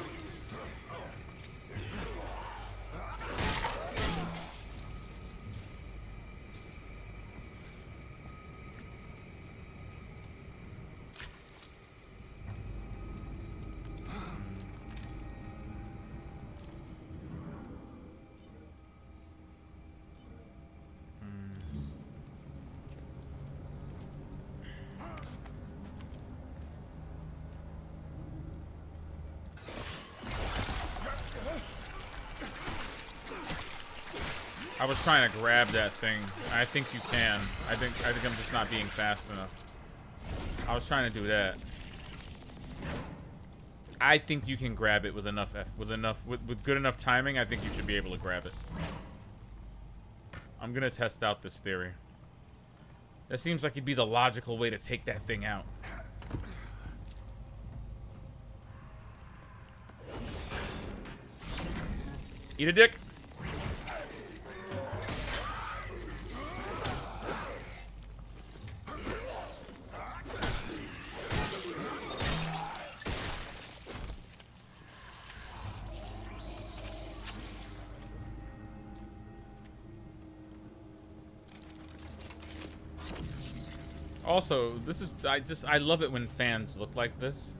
I was trying to grab that thing. I think you can. I think I'm just not being fast enough. I was trying to do that. I think you can grab it with with good enough timing. I think you should be able to grab it. I'm gonna test out this theory. That seems like it'd be the logical way to take that thing out. Eat a dick. Also, this is I love it when fans look like this.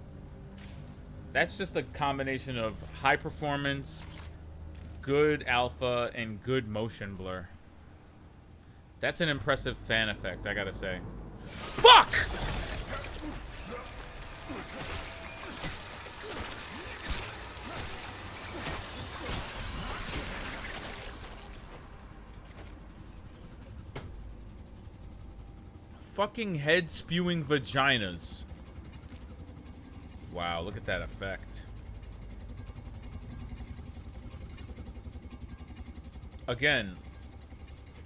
That's just a combination of high performance, good alpha, and good motion blur. That's an impressive fan effect, I gotta say. Fuck! Fucking head spewing vaginas. Wow, look at that effect. Again,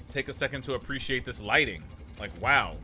take a second to appreciate this lighting. Like, wow.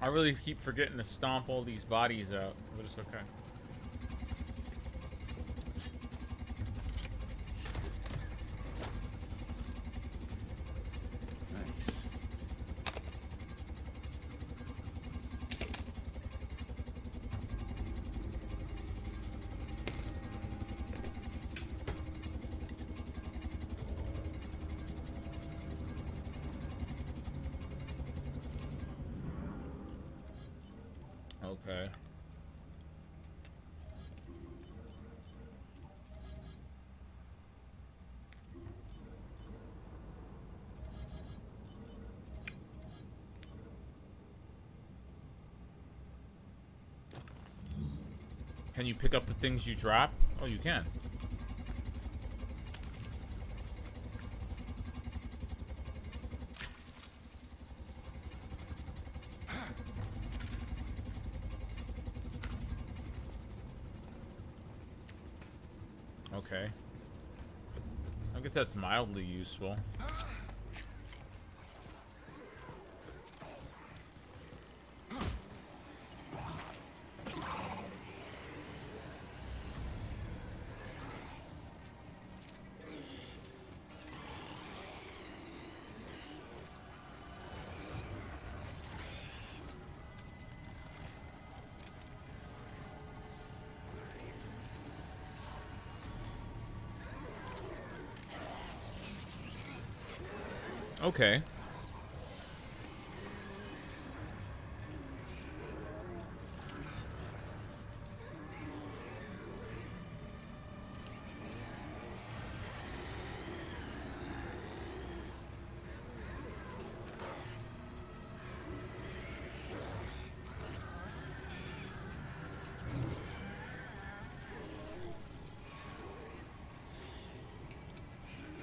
I really keep forgetting to stomp all these bodies out, but it's okay. Okay. Can you pick up the things you drop? Oh, you can. Okay. I guess that's mildly useful. Okay.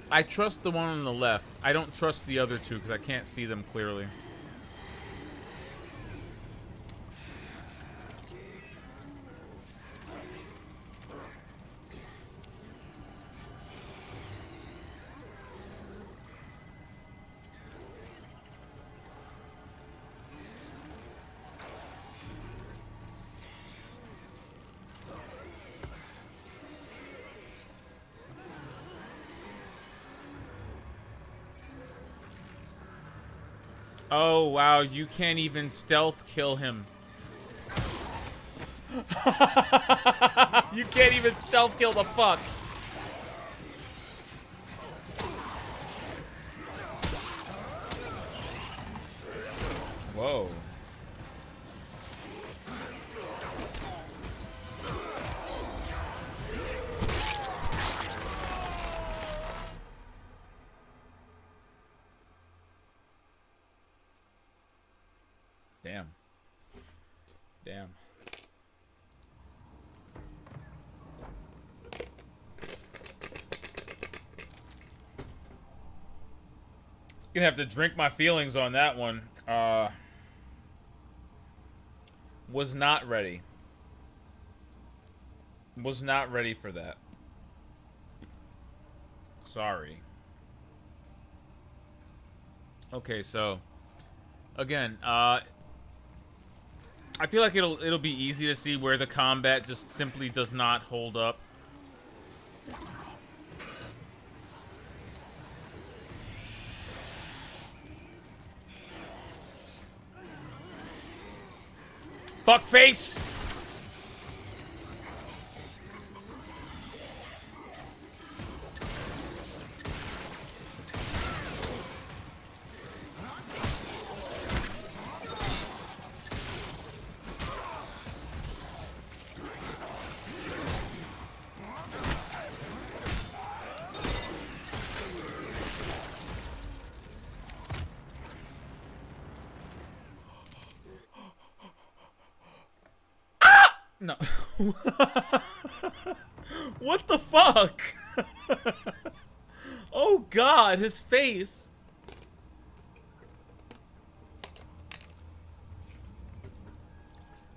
I trust the one on the left. I don't trust the other two because I can't see them clearly. Oh, wow, you can't even stealth kill him. You can't even stealth kill the fuck. Whoa. Damn. Damn. Gonna have to drink my feelings on that one. Was not ready. Was not ready for that. Sorry. Okay, so again, I feel like it'll be easy to see where the combat just simply does not hold up. Fuckface! No. What the fuck? Oh god, his face.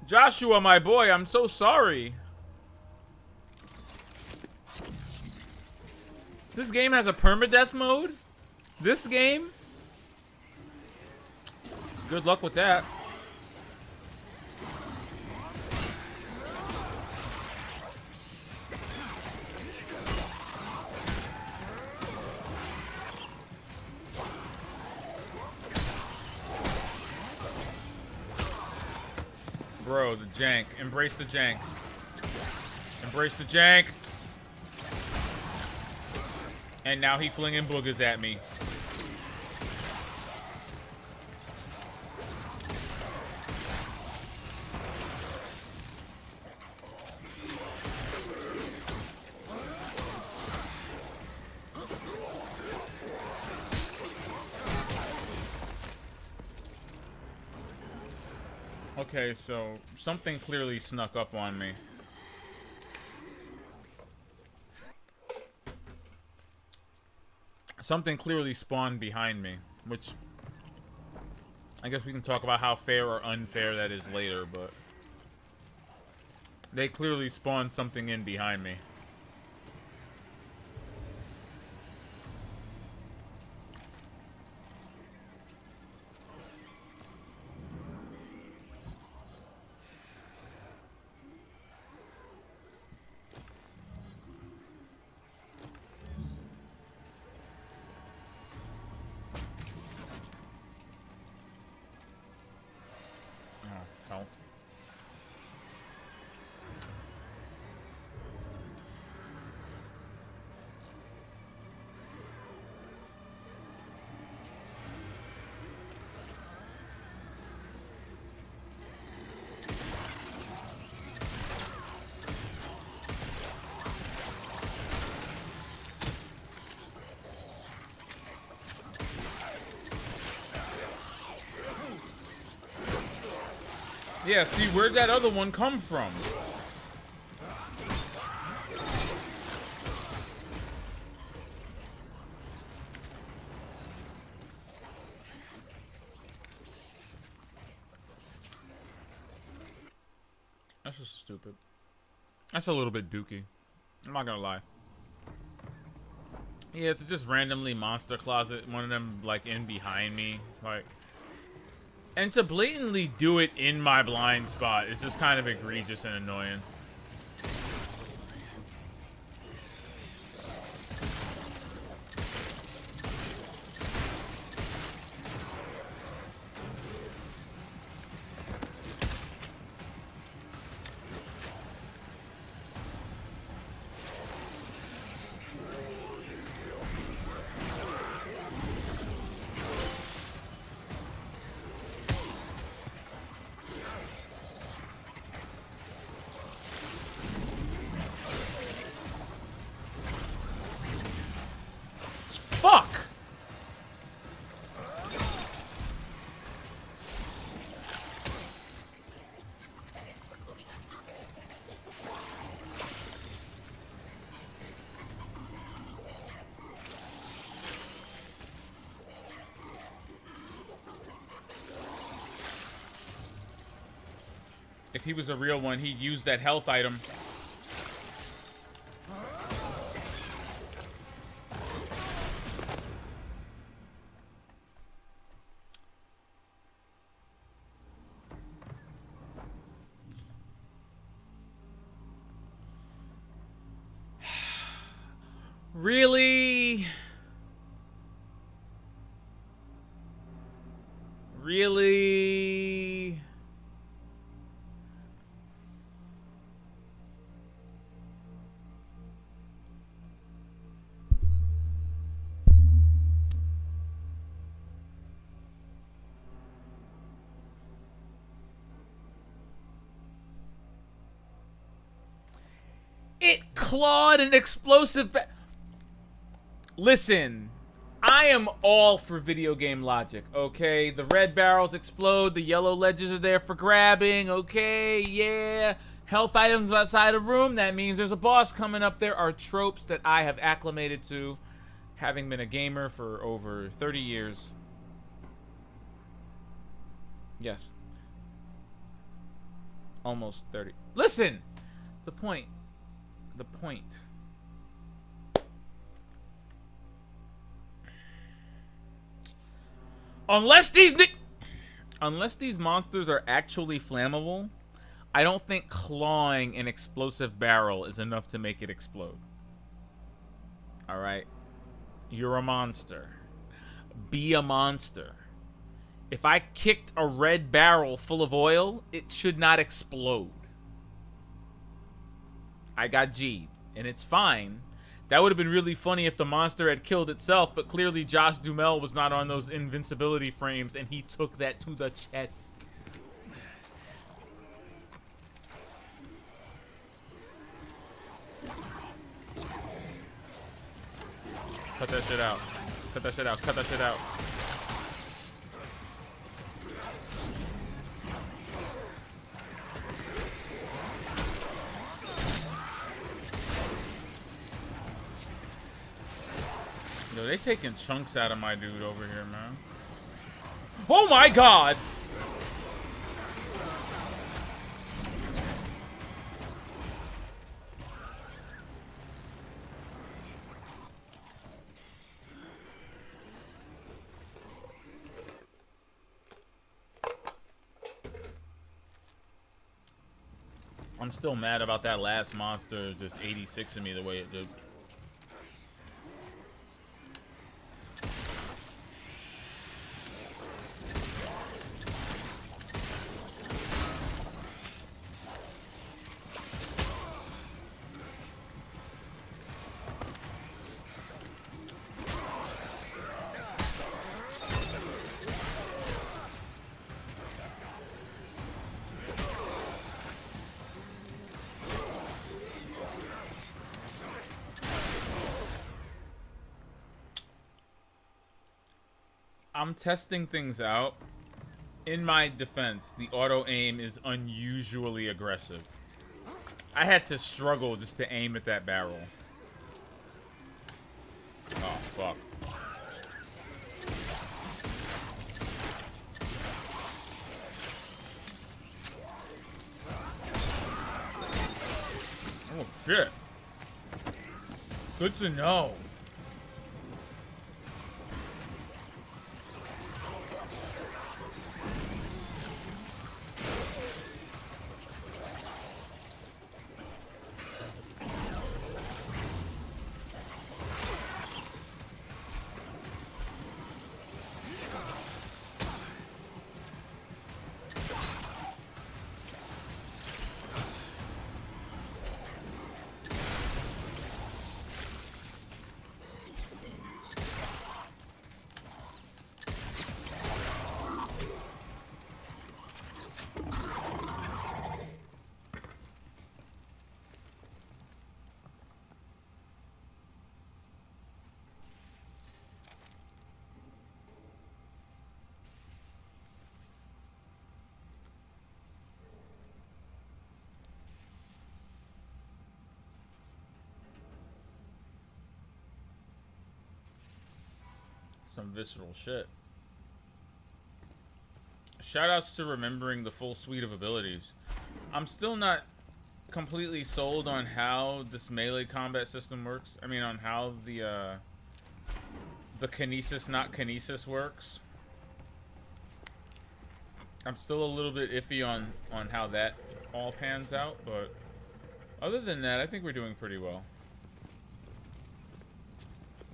Joshua, my boy, I'm so sorry. This game has a permadeath mode? This game? Good luck with that. Bro, the jank. Embrace the jank. Embrace the jank. And now he flinging boogers at me. Okay, so something clearly snuck up on me. Something clearly spawned behind me, which I guess we can talk about how fair or unfair that is later, but they clearly spawned something in behind me. Yeah, see, where'd that other one come from? That's just stupid. That's a little bit dookie. I'm not gonna lie. Yeah, it's just randomly monster closet, one of them like in behind me, like, and to blatantly do it in my blind spot is just kind of egregious and annoying. Fuck! If he was a real one, he'd use that health item. Really? Really? It clawed an explosive Listen, I am all for video game logic, okay? The red barrels explode, the yellow ledges are there for grabbing, okay? Yeah. Health items outside a room, that means there's a boss coming up. There are tropes that I have acclimated to, having been a gamer for over 30 years. Yes. Almost 30. Listen! The point. Unless these monsters are actually flammable, I don't think clawing an explosive barrel is enough to make it explode. Alright? You're a monster. Be a monster. If I kicked a red barrel full of oil, it should not explode. I got G'd, and it's fine. That would have been really funny if the monster had killed itself, but clearly Josh Duhamel was not on those invincibility frames, and he took that to the chest. Cut that shit out. Cut that shit out. Cut that shit out. Yo, they taking chunks out of my dude over here, man. Oh my god! I'm still mad about that last monster just 86ing me the way it did. I'm testing things out in my defense, the auto aim is unusually aggressive. I had to struggle just to aim at that barrel. Oh, fuck. Oh, shit. Good to know. Some visceral shit. Shoutouts to remembering the full suite of abilities. I'm still not completely sold on how this melee combat system works. I mean, on how the kinesis, not kinesis, works. I'm still a little bit iffy on how that all pans out, but other than that, I think we're doing pretty well.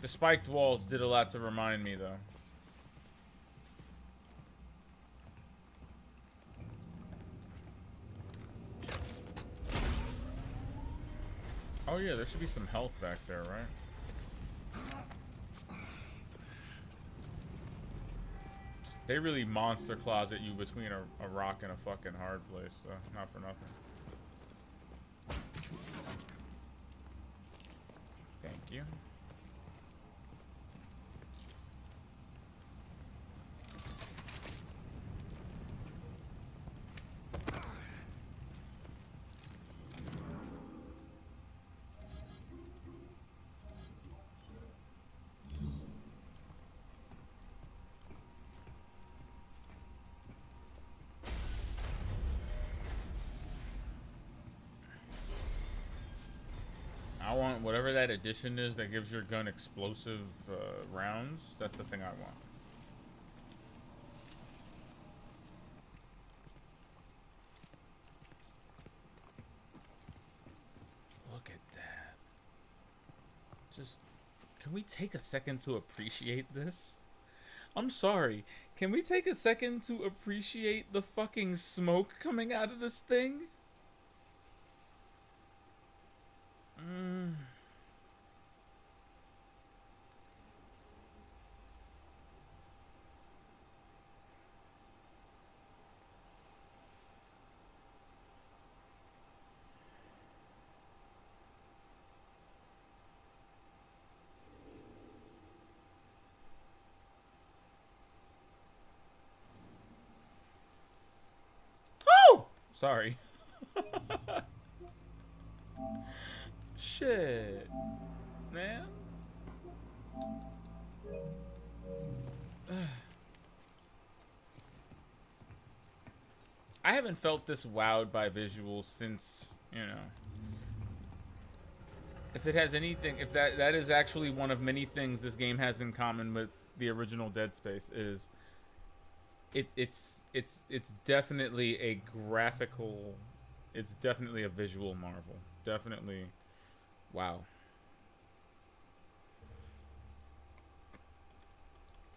The spiked walls did a lot to remind me, though. Oh yeah, there should be some health back there, right? They really monster closet you between a rock and a fucking hard place, so not for nothing. Thank you. I want whatever that addition is that gives your gun explosive rounds. That's the thing I want. Look at that. Just, can we take a second to appreciate this? I'm sorry. Can we take a second to appreciate the fucking smoke coming out of this thing? Oh! Sorry. Shit, man. I haven't felt this wowed by visuals since, you know. If it has anything, if that is actually one of many things this game has in common with the original Dead Space, is it's definitely a graphical, it's definitely a visual marvel. Definitely. Wow.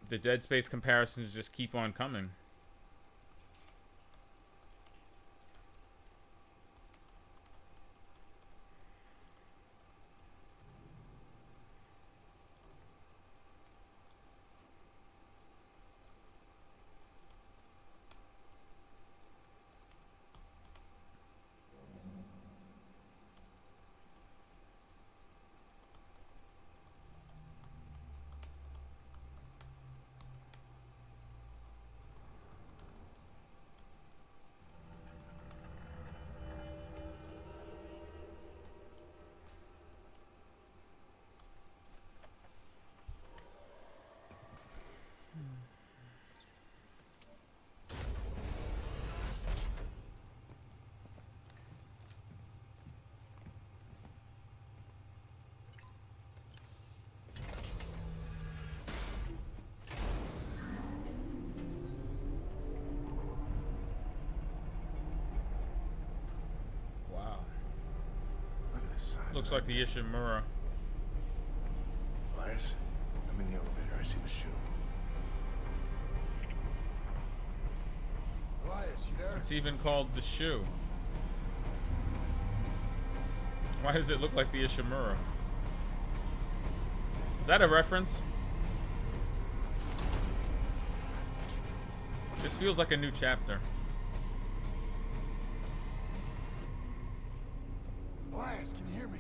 The Dead Space comparisons just keep on coming. looks like the Ishimura. Elias, I'm in the elevator. I see the shoe. Elias, you there? It's even called the shoe. Why does it look like the Ishimura? Is that a reference? This feels like a new chapter. Elias, can you hear me?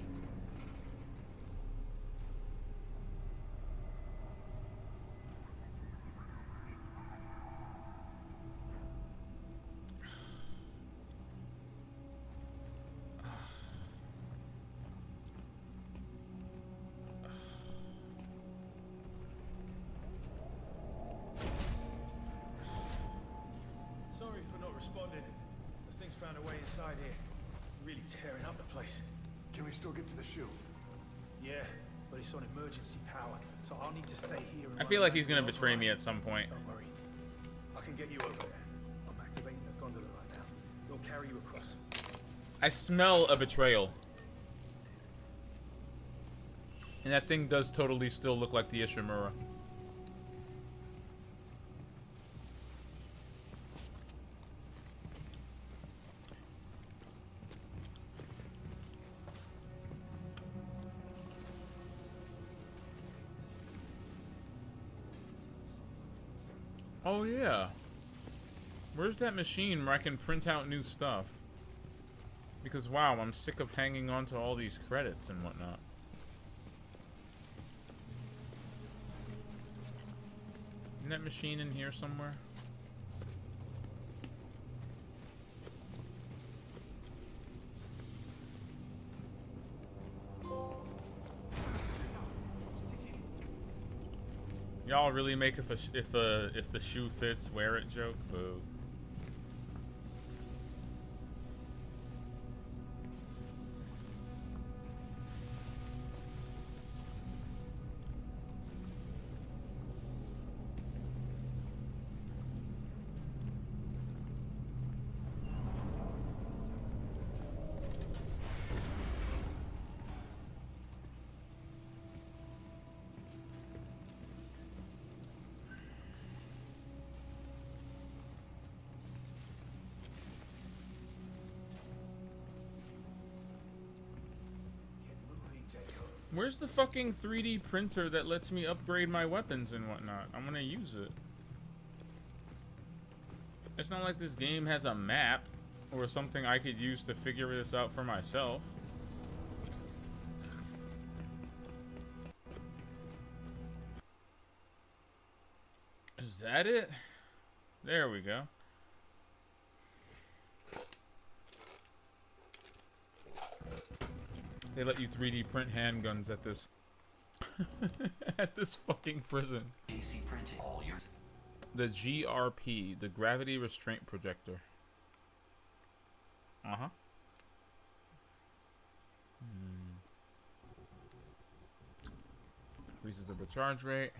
Sorry for not responding. This thing's found a way inside here. Really tearing up the place. Can we still get to the shoe? Yeah, but it's on emergency power, so I'll need to stay here. And I feel like he's gonna betray me at some point. Don't worry. I can get you over there. I'm activating the gondola right now. We'll carry you across. I smell a betrayal. And that thing does totally still look like the Ishimura. Oh yeah. Where's that machine where I can print out new stuff? Because wow, I'm sick of hanging on to all these credits and whatnot. Isn't that machine in here somewhere? Y'all really make if the shoe fits, wear it joke? Boo. Where's the fucking 3D printer that lets me upgrade my weapons and whatnot? I'm gonna use it. It's not like this game has a map or something I could use to figure this out for myself. Is that it? There we go. They let you 3D print handguns at this at this fucking prison. AC printing all yours. The GRP, the gravity restraint projector. Uh-huh. Increases the recharge rate.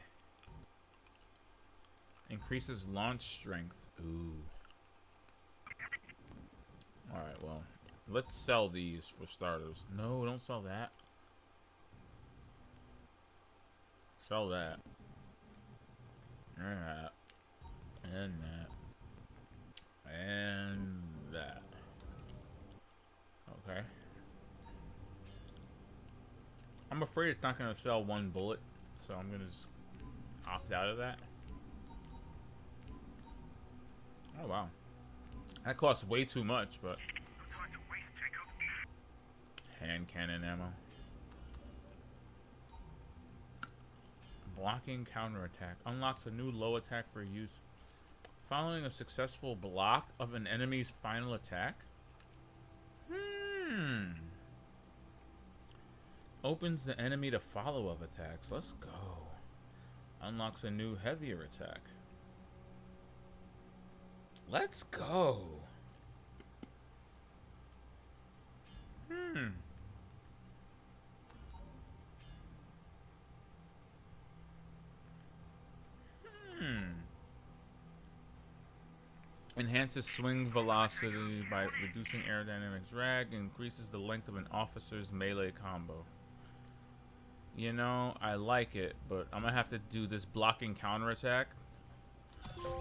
Increases launch strength. Ooh. Alright, well. Let's sell these for starters. No, don't sell that. Sell that. And that. And that. And that. Okay. I'm afraid it's not going to sell one bullet, so I'm going to just opt out of that. Oh, wow. That costs way too much, but... Hand cannon ammo. Blocking counterattack. Unlocks a new low attack for use following a successful block of an enemy's final attack. Opens the enemy to follow-up attacks. Let's go. Unlocks a new heavier attack. Let's go. Enhances swing velocity by reducing aerodynamics drag. Increases the length of an officer's melee combo. You know, I like it, but I'm gonna have to do this blocking counterattack.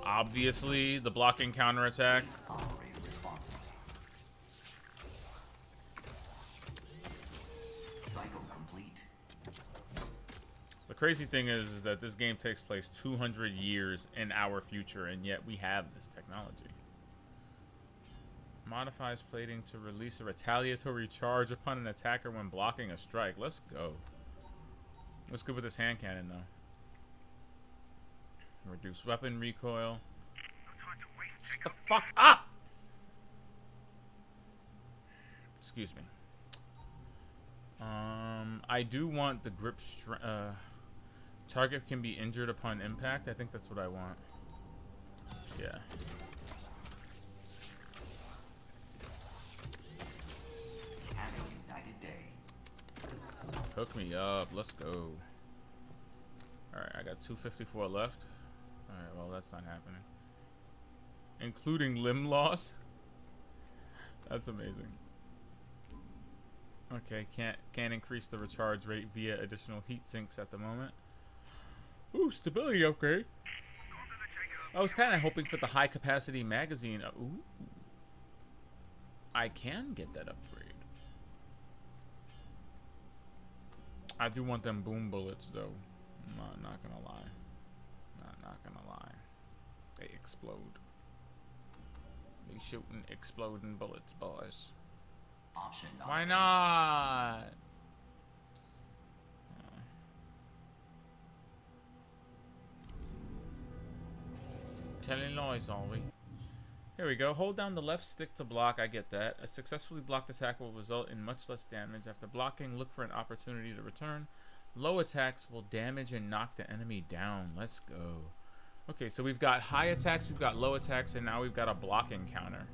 Obviously, the blocking counterattack. Cycle complete. The crazy thing is that this game takes place 200 years in our future, and yet we have this technology. Modifies plating to release a retaliatory charge upon an attacker when blocking a strike. Let's go. What's good with this hand cannon, though? Reduce weapon recoil. Shut the fuck up! Excuse me. I do want the grip target can be injured upon impact. I think that's what I want. Yeah. Have a united day. Hook me up. Let's go. Alright, I got 254 left. Alright, well, that's not happening. Including limb loss? That's amazing. Okay, can't increase the recharge rate via additional heat sinks at the moment. Ooh, stability upgrade. I was kind of hoping for the high capacity magazine. Ooh. I can get that upgrade. I do want them boom bullets, though. I'm not gonna lie. Not gonna lie. They explode. They shooting exploding bullets, boys. Option not. Why not? Telling lies, are we? Here we go. Hold down the left stick to block. I get that. A successfully blocked attack will result in much less damage. After blocking, look for an opportunity to return. Low attacks will damage and knock the enemy down. Let's go. Okay, so we've got high attacks, we've got low attacks, and now we've got a blocking counter.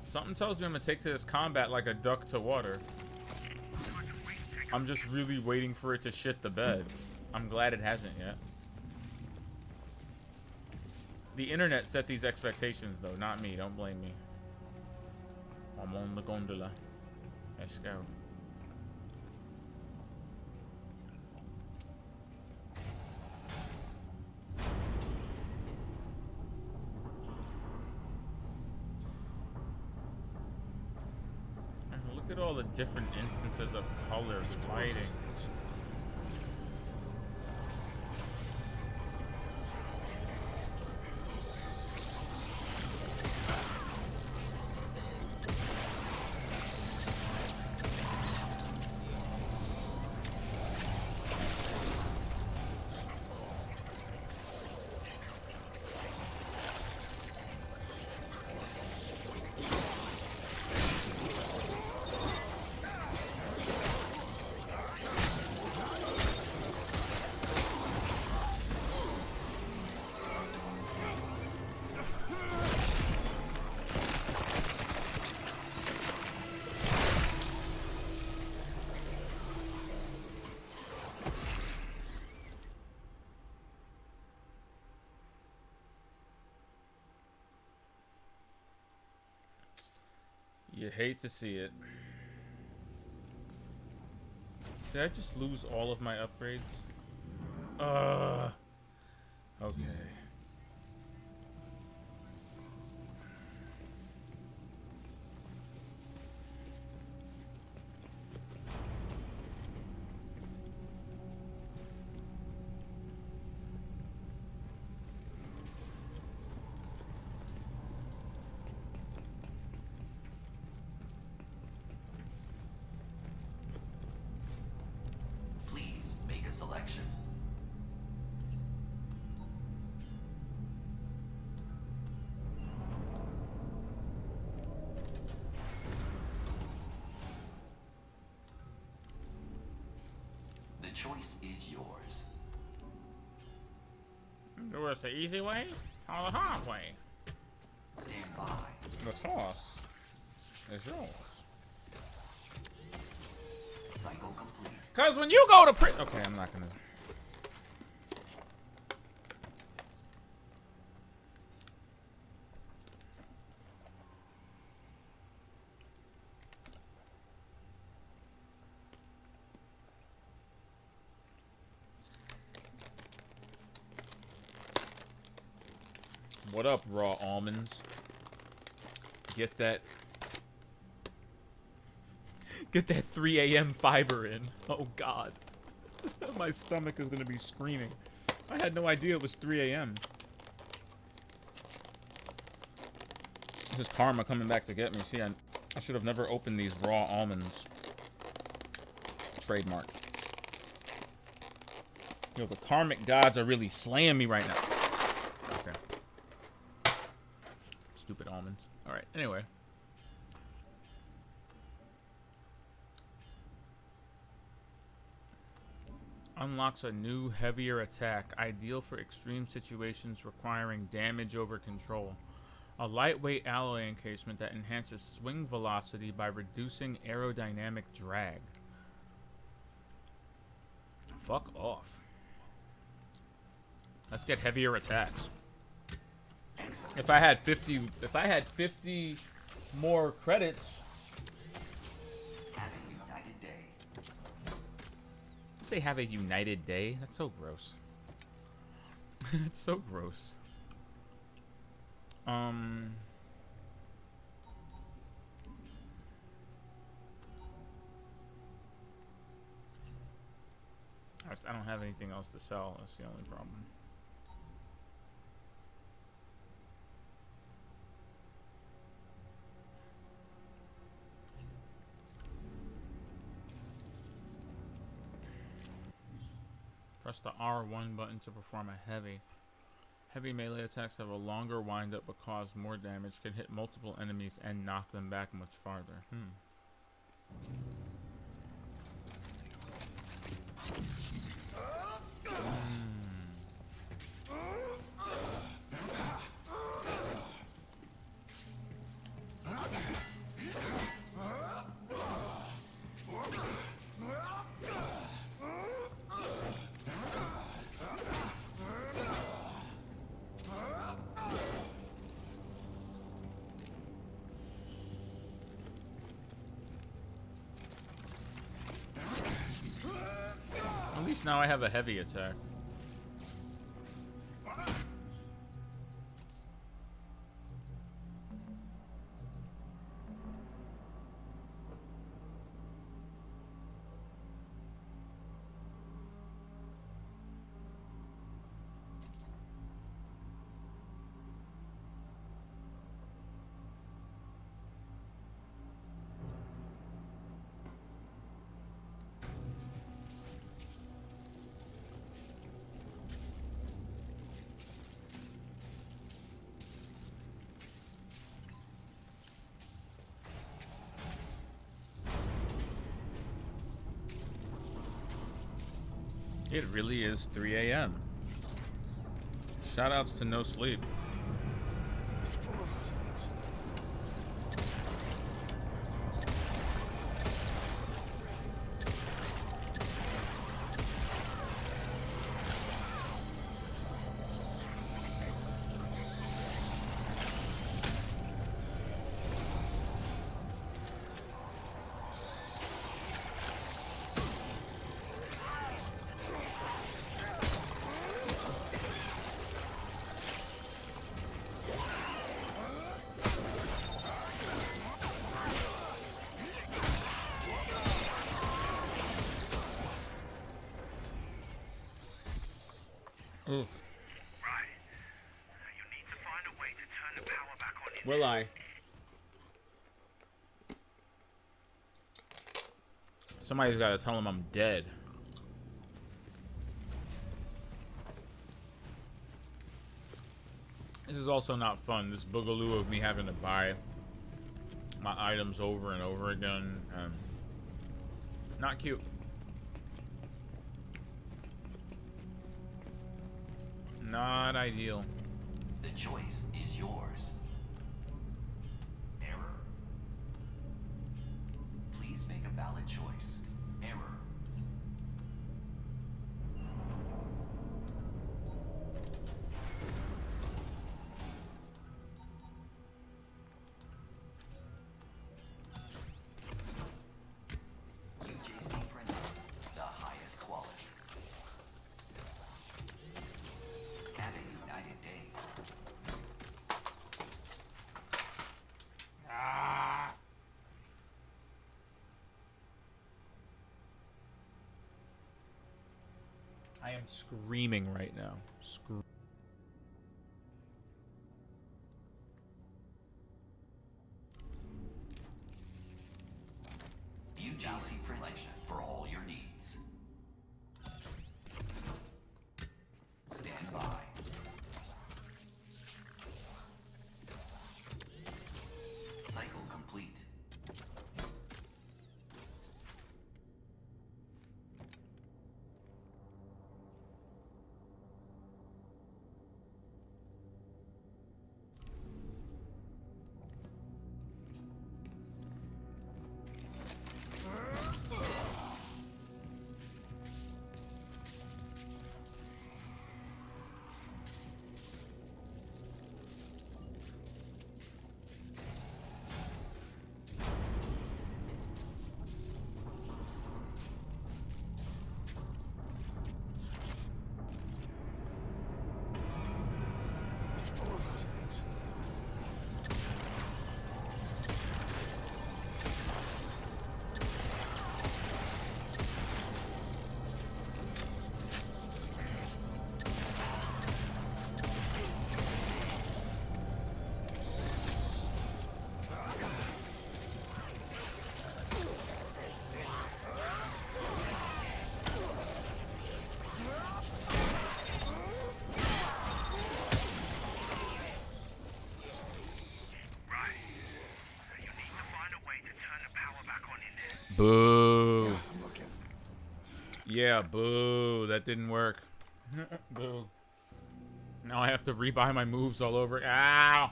Something tells me I'm gonna take to this combat like a duck to water. I'm just really waiting for it to shit the bed. I'm glad it hasn't yet. The internet set these expectations, though, not me. Don't blame me. I'm on the gondola. Let's go. Look at all the different instances of colors fighting. You hate to see it. Did I just lose all of my upgrades? Okay. Please make a selection. The choice is yours. Do us the easy way or the hard way? Stand by. The sauce is yours. Cycle complete. Cause when you go to okay, I'm not gonna. What up, raw almonds? Get that 3 a.m. fiber in. Oh god. My stomach is gonna be screaming. I had no idea it was 3 a.m. This is karma coming back to get me. See, I should have never opened these raw almonds. Trademark. Yo, the karmic gods are really slaying me right now. Okay. Stupid almonds. Alright, anyway. Unlocks a new, heavier attack, ideal for extreme situations requiring damage over control. A lightweight alloy encasement that enhances swing velocity by reducing aerodynamic drag. Fuck off. Let's get heavier attacks. If I had 50 more credits. Have a united day. Say have a united day. That's so gross. It's so gross. I don't have anything else to sell. That's the only problem. Press the R1 button to perform a heavy. Heavy melee attacks have a longer windup but cause more damage, can hit multiple enemies and knock them back much farther. At least now I have a heavy attack. It really is 3 a.m. Shoutouts to No Sleep. It's full of those things. Oof. Right. You need to find a way to turn the power back on in Will I? Somebody's got to tell him I'm dead. This is also not fun. This boogaloo of me having to buy my items over and over again. Not cute. Not ideal. The choice is yours. Error. Please make a valid choice. Error. UJC printer, the highest quality. Have a united day. I am screaming right now. UJC printing for all your needs. Stand by. Cycle complete. It's full of those things. Boo. Yeah, I'm looking. Yeah, boo. That didn't work. Boo. Now I have to rebuy my moves all over. Ow!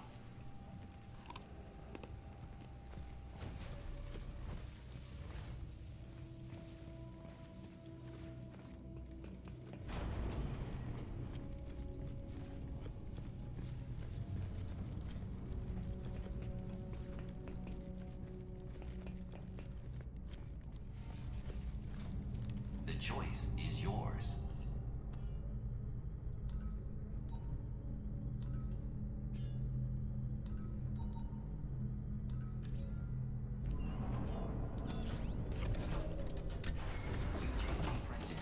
The choice is yours. UJC printed,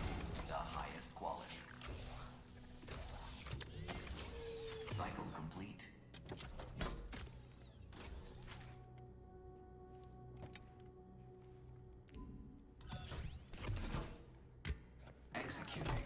the highest quality. Cycle complete. Executed.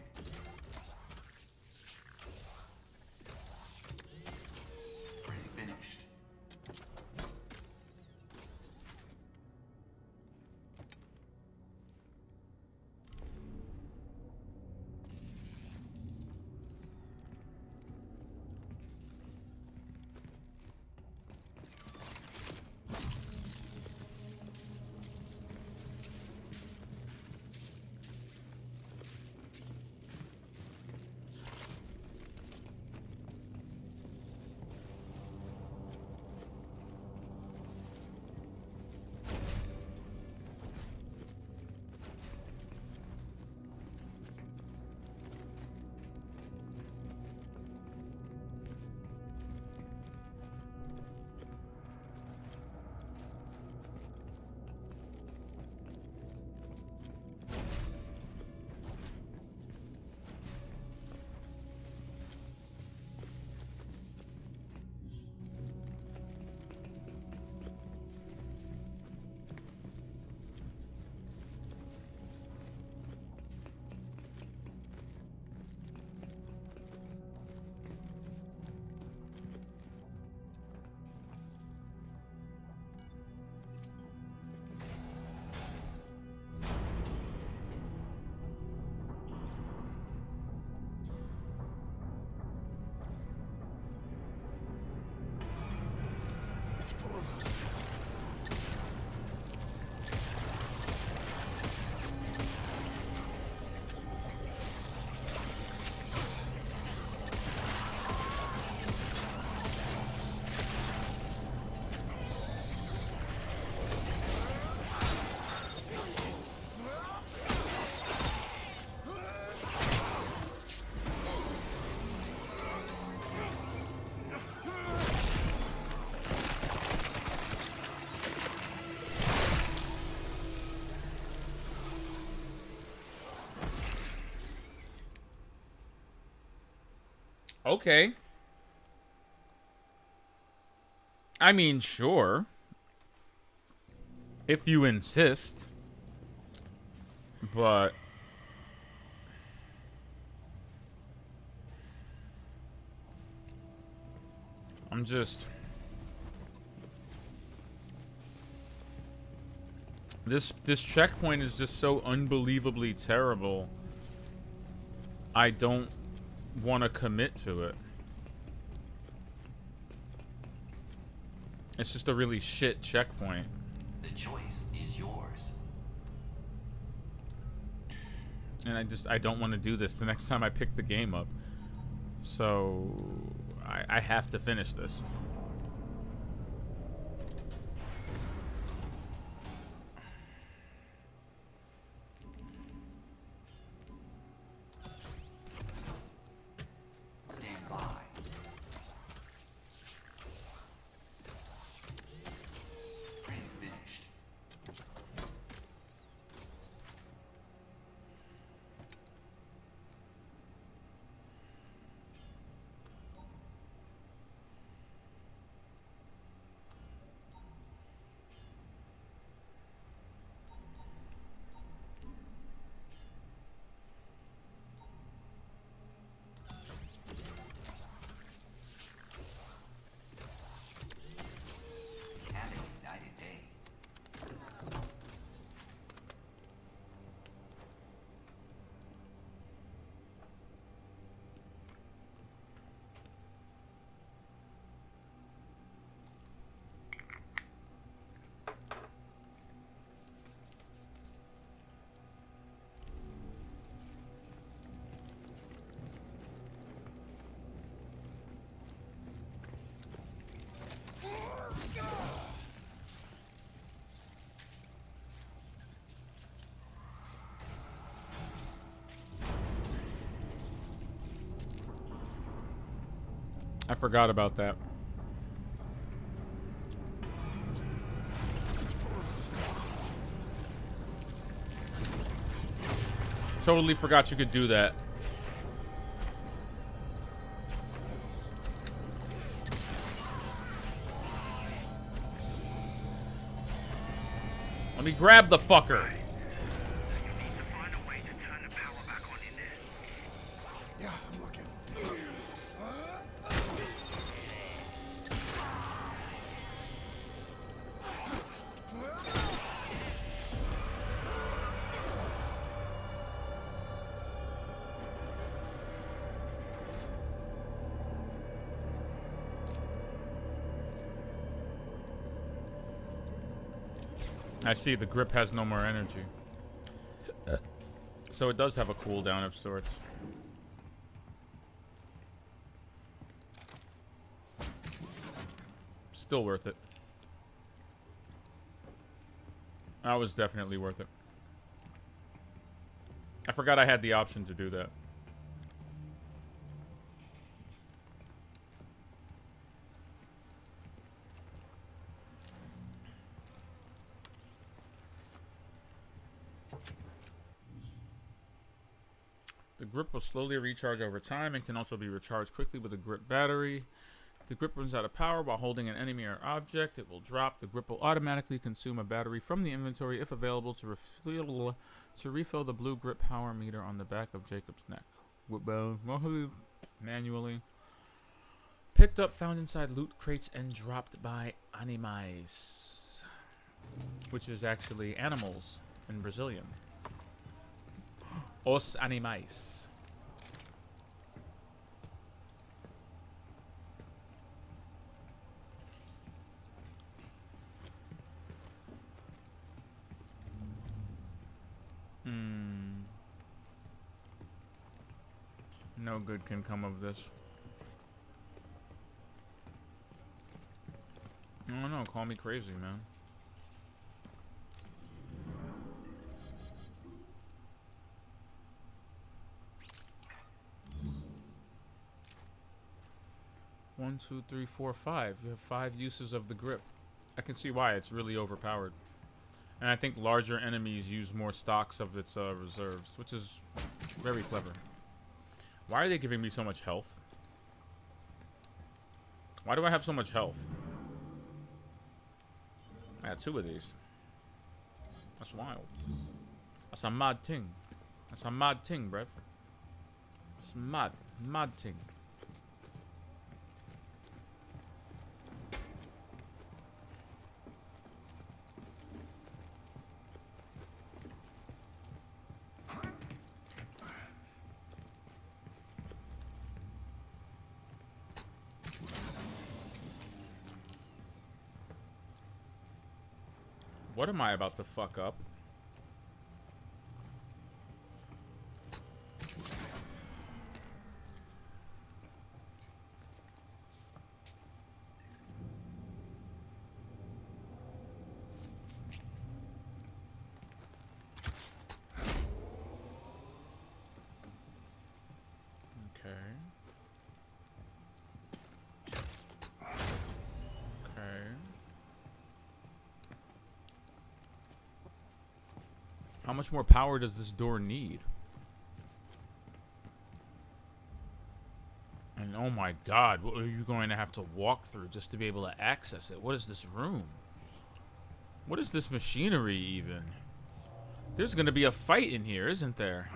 Okay. I mean, sure. If you insist. But I'm just... This checkpoint is just so unbelievably terrible. I don't want to commit to it. It's just a really shit checkpoint. The choice is yours. And I don't want to do this the next time I pick the game up. So I have to finish this. Stand by. And finished. Have an ignited day. I forgot about that. Totally forgot you could do that. Let me grab the fucker. Yeah, I'm looking. I see the grip has no more energy. So it does have a cooldown of sorts. Still worth it. That was definitely worth it. I forgot I had the option to do that. The grip will slowly recharge over time and can also be recharged quickly with a grip battery. If the grip runs out of power while holding an enemy or object, it will drop. The grip will automatically consume a battery from the inventory if available to refill the blue grip power meter on the back of Jacob's neck. Manually. Picked up, found inside loot crates, and dropped by animais, which is actually animals in Brazilian. Os animais. No good can come of this. I don't know, call me crazy, man. One, two, three, four, five. You have 5 uses of the grip. I can see why it's really overpowered. And I think larger enemies use more stocks of its reserves, which is very clever. Why are they giving me so much health? Why do I have so much health? I got 2 of these. That's wild. That's a mad thing. That's a mad thing, bruv. It's mad. Mad thing. What am I about to fuck up? How much more power does this door need? And oh my god, what are you going to have to walk through just to be able to access it? What is this room? What is this machinery even? There's going to be a fight in here, isn't there?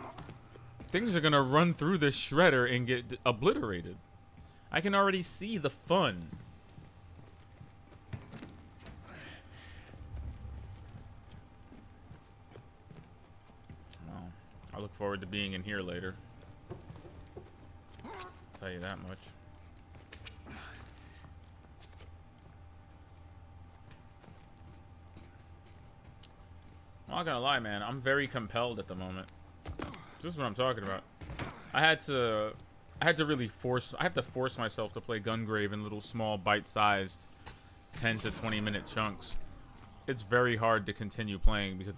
Things are going to run through this shredder and get obliterated. I can already see the fun. I look forward to being in here later. I'll tell you that much. I'm not gonna lie, man. I'm very compelled at the moment. This is what I'm talking about. I have to force myself to play Gungrave in little small bite-sized 10 to 20 minute chunks. It's very hard to continue playing because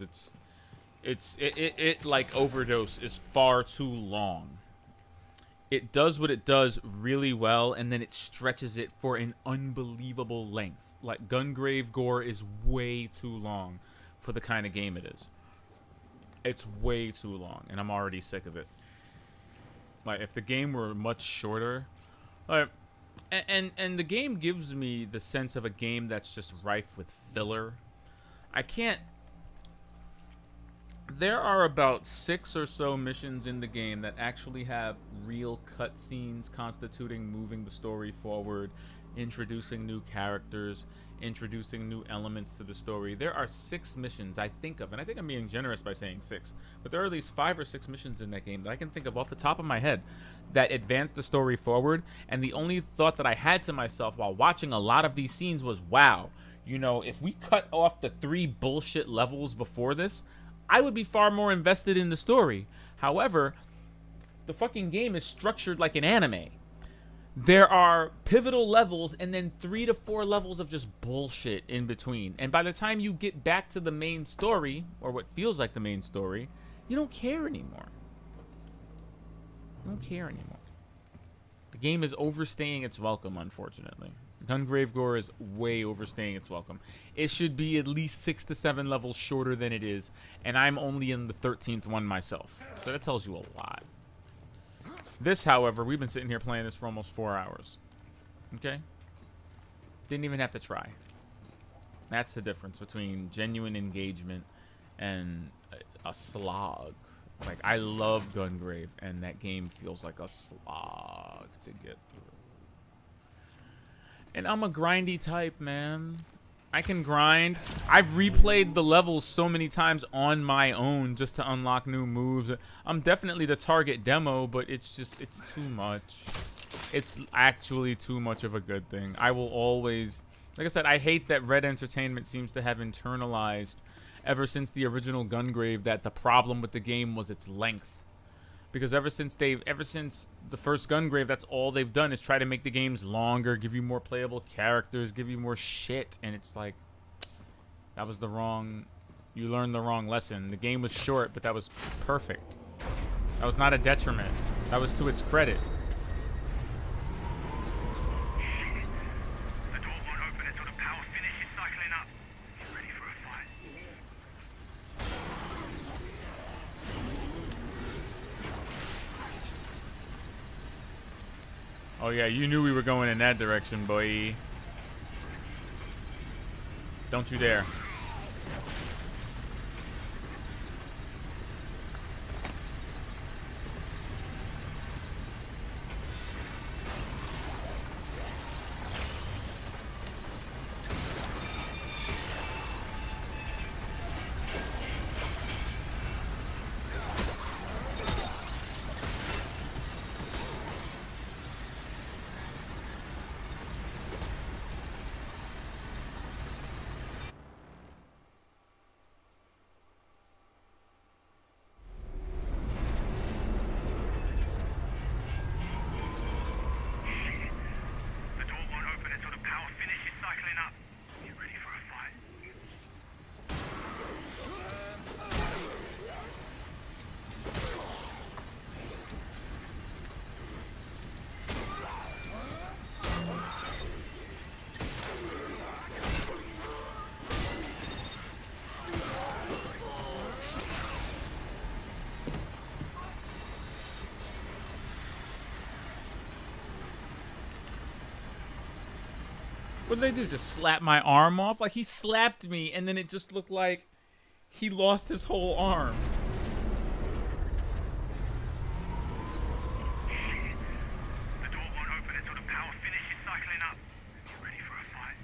it like Overdose is far too long. It does what it does really well, and then it stretches it for an unbelievable length. Like Gungrave gore is way too long for the kind of game it is. It's way too long, and I'm already sick of it. Like if the game were much shorter, like, and the game gives me the sense of a game that's just rife with filler. I can't. There are about 6 or so missions in the game that actually have real cutscenes constituting moving the story forward, introducing new characters, introducing new elements to the story. There are 6 missions I think of, and I think I'm being generous by saying 6, but there are at least 5 or 6 missions in that game that I can think of off the top of my head that advance the story forward, and the only thought that I had to myself while watching a lot of these scenes was, wow, you know, if we cut off the 3 bullshit levels before this, I would be far more invested in the story. However, the fucking game is structured like an anime. There are pivotal levels and then 3 to 4 levels of just bullshit in between. And by the time you get back to the main story, or what feels like the main story, you don't care anymore. You don't care anymore. The game is overstaying its welcome, unfortunately. Gungrave Gore is way overstaying its welcome. It should be at least 6 to 7 levels shorter than it is, and I'm only in the 13th one myself. So that tells you a lot. This, however, we've been sitting here playing this for almost 4 hours. Okay? Didn't even have to try. That's the difference between genuine engagement and a slog. Like, I love Gungrave, and that game feels like a slog to get through. And I'm a grindy type, man. I can grind. I've replayed the levels so many times on my own just to unlock new moves. I'm definitely the target demo, but it's just, it's too much. It's actually too much of a good thing. I will always, like I said, I hate that Red Entertainment seems to have internalized ever since the original Gungrave that the problem with the game was its length. Because ever since the first Gungrave, that's all they've done is try to make the games longer, give you more playable characters, give you more shit, and it's like, that was the wrong, you learned the wrong lesson. The game was short, but that was perfect. That was not a detriment. That was to its credit. The door won't open until the power finishes cycling up. Get ready for a fight. Oh yeah, you knew we were going in that direction, boy. Don't you dare. The door won't open until the power finishes cycling up. You ready for a fight? What did they do? Just slap my arm off? Like, he slapped me, and then it just looked like he lost his whole arm. The door won't open until the power finishes cycling up. You ready for a fight?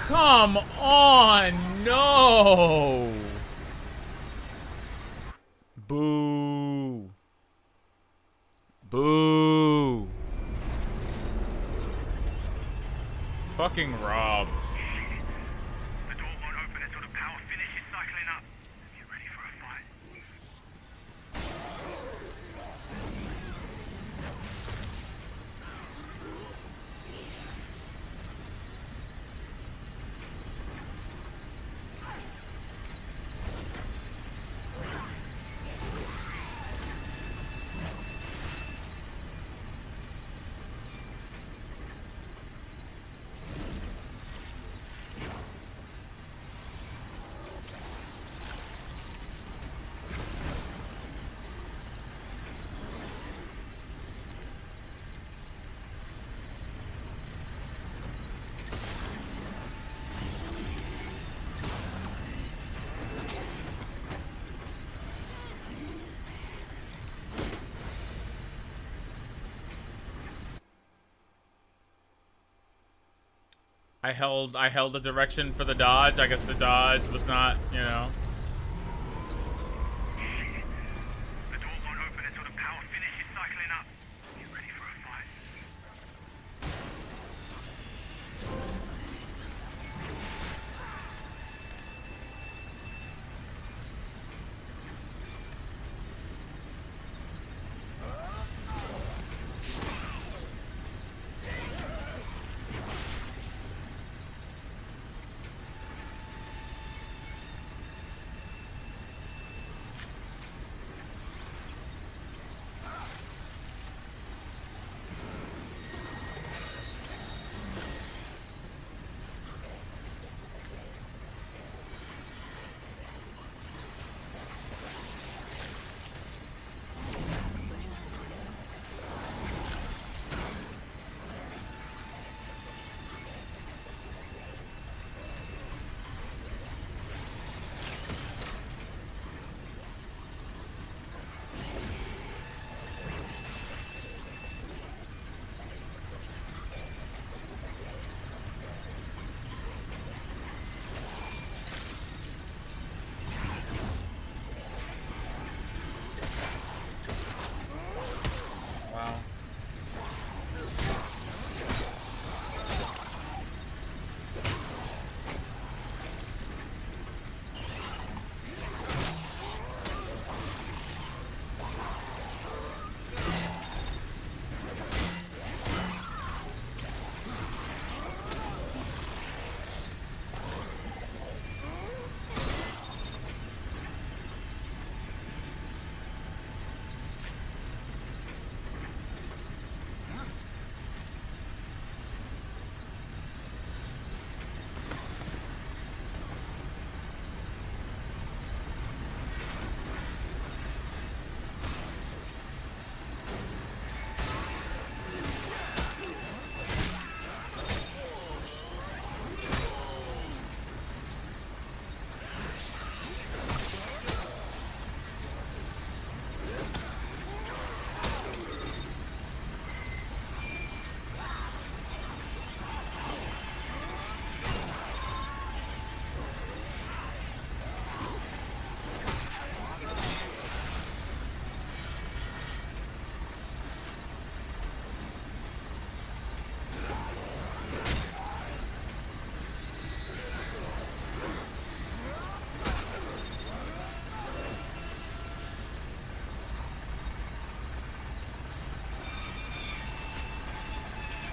come on, no! Boo. Boo. Fucking robbed. The door won't open until the power finishes cycling up. Get ready for a fight. I held the direction for the dodge. I guess the dodge was not, you know. The door won't open until the power finishes cycling up. Get ready for a fight.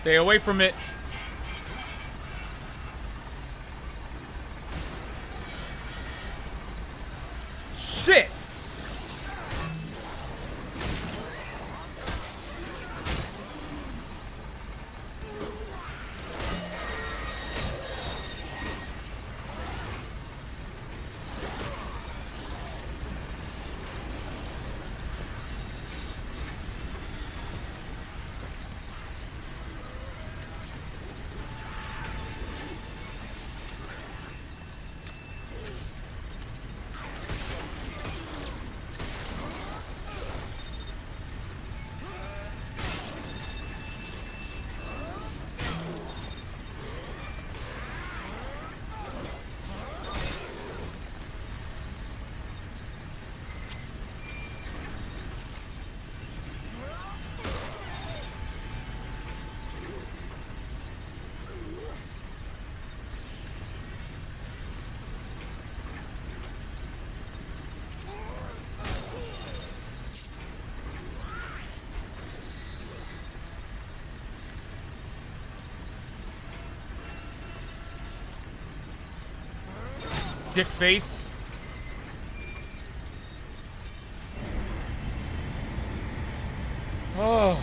Stay away from it. Shit! dick face. Oh.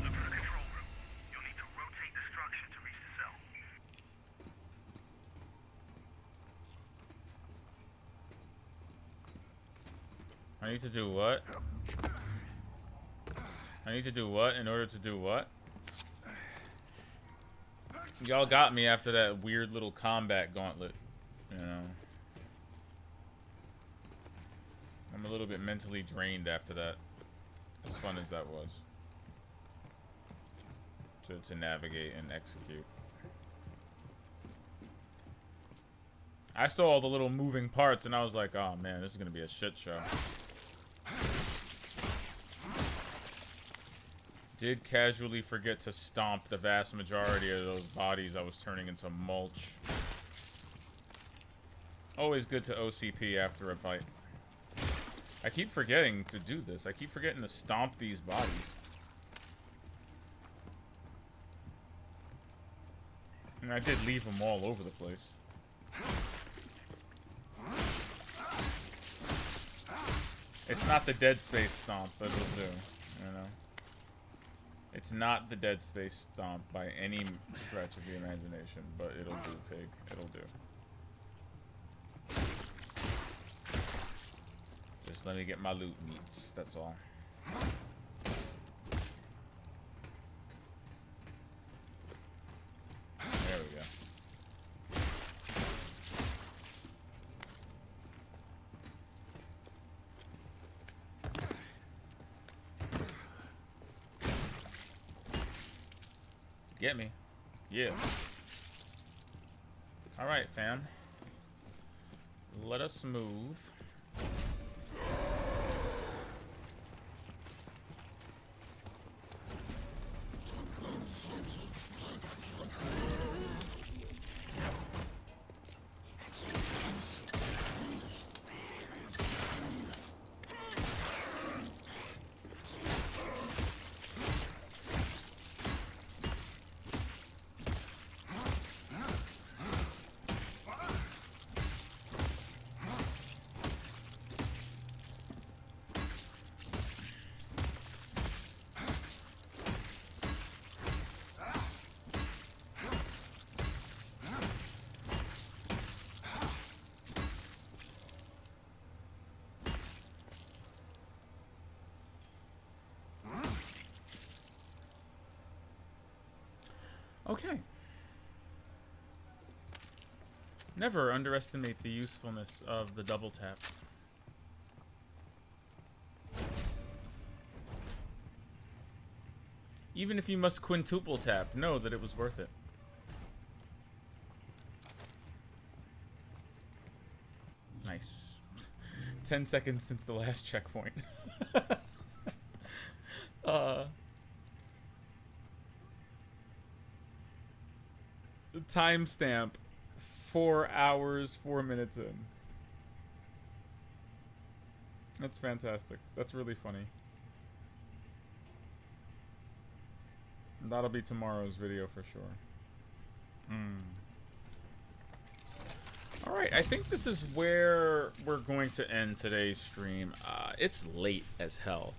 Look for the control room. You'll need to rotate the structure to reach the cell. I need to do what? I need to do what in order to do what? Y'all got me after that weird little combat gauntlet, you know. I'm a little bit mentally drained after that. As fun as that was. To navigate and execute. I saw all the little moving parts and I was like, oh man, this is gonna be a shit show. Did casually forget to stomp the vast majority of those bodies I was turning into mulch. Always good to OCP after a fight. I keep forgetting to do this. I keep forgetting to stomp these bodies. And I did leave them all over the place. It's not the Dead Space stomp, but it'll do, you know. It's not the Dead Space stomp by any stretch of the imagination, but it'll do, pig. It'll do. Just let me get my loot meats, that's all. There we go. Get me. Yeah. Alright, fam. Let us move. Okay. Never underestimate the usefulness of the double tap. Even if you must quintuple tap, know that it was worth it. Nice. 10 seconds since the last checkpoint. Timestamp 4 hours 4 minutes in. That's fantastic. That's really funny. That'll be tomorrow's video for sure. Alright, I think this is where we're going to end today's stream. It's late as hell.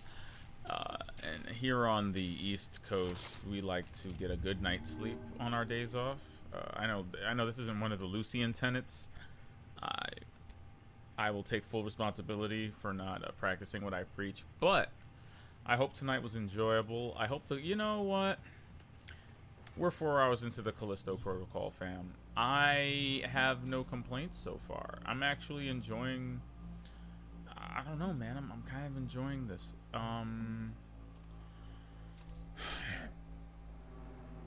And here on the East Coast, we like to get a good night's sleep on our days off. I know this isn't one of the Lucian tenets. I will take full responsibility for not practicing what I preach, but I hope tonight was enjoyable. I hope that, you know what? We're 4 hours into the Callisto protocol, fam. I have no complaints so far. I'm actually enjoying... I don't know, man. I'm kind of enjoying this.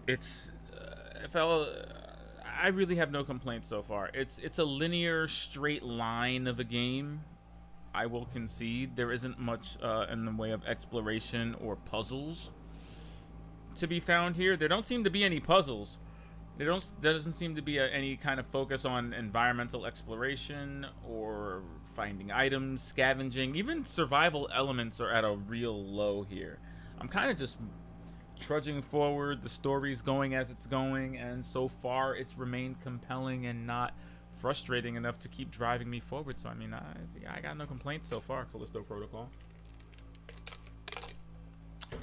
It's... I really have no complaints so far. It's a linear, straight line of a game. I will concede. There isn't much in the way of exploration or puzzles to be found here. There don't seem to be any puzzles. There doesn't seem to be any kind of focus on environmental exploration or finding items, scavenging. Even survival elements are at a real low here. I'm kind of just trudging forward. The story's going as it's going, and so far it's remained compelling and not frustrating enough to keep driving me forward. So I mean, I got no complaints so far. Callisto Protocol.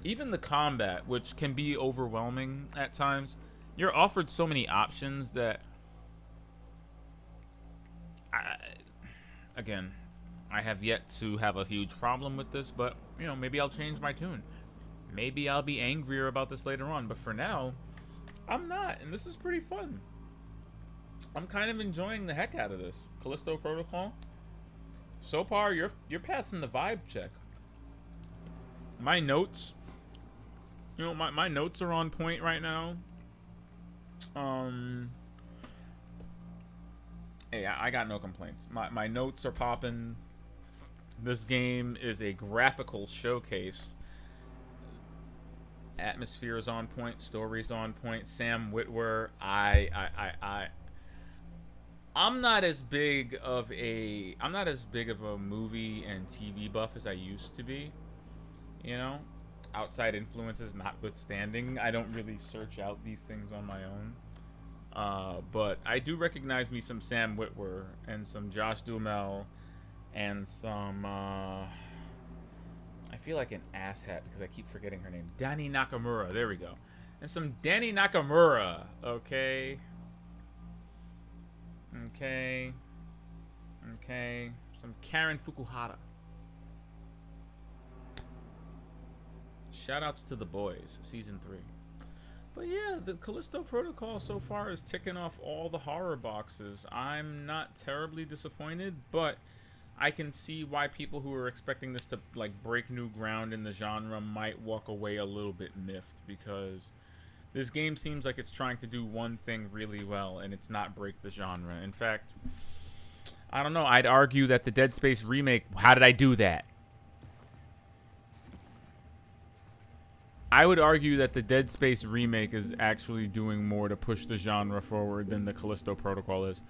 Even the combat, which can be overwhelming at times, you're offered so many options that again, I have yet to have a huge problem with this, but you know, maybe I'll change my tune. Maybe I'll be angrier about this later on, but for now, I'm not, and this is pretty fun. I'm kind of enjoying the heck out of this. Callisto Protocol. So far, you're passing the vibe check. My notes, you know, my notes are on point right now. Hey, I got no complaints. My notes are popping. This game is a graphical showcase. Atmosphere is on point. Story's on point. Sam Witwer. I'm not as big of a movie and TV buff as I used to be. You know, outside influences notwithstanding, I don't really search out these things on my own. But I do recognize me some Sam Witwer and some Josh Duhamel and some I feel like an asshat because I keep forgetting her name. Dani Nakamura. There we go. And some Dani Nakamura. Okay. Some Karen Fukuhara. Shoutouts to The Boys, Season 3. But yeah, the Callisto Protocol so far is ticking off all the horror boxes. I'm not terribly disappointed, but I can see why people who are expecting this to like break new ground in the genre might walk away a little bit miffed, because this game seems like it's trying to do one thing really well, and it's not break the genre. In fact, I don't know, I'd argue that the Dead Space remake, how did I do that? I would argue that the Dead Space remake is actually doing more to push the genre forward than the Callisto Protocol is.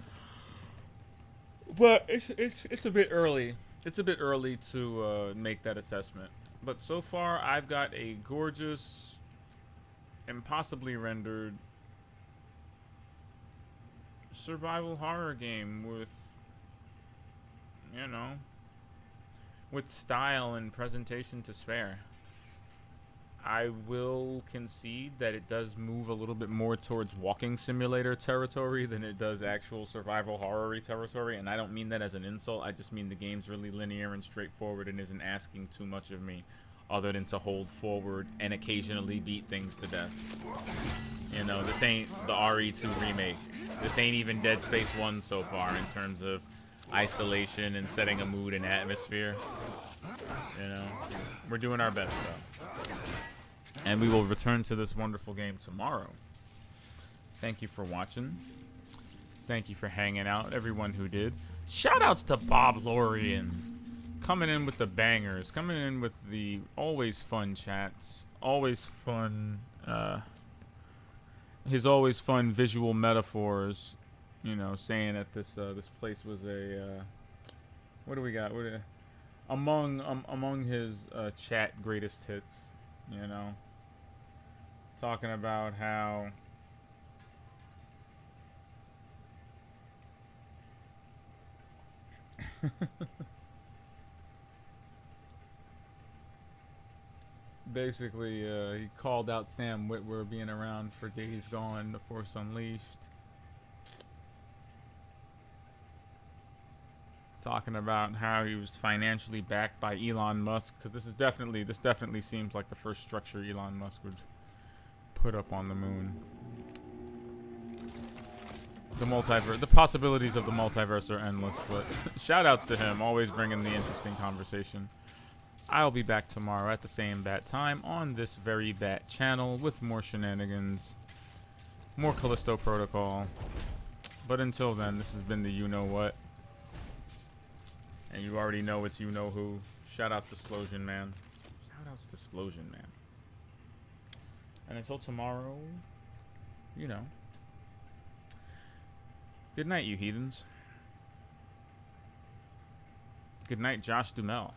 But it's a bit early. It's a bit early to make that assessment. But so far, I've got a gorgeous, impossibly rendered survival horror game with, you know, with style and presentation to spare. I will concede that it does move a little bit more towards walking simulator territory than it does actual survival horror territory, and I don't mean that as an insult. I just mean the game's really linear and straightforward and isn't asking too much of me other than to hold forward and occasionally beat things to death. You know, this ain't the RE2 remake. This ain't even Dead Space 1 so far in terms of isolation and setting a mood and atmosphere. You know, we're doing our best though. And we will return to this wonderful game tomorrow. Thank you for watching. Thank you for hanging out, everyone who did. Shoutouts to Bob Lorian. Coming in with the bangers. Coming in with the always fun chats. Always fun, his always fun visual metaphors. You know, saying that this place was a, what do we got? Among his chat greatest hits, you know. Talking about how basically he called out Sam Witwer being around for Days Gone, The Force Unleashed. Talking about how he was financially backed by Elon Musk, because this definitely seems like the first structure Elon Musk would put up on the moon. The multiverse, the possibilities of the multiverse are endless, but shout outs to him, always bringing the interesting conversation. I'll be back tomorrow at the same bat time on this very bat channel with more shenanigans, more Callisto Protocol. But until then, this has been the You Know What. And you already know it's you know who. Shout outs to Splosion Man. Shout outs to Splosion Man. And until tomorrow, you know, Good night, you heathens. Good night, Josh Duhamel.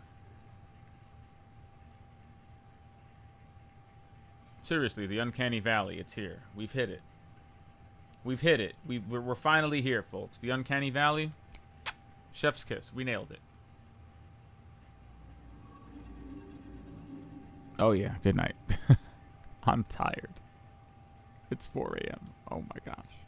Seriously, the Uncanny Valley, it's here. We've hit it. We've hit it. We're finally here, folks. The Uncanny Valley, chef's kiss. We nailed it. Oh, yeah. Good night. I'm tired. It's 4 a.m. Oh, my gosh.